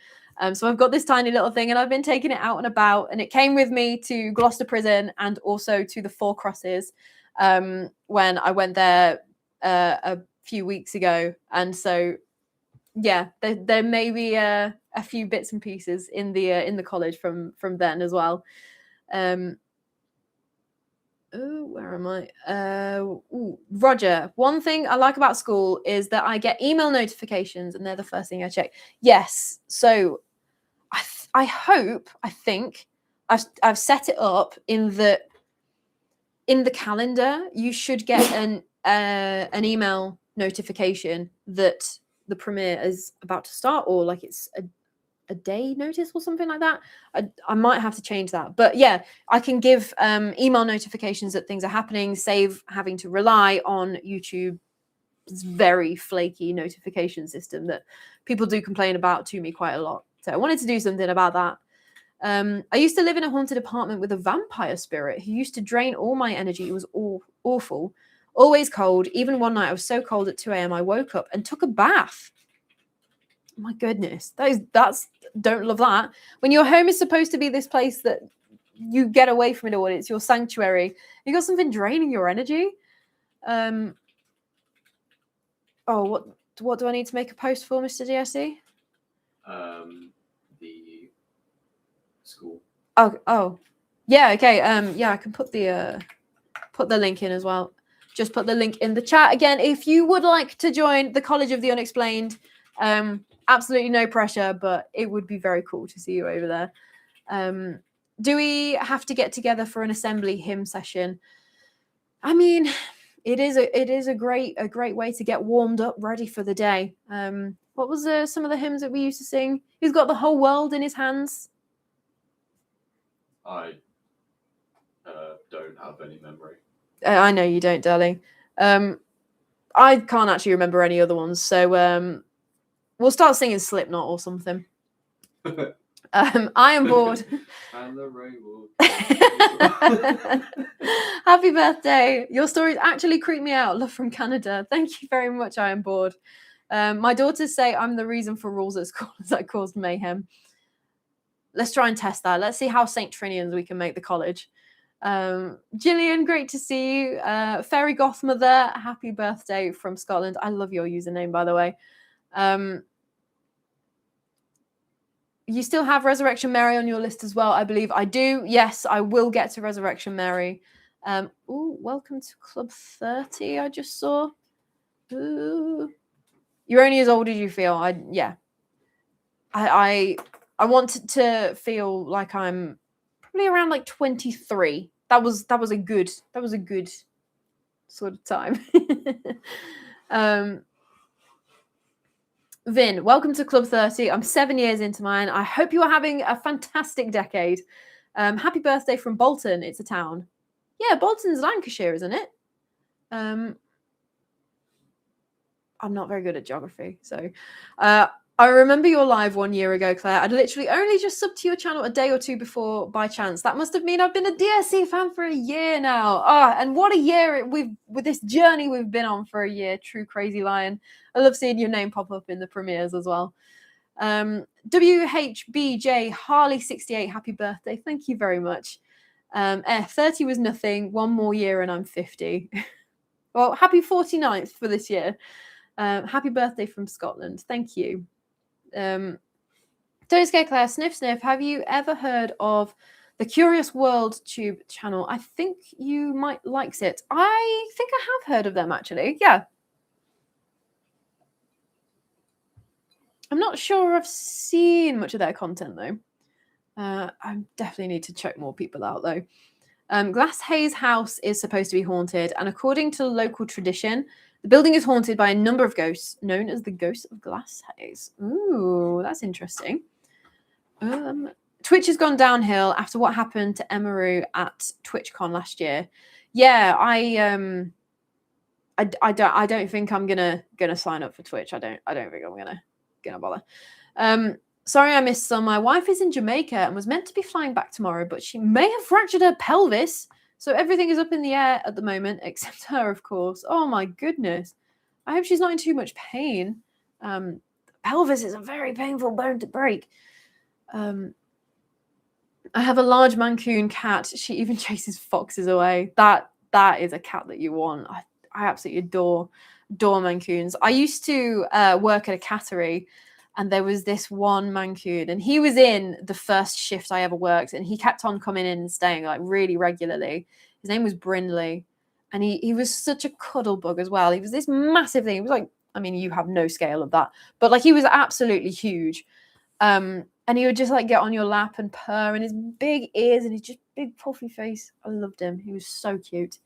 So I've got this tiny little thing and I've been taking it out and about, and it came with me to Gloucester Prison and also to the Four Crosses when I went there a few weeks ago. And so, yeah, there may be a few bits and pieces in the college from then as well. Oh, where am I? Roger. One thing I like about school is that I get email notifications and they're the first thing I check. Yes. So I think I've set it up in the calendar. You should get an email notification that the premiere is about to start, or like it's a day notice or something like that. I might have to change that, but yeah, I can give email notifications that things are happening, save having to rely on YouTube's very flaky notification system that people do complain about to me quite a lot. So I wanted to do something about that. I used to live in a haunted apartment with a vampire spirit who used to drain all my energy. It was awful, always cold. Even one night I was so cold at 2 a.m. I woke up and took a bath. My goodness, that's don't love that. When your home is supposed to be this place that you get away from it all, it's your sanctuary. You got something draining your energy. Oh, what do I need to make a post for, Mr. DSC? The school. Oh, yeah. Okay. Yeah, I can put the link in as well. Just put the link in the chat again if you would like to join the College of the Unexplained. Absolutely no pressure, but it would be very cool to see you over there. Do we have to get together for an assembly hymn session? I mean, it is a great way to get warmed up, ready for the day. What was some of the hymns that we used to sing? He's got the whole world in his hands. I don't have any memory. I know you don't, darling. I can't actually remember any other ones, so we'll start singing Slipknot or something. I am bored. And the rain will Happy birthday. Your stories actually creep me out. Love from Canada. Thank you very much. I am bored. My daughters say I'm the reason for rules at school that caused mayhem. Let's try and test that. Let's see how St. Trinians we can make the college. Gillian, great to see you. Fairy Goth Mother, happy birthday from Scotland. I love your username, by the way. You still have Resurrection Mary on your list as well, I believe. I do. Yes, I will get to Resurrection Mary. Ooh, welcome to Club 30, I just saw. Ooh. You're only as old as you feel. I want to feel like I'm probably around like 23 that was a good sort of time. Vin, welcome to Club 30. I'm 7 years into mine. I hope you are having a fantastic decade. Happy birthday from Bolton. It's a town. Yeah, Bolton's Lancashire, isn't it? I'm not very good at geography, so I remember your live 1 year ago, Claire. I'd literally only just subbed to your channel a day or two before by chance. That must have meant I've been a DSC fan for a year now. And what a year with this journey we've been on for a year. True crazy lion. I love seeing your name pop up in the premieres as well. WHBJ Harley 68, happy birthday. Thank you very much. 30 was nothing. 1 more year and I'm 50. Well, happy 49th for this year. Happy birthday from Scotland. Thank you. Don't scare Claire. Sniff Sniff. Have you ever heard of the Curious World Tube channel? I think you might like it. I think I have heard of them actually. Yeah. I'm not sure I've seen much of their content though. I definitely need to check more people out though. Glass Hayes House is supposed to be haunted, and according to local tradition, the building is haunted by a number of ghosts known as the Ghosts of Glass Hayes. Ooh, that's interesting. Twitch has gone downhill after what happened to Emaru at TwitchCon last year. Yeah, I don't think I'm gonna sign up for Twitch. I don't think I'm gonna bother. Sorry I missed some. My wife is in Jamaica and was meant to be flying back tomorrow, but she may have fractured her pelvis. So everything is up in the air at the moment, except her, of course. Oh my goodness. I hope she's not in too much pain. Pelvis is a very painful bone to break. I have a large Mancoon cat. She even chases foxes away. That is a cat that you want. I absolutely adore Mancoons. I used to work at a cattery, and there was this one Mancoon, and he was in the first shift I ever worked, and he kept on coming in and staying like really regularly. His name was Brindley, and he was such a cuddle bug as well. He was this massive thing. He was like, I mean, you have no scale of that, but like he was absolutely huge. And he would just like get on your lap and purr, and his big ears and his just big puffy face. I loved him. He was so cute.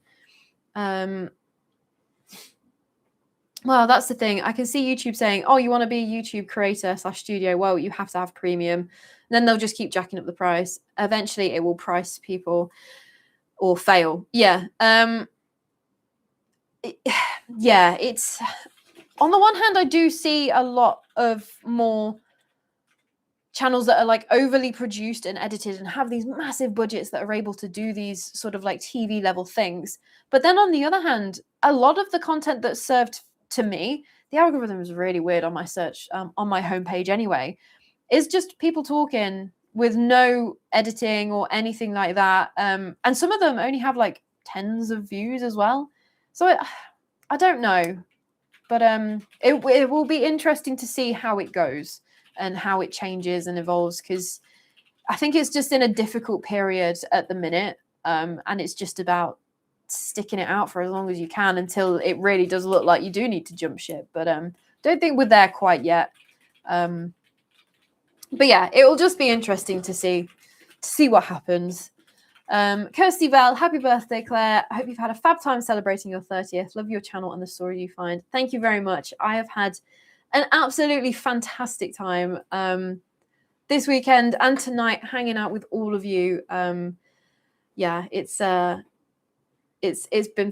Well, that's the thing. I can see YouTube saying, oh, you want to be a YouTube creator / studio. Well, you have to have premium. And then they'll just keep jacking up the price. Eventually, it will price people or fail. Yeah. Yeah, it's... On the one hand, I do see a lot of more channels that are like overly produced and edited and have these massive budgets that are able to do these sort of like TV level things. But then on the other hand, a lot of the content that's served to me, the algorithm is really weird on my search, on my homepage anyway, is just people talking with no editing or anything like that. And some of them only have like tens of views as well. So I don't know, but it will be interesting to see how it goes and how it changes and evolves, because I think it's just in a difficult period at the minute, and it's just about sticking it out for as long as you can until it really does look like you do need to jump ship. But don't think we're there quite yet. But yeah, it will just be interesting to see what happens. Kirsty Bell, happy birthday, Claire. I hope you've had a fab time celebrating your 30th. Love your channel and the story you find. Thank you very much. I have had an absolutely fantastic time this weekend and tonight hanging out with all of you. Yeah, it's been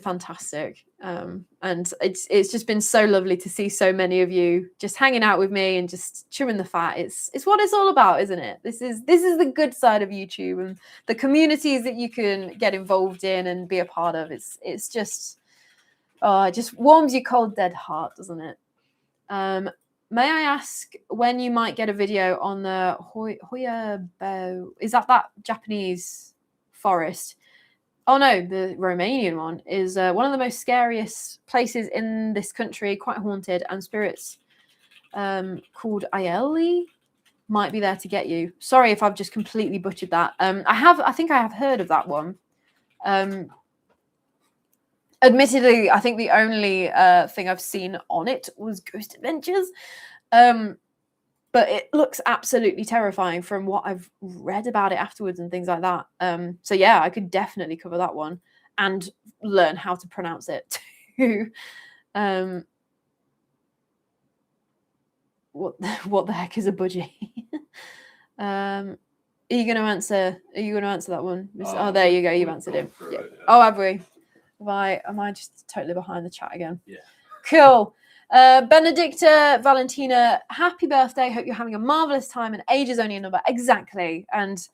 fantastic. And it's just been so lovely to see so many of you just hanging out with me and just chewing the fat. It's what it's all about, isn't it? This is the good side of YouTube and the communities that you can get involved in and be a part of. It's just, oh, it just warms your cold dead heart, doesn't it? May I ask when you might get a video on the Hoyabo? Is that Japanese forest? Oh no, the Romanian one is one of the most scariest places in this country, quite haunted, and spirits called Aieli might be there to get you. Sorry if I've just completely butchered that. I think I have heard of that one. Admittedly, I think the only thing I've seen on it was Ghost Adventures. But but it looks absolutely terrifying from what I've read about it afterwards and things like that. So yeah, I could definitely cover that one and learn how to pronounce it too. What the heck is a budgie? Are you going to answer that one? Oh, there you go. You've answered it. Yeah. Oh, have we? Am I just totally behind the chat again? Yeah. Cool. Benedicta Valentina, happy birthday. Hope you're having a marvelous time, and age is only a number. Exactly. And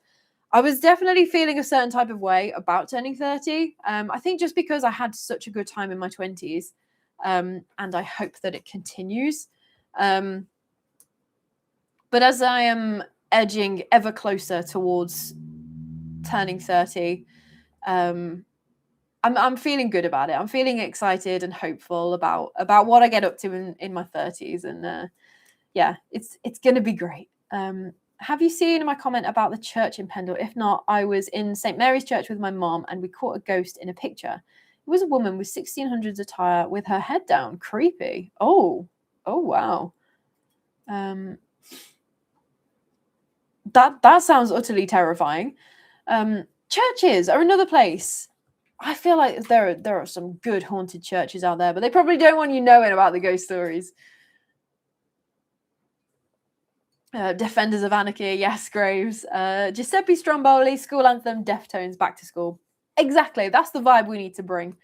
I was definitely feeling a certain type of way about turning 30. I think just because I had such a good time in my 20s, and I hope that it continues. But as I am edging ever closer towards turning 30, I'm feeling good about it. I'm feeling excited and hopeful about what I get up to in my 30s, and yeah, it's going to be great. Have you seen my comment about the church in Pendle? If not, I was in St. Mary's Church with my mom, and we caught a ghost in a picture. It was a woman with 1600s attire with her head down. Creepy. Oh wow. That sounds utterly terrifying. Churches are another place. I feel like there are some good haunted churches out there, but they probably don't want you knowing about the ghost stories. Defenders of Anarchy, yes, Graves. Giuseppe Stromboli, school anthem, Deftones, back to school. Exactly, that's the vibe we need to bring.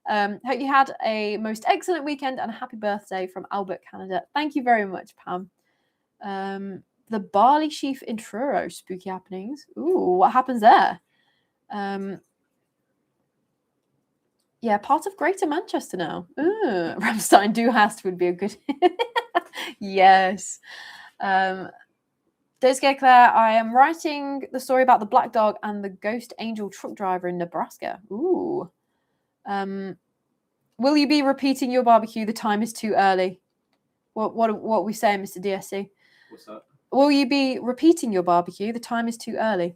Hope you had a most excellent weekend and a happy birthday from Albert, Canada. Thank you very much, Pam. The Barley Sheaf in Truro, spooky happenings. Ooh, what happens there? Yeah, part of Greater Manchester now. Ooh, Ramstein Du Hast would be a good... Yes. Don't scare Claire, I am writing the story about the black dog and the ghost angel truck driver in Nebraska. Ooh. Will you be repeating your barbecue? The time is too early. What are we saying, Mr. DSC? What's that? Will you be repeating your barbecue? The time is too early.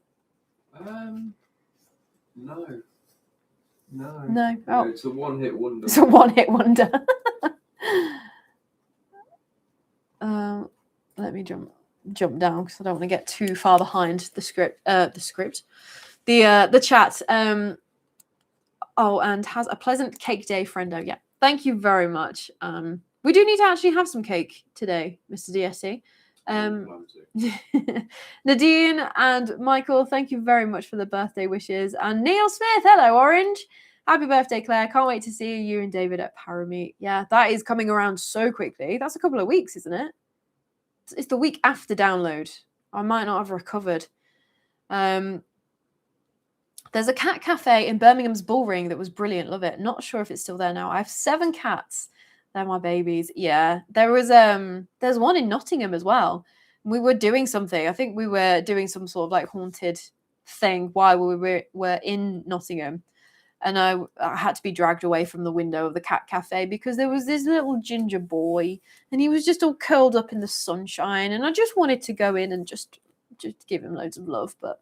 No. Oh. It's a one-hit wonder. It's a one-hit wonder. Let me jump down because I don't want to get too far behind the script. The chat. Oh, and has a pleasant cake day, friendo. Yeah, thank you very much. We do need to actually have some cake today, Mr. DSC. Nadine and Michael, thank you very much for the birthday wishes. And Neil Smith, hello, Orange. Happy birthday, Claire. Can't wait to see you and David at Parameet. Yeah, that is coming around so quickly. That's a couple of weeks, isn't it? It's the week after download. I might not have recovered. There's a cat cafe in Birmingham's Bullring that was brilliant. Love it. Not sure if it's still there now. I have 7 cats. They're my babies. Yeah. There's one in Nottingham as well. We were doing something. I think we were doing some sort of like haunted thing while we were in Nottingham. And I had to be dragged away from the window of the cat cafe because there was this little ginger boy and he was just all curled up in the sunshine. And I just wanted to go in and just give him loads of love. But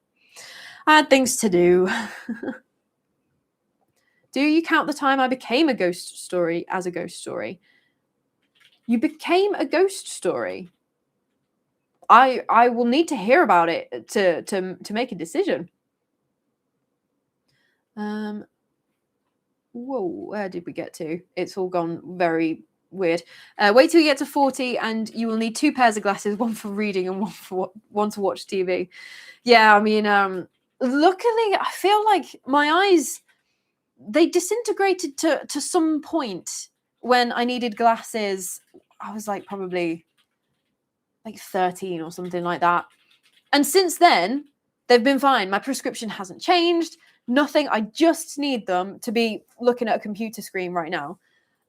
I had things to do. Do you count the time I became a ghost story as a ghost story? You became a ghost story. I will need to hear about it to make a decision. Whoa, where did we get to? It's all gone very weird. Wait till you get to 40 and you will need 2 pairs of glasses, one for reading and one to watch TV. Yeah, I mean, luckily, I feel like my eyes, they disintegrated to some point when I needed glasses. I was like probably like 13 or something like that. And since then, they've been fine. My prescription hasn't changed. Nothing. I just need them to be looking at a computer screen right now.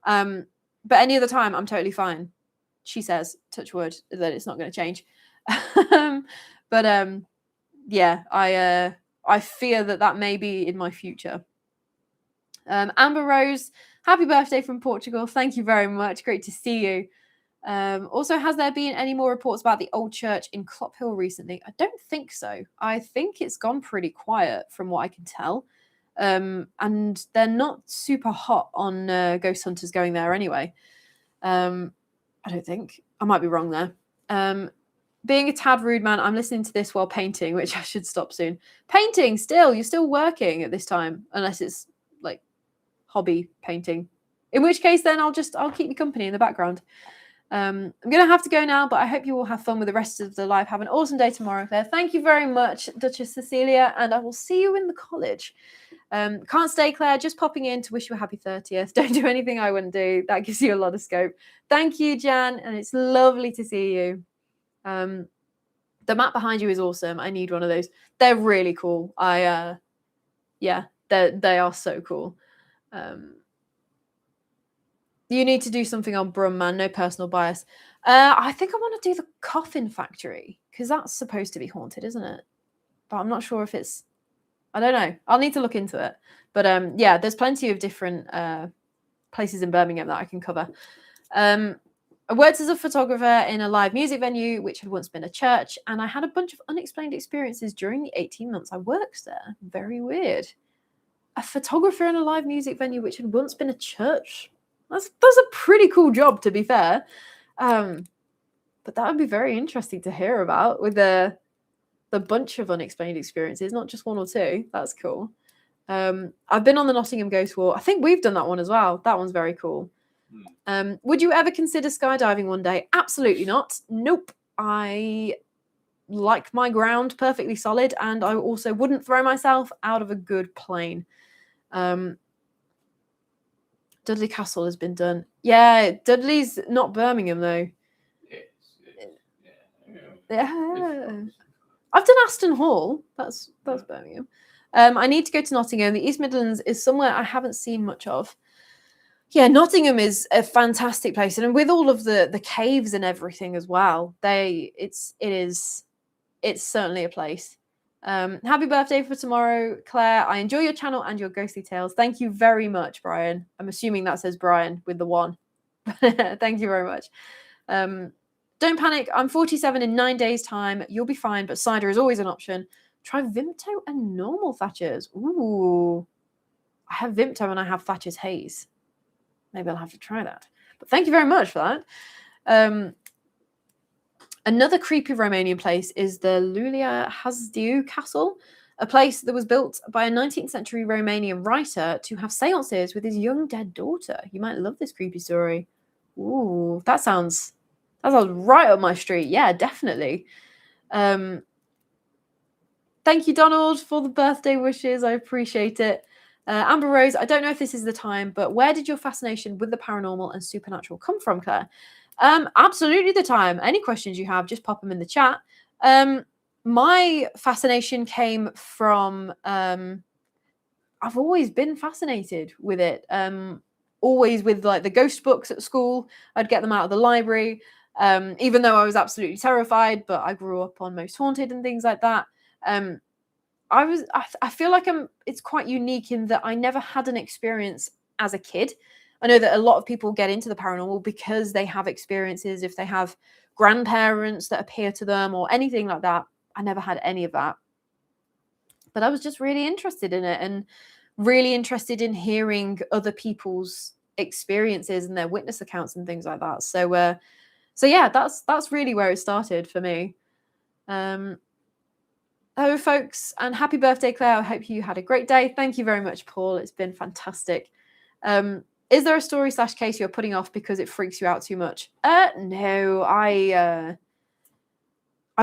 But any other time, I'm totally fine. She says, touch wood, that it's not going to change. But yeah, I fear that may be in my future. Amber Rose, happy birthday from Portugal. Thank you very much. Great to see you. Also, has there been any more reports about the old church in Clophill recently? I don't think so. I think it's gone pretty quiet from what I can tell. And they're not super hot on ghost hunters going there anyway. I don't think. I might be wrong there. being a tad rude, man. I'm listening to this while painting, which I should stop soon. Painting, still, you're still working at this time, unless it's like hobby painting. In which case, then I'll keep you company in the background. I'm gonna have to go now, but I hope you all have fun with the rest of the live. Have an awesome day tomorrow, Claire. Thank you very much, Duchess Cecilia, and I will see you in the college. Can't stay, Claire. Just popping in to wish you a happy 30th. Don't do anything I wouldn't do. That gives you a lot of scope. Thank you, Jan, and it's lovely to see you. The map behind you is awesome. I need one of those. They're really cool. Yeah, they are so cool. You need to do something on Brum, man. No personal bias. I think I want to do the Coffin Factory because that's supposed to be haunted, isn't it? But I'm not sure if it's. I don't know. I'll need to look into it. But yeah, there's plenty of different places in Birmingham that I can cover. I worked as a photographer in a live music venue, which had once been a church, and I had a bunch of unexplained experiences during the 18 months I worked there. Very weird. A photographer in a live music venue, which had once been a church. That's a pretty cool job, to be fair. But that would be very interesting to hear about with the bunch of unexplained experiences, not just one or two. That's cool. I've been on the Nottingham Ghost Walk. I think we've done that one as well. That one's very cool. Would you ever consider skydiving one day? Absolutely not. Nope. I like my ground perfectly solid, and I also wouldn't throw myself out of a good plane. Dudley Castle has been done. Yeah, Dudley's not Birmingham though. Yeah. I've done Aston Hall. That's Birmingham. I need to go to Nottingham. The East Midlands is somewhere I haven't seen much of. Yeah, Nottingham is a fantastic place, and with all of the caves and everything as well, it's certainly a place. Happy birthday for tomorrow, Claire. I enjoy your channel and your ghostly tales. Thank you very much, Brian. I'm assuming that says Brian with the 1. Thank you very much. Don't panic. I'm 47 in 9 days' time. You'll be fine, but cider is always an option. Try Vimto and normal Thatcher's. Ooh. I have Vimto and I have Thatcher's Haze. Maybe I'll have to try that. But thank you very much for that. Another creepy Romanian place is the Lulia Hasdiu Castle, a place that was built by a 19th century Romanian writer to have seances with his young dead daughter. You might love this creepy story. Ooh, that sounds right up my street. Yeah, definitely. Thank you, Donald, for the birthday wishes. I appreciate it. Amber Rose, I don't know if this is the time, but where did your fascination with the paranormal and supernatural come from, Claire? Absolutely the time. Any questions you have, just pop them in the chat. My fascination came from, I've always been fascinated with it. Always with like the ghost books at school. I'd get them out of the library, even though I was absolutely terrified, but I grew up on Most Haunted and things like that. I feel like it's quite unique in that I never had an experience as a kid. I know that a lot of people get into the paranormal because they have experiences, if they have grandparents that appear to them or anything like that. I never had any of that. But I was just really interested in it and really interested in hearing other people's experiences and their witness accounts and things like that. So yeah, that's really where it started for me. Hello, folks, and happy birthday, Claire. I hope you had a great day. Thank you very much, Paul. It's been fantastic. Is there a story / case you're putting off because it freaks you out too much? No, I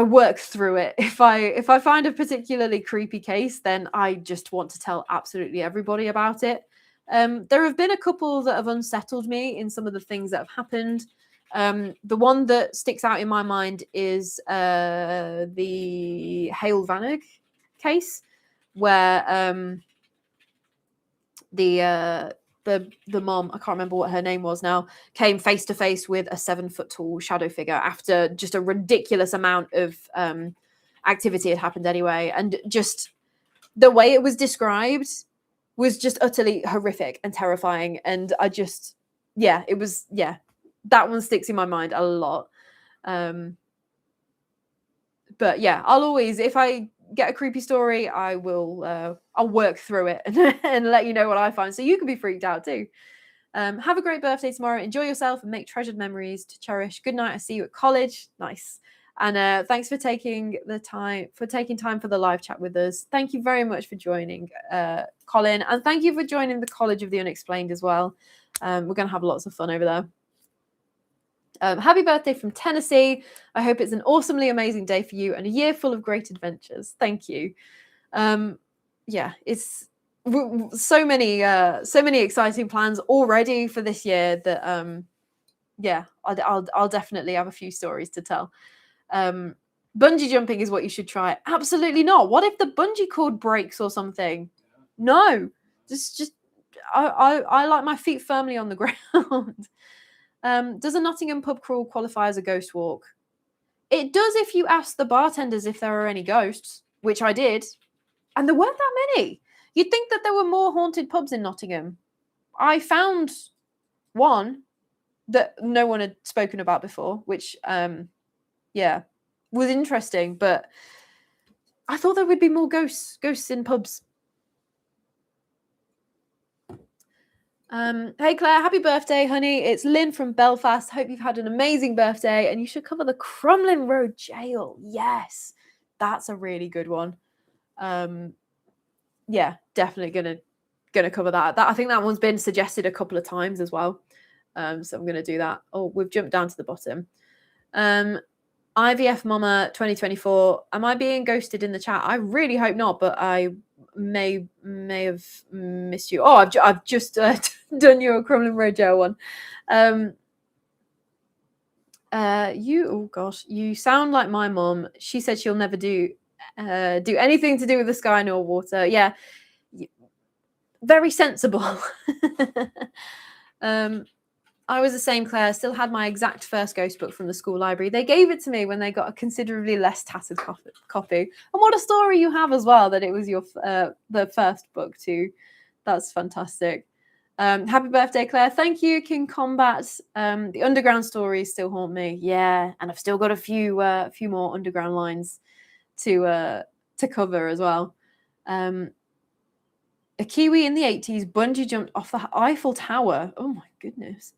work through it. If I find a particularly creepy case, then I just want to tell absolutely everybody about it. There have been a couple that have unsettled me in some of the things that have happened. The one that sticks out in my mind is the Hale Vanig case, where the mom, I can't remember what her name was now, came face to face with a 7-foot tall shadow figure after just a ridiculous amount of activity had happened anyway, and just the way it was described was just utterly horrific and terrifying. And that one sticks in my mind a lot. But yeah, I'll always, if I get a creepy story, I'll work through it and let you know what I find, so you can be freaked out too. Have a great birthday tomorrow. Enjoy yourself and make treasured memories to cherish. Good night. I see you at college. Nice. And thanks for taking time for the live chat with us. Thank you very much for joining, Colin, and thank you for joining the College of the Unexplained as well. We're going to have lots of fun over there. Happy birthday from Tennessee. I hope it's an awesomely amazing day for you and a year full of great adventures. Thank you. Yeah, it's so many exciting plans already for this year that yeah, I'll definitely have a few stories to tell. Bungee jumping is what you should try. Absolutely not. What if the bungee cord breaks or something? No, just I like my feet firmly on the ground. Does a Nottingham pub crawl qualify as a ghost walk? It does if you ask the bartenders if there are any ghosts, which I did, and there weren't that many. You'd think that there were more haunted pubs in Nottingham. I found one that no one had spoken about before, which yeah, was interesting, but I thought there would be more ghosts in pubs. Hey Claire, happy birthday, honey. It's Lynn from Belfast. Hope you've had an amazing birthday, and you should cover the Crumlin Road Jail. Yes, that's a really good one. Yeah, definitely gonna cover that. I think that one's been suggested a couple of times as well. So I'm gonna do that. Oh, we've jumped down to the bottom. IVF Mama 2024. Am I being ghosted in the chat? I really hope not, but I may have missed you. Oh, I've just done your Crumlin Road Jail one. Oh gosh, you sound like my mom. She said she'll never do anything to do with the sky nor water. Yeah, very sensible. I was the same, Claire. Still had my exact first ghost book from the school library. They gave it to me when they got a considerably less tattered copy. And what a story you have as well, that it was your the first book too. That's fantastic. Happy birthday, Claire. Thank you, King Combat. The underground stories still haunt me. Yeah, and I've still got a few more underground lines to cover as well. A Kiwi in the 80s bungee jumped off the Eiffel Tower. Oh my goodness.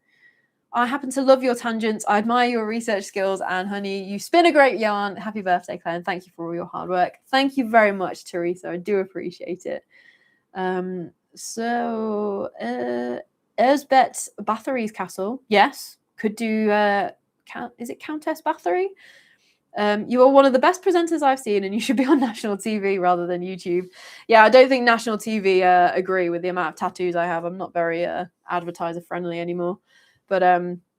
I happen to love your tangents. I admire your research skills, and honey, you spin a great yarn. Happy birthday, Claire, and thank you for all your hard work. Thank you very much, Teresa. I do appreciate it. So Erzbet Bathory's castle. Yes, could do. Is it Countess Bathory? You are one of the best presenters I've seen, and you should be on national TV rather than YouTube. Yeah, I don't think national TV agree with the amount of tattoos I have. I'm not very advertiser friendly anymore. But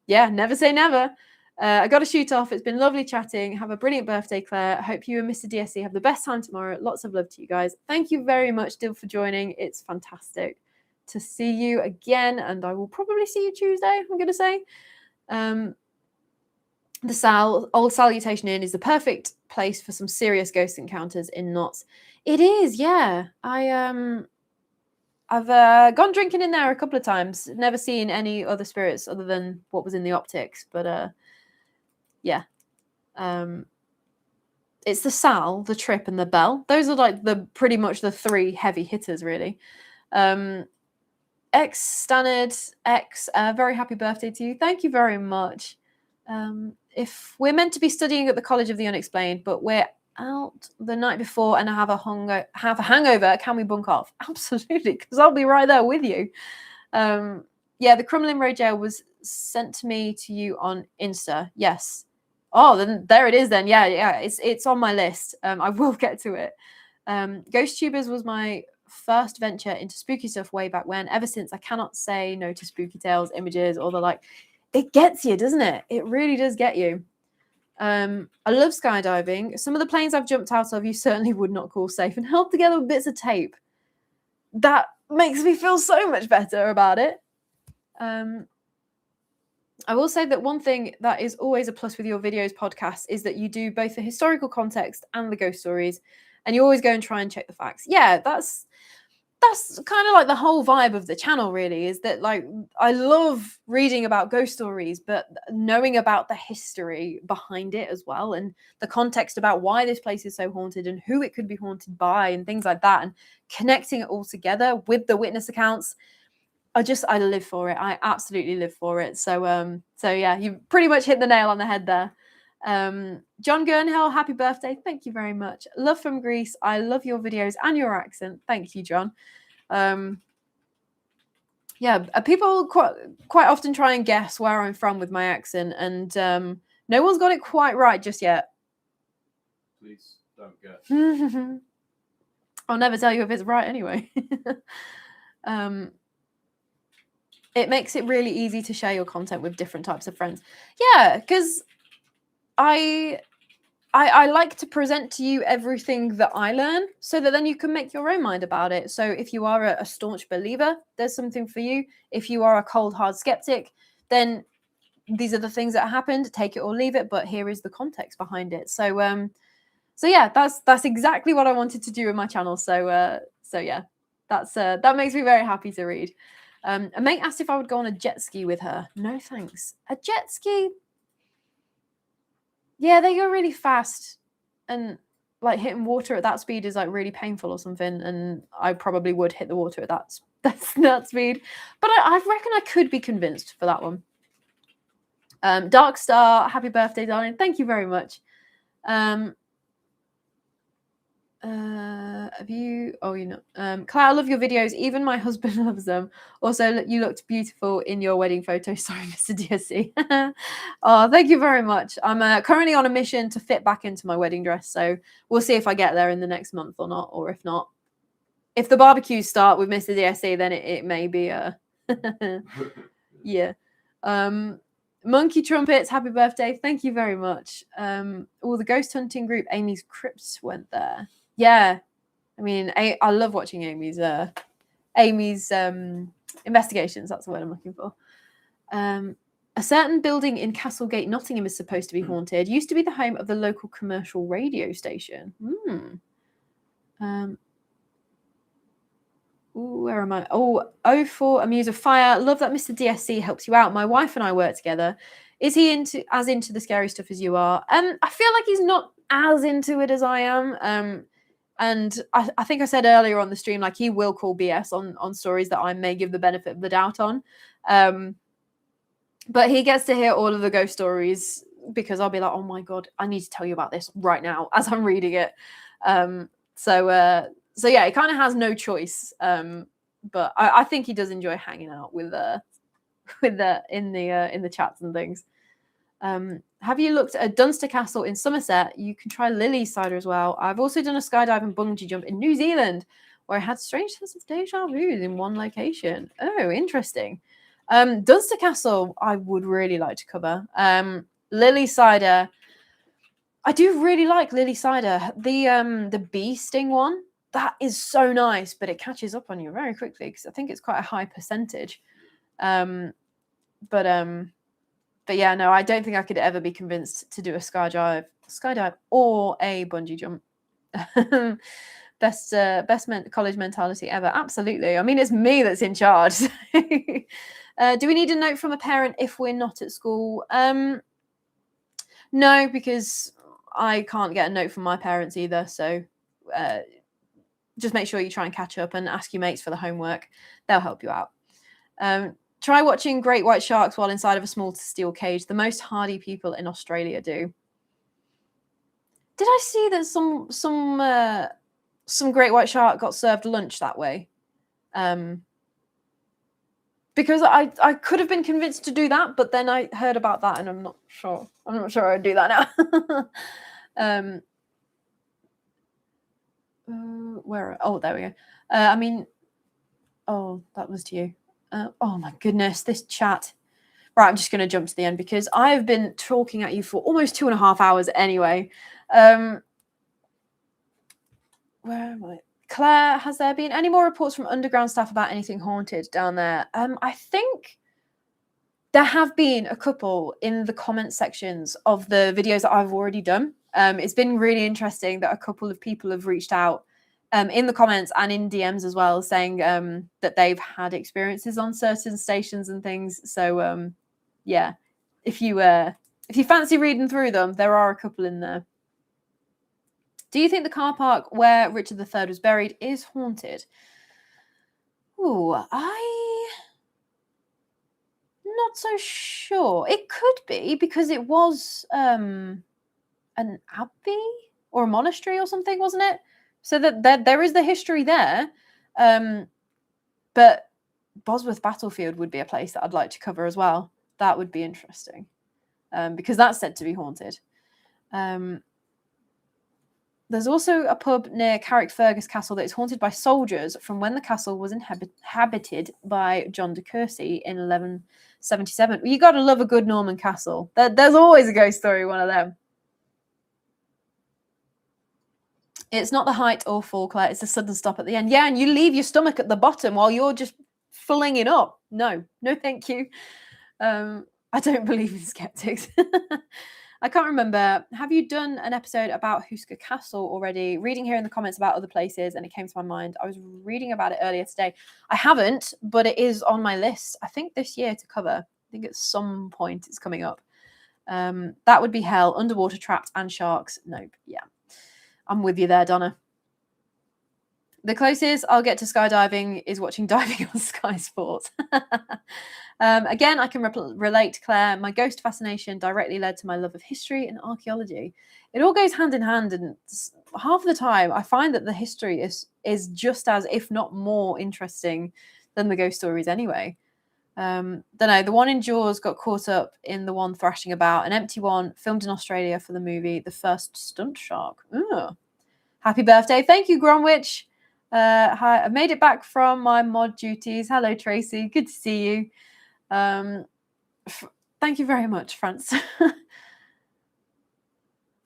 yeah, never say never. I got to shoot off. It's been lovely chatting. Have a brilliant birthday, Claire. I hope you and Mr. DSC have the best time tomorrow. Lots of love to you guys. Thank you very much, Dill, for joining. It's fantastic to see you again, and I will probably see you Tuesday, I'm going to say. The Old Salutation Inn is the perfect place for some serious ghost encounters in Notts. It is, yeah. I've gone drinking in there a couple of times. Never seen any other spirits other than what was in the optics, but yeah. It's the Sal, the Trip, and the Bell. Those are like pretty much the three heavy hitters, really. X Stannard X, very happy birthday to you. Thank you very much. If we're meant to be studying at the College of the Unexplained, but we're out the night before and I have a hangover, can we bunk off? Absolutely, because I'll be right there with you. Yeah, the Crumlin Road Jail was sent to me to you on Insta. Yes. Oh, then there it is then. Yeah, it's on my list. I will get to it. Ghost Tubers was my first venture into spooky stuff way back when. Ever since, I cannot say no to spooky tales, images, or the like. It gets you, doesn't it? It really does get you. I love skydiving. Some of the planes I've jumped out of, you certainly would not call safe, and held together with bits of tape. That makes me feel so much better about it. I will say that one thing that is always a plus with your videos podcast is that you do both the historical context and the ghost stories, and you always go and try and check the facts. Yeah, that's kind of like the whole vibe of the channel, really, is that like I love reading about ghost stories, but knowing about the history behind it as well, and the context about why this place is so haunted and who it could be haunted by and things like that, and connecting it all together with the witness accounts. I live for it. I absolutely live for it. So yeah, you pretty much hit the nail on the head there. John Gurnhill, happy birthday. Thank you very much. Love from Greece. I love your videos and your accent. Thank you, John. Yeah, people quite often try and guess where I'm from with my accent, and no one's got it quite right just yet. Please don't guess. I'll never tell you if it's right anyway. It makes it really easy to share your content with different types of friends. Yeah, because I like to present to you everything that I learn so that then you can make your own mind about it. So if you are a staunch believer, there's something for you. If you are a cold, hard skeptic, then these are the things that happened. Take it or leave it, but here is the context behind it. So yeah, that's exactly what I wanted to do with my channel. So yeah, that makes me very happy to read. A mate asked if I would go on a jet ski with her. No thanks. A jet ski? Yeah, they go really fast, and like hitting water at that speed is like really painful or something. And I probably would hit the water at that speed. But I reckon I could be convinced for that one. Dark Star, happy birthday, darling. Thank you very much. Have you? Oh, you know, Claire, I love your videos. Even my husband loves them. Also, you looked beautiful in your wedding photo. Sorry, Mr. DSC. Oh, thank you very much. I'm currently on a mission to fit back into my wedding dress, so we'll see if I get there in the next month or not, or if not, if the barbecues start with Mr. DSC, then it may be yeah. Monkey Trumpets, happy birthday. Thank you very much. The ghost hunting group, Amy's Crypts, went there. Yeah. I mean, I love watching Amy's investigations. That's the word I'm looking for. A certain building in Castlegate, Nottingham is supposed to be haunted. Used to be the home of the local commercial radio station. Where am I? Oh, 04, Amuse of Fire. Love that Mr. DSC helps you out. My wife and I work together. Is he into the scary stuff as you are? I feel like he's not as into it as I am. And I think I said earlier on the stream, like, he will call BS on stories that I may give the benefit of the doubt on. But he gets to hear all of the ghost stories because I'll be like, oh my God, I need to tell you about this right now as I'm reading it. So yeah, he kind of has no choice. But I think he does enjoy hanging out in the chats and things. Have you looked at a Dunster Castle in Somerset? You can try Lily's cider as well. I've also done a skydive and bungee jump in New Zealand, where I had strange sense of deja vu in one location. Oh, interesting. Dunster Castle, I would really like to cover. Lily cider, I do really like Lily cider. The bee sting one, that is so nice, but it catches up on you very quickly because I think it's quite a high percentage. But yeah, no, I don't think I could ever be convinced to do a skydive or a bungee jump. best college mentality ever. Absolutely. I mean, it's me that's in charge. Do we need a note from a parent if we're not at school? No, because I can't get a note from my parents either. So just make sure you try and catch up and ask your mates for the homework. They'll help you out. Try watching great white sharks while inside of a small steel cage. The most hardy people in Australia do. Did I see that some great white shark got served lunch that way? Because I could have been convinced to do that, but then I heard about that and I'm not sure. I'm not sure I'd do that now. Where? Oh, there we go. I mean, oh, that was to you. Oh my goodness, this chat. Right, I'm just going to jump to the end because I've been talking at you for almost 2.5 hours anyway. Where am I? Claire, has there been any more reports from underground staff about anything haunted down there? I think there have been a couple in the comment sections of the videos that I've already done. It's been really interesting that a couple of people have reached out in the comments and in DMs as well, saying that they've had experiences on certain stations and things. So yeah, if you fancy reading through them, there are a couple in there. Do you think the car park where Richard III was buried is haunted? Ooh, not so sure. It could be because it was an abbey or a monastery or something, wasn't it? So that there is the history there. But Bosworth Battlefield would be a place that I'd like to cover as well. That would be interesting, because that's said to be haunted. There's also a pub near Carrickfergus Castle that is haunted by soldiers from when the castle was inhabited by John de Courcy in 1177. You got to love a good Norman castle. There's always a ghost story, one of them. It's not the height or fall, Claire. It's the sudden stop at the end. Yeah, and you leave your stomach at the bottom while you're just filling it up. No, thank you. I don't believe in skeptics. I can't remember. Have you done an episode about Huska Castle already? Reading here in the comments about other places, and it came to my mind. I was reading about it earlier today. I haven't, but it is on my list, I think, this year to cover. I think at some point it's coming up. That would be hell. Underwater trapped and sharks. Nope. Yeah. I'm with you there, Donna. The closest I'll get to skydiving is watching Diving on Sky Sports. Again, I can relate, Claire. My ghost fascination directly led to my love of history and archaeology. It all goes hand in hand, and half the time I find that the history is just as, if not more, interesting than the ghost stories anyway. Don't know. The one in Jaws got caught up in the one thrashing about, an empty one filmed in Australia for the movie The First Stunt Shark. Ooh. Happy birthday. Thank you, Gronwich. Hi, I made it back from my mod duties. Hello, Tracy. Good to see you. Thank you very much, France.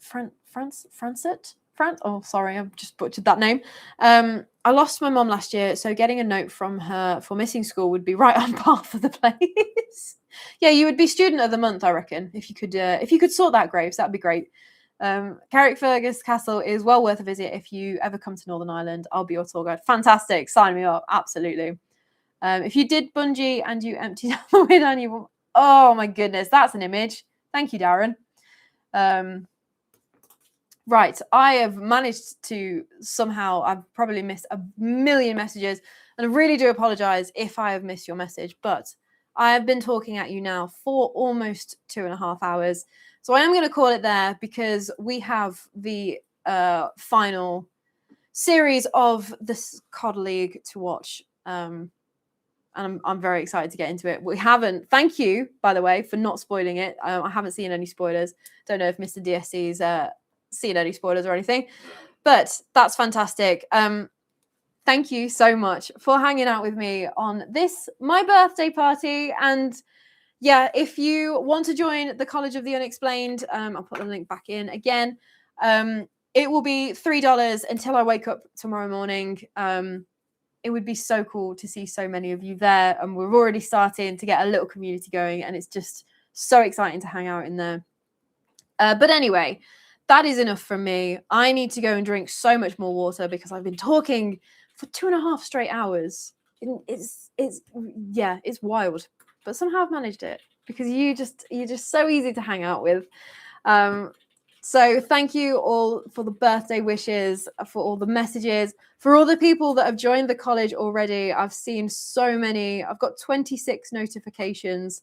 Francet? Oh, sorry, I've just butchered that name. I lost my mom last year, so getting a note from her for missing school would be right on par for the place. Yeah, you would be student of the month, I reckon, if you could sort that, Graves. That'd be great. Carrickfergus Castle is well worth a visit if you ever come to Northern Ireland. I'll be your tour guide. Fantastic. Sign me up. Absolutely. If you did bungee and you emptied out the way down, you... Oh, my goodness. That's an image. Thank you, Darren. Right. I have managed to somehow... I've probably missed a million messages, and I really do apologize if I have missed your message, but I have been talking at you now for almost 2.5 hours. So I am going to call it there because we have the final series of this COD League to watch. And I'm very excited to get into it. We haven't, thank you, by the way, for not spoiling it. I haven't seen any spoilers. Don't know if Mr. DSC's seen any spoilers or anything, but that's fantastic. Thank you so much for hanging out with me on this, my birthday party. And yeah, if you want to join the College of the Unexplained, I'll put the link back in again. It will be $3 until I wake up tomorrow morning. It would be so cool to see so many of you there. And we're already starting to get a little community going. And it's just so exciting to hang out in there. But anyway, that is enough from me. I need to go and drink so much more water because I've been talking for 2.5 straight hours. It's wild. But somehow I've managed it because you're just so easy to hang out with. So thank you all for the birthday wishes, for all the messages, for all the people that have joined the college already. I've seen so many. I've got 26 notifications,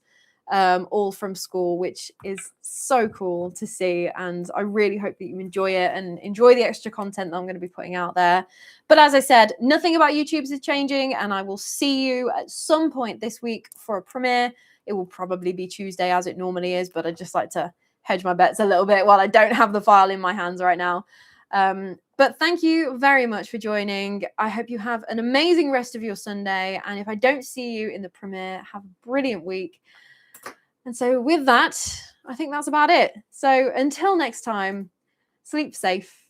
all from school, which is so cool to see. And I really hope that you enjoy it and enjoy the extra content that I'm going to be putting out there. But as I said, nothing about YouTube is changing, and I will see you at some point this week for a premiere. It will probably be Tuesday as it normally is, but I just like to hedge my bets a little bit while I don't have the file in my hands right now. But thank you very much for joining. I hope you have an amazing rest of your Sunday. And if I don't see you in the premiere, have a brilliant week. And so with that, I think that's about it. So until next time, sleep safe.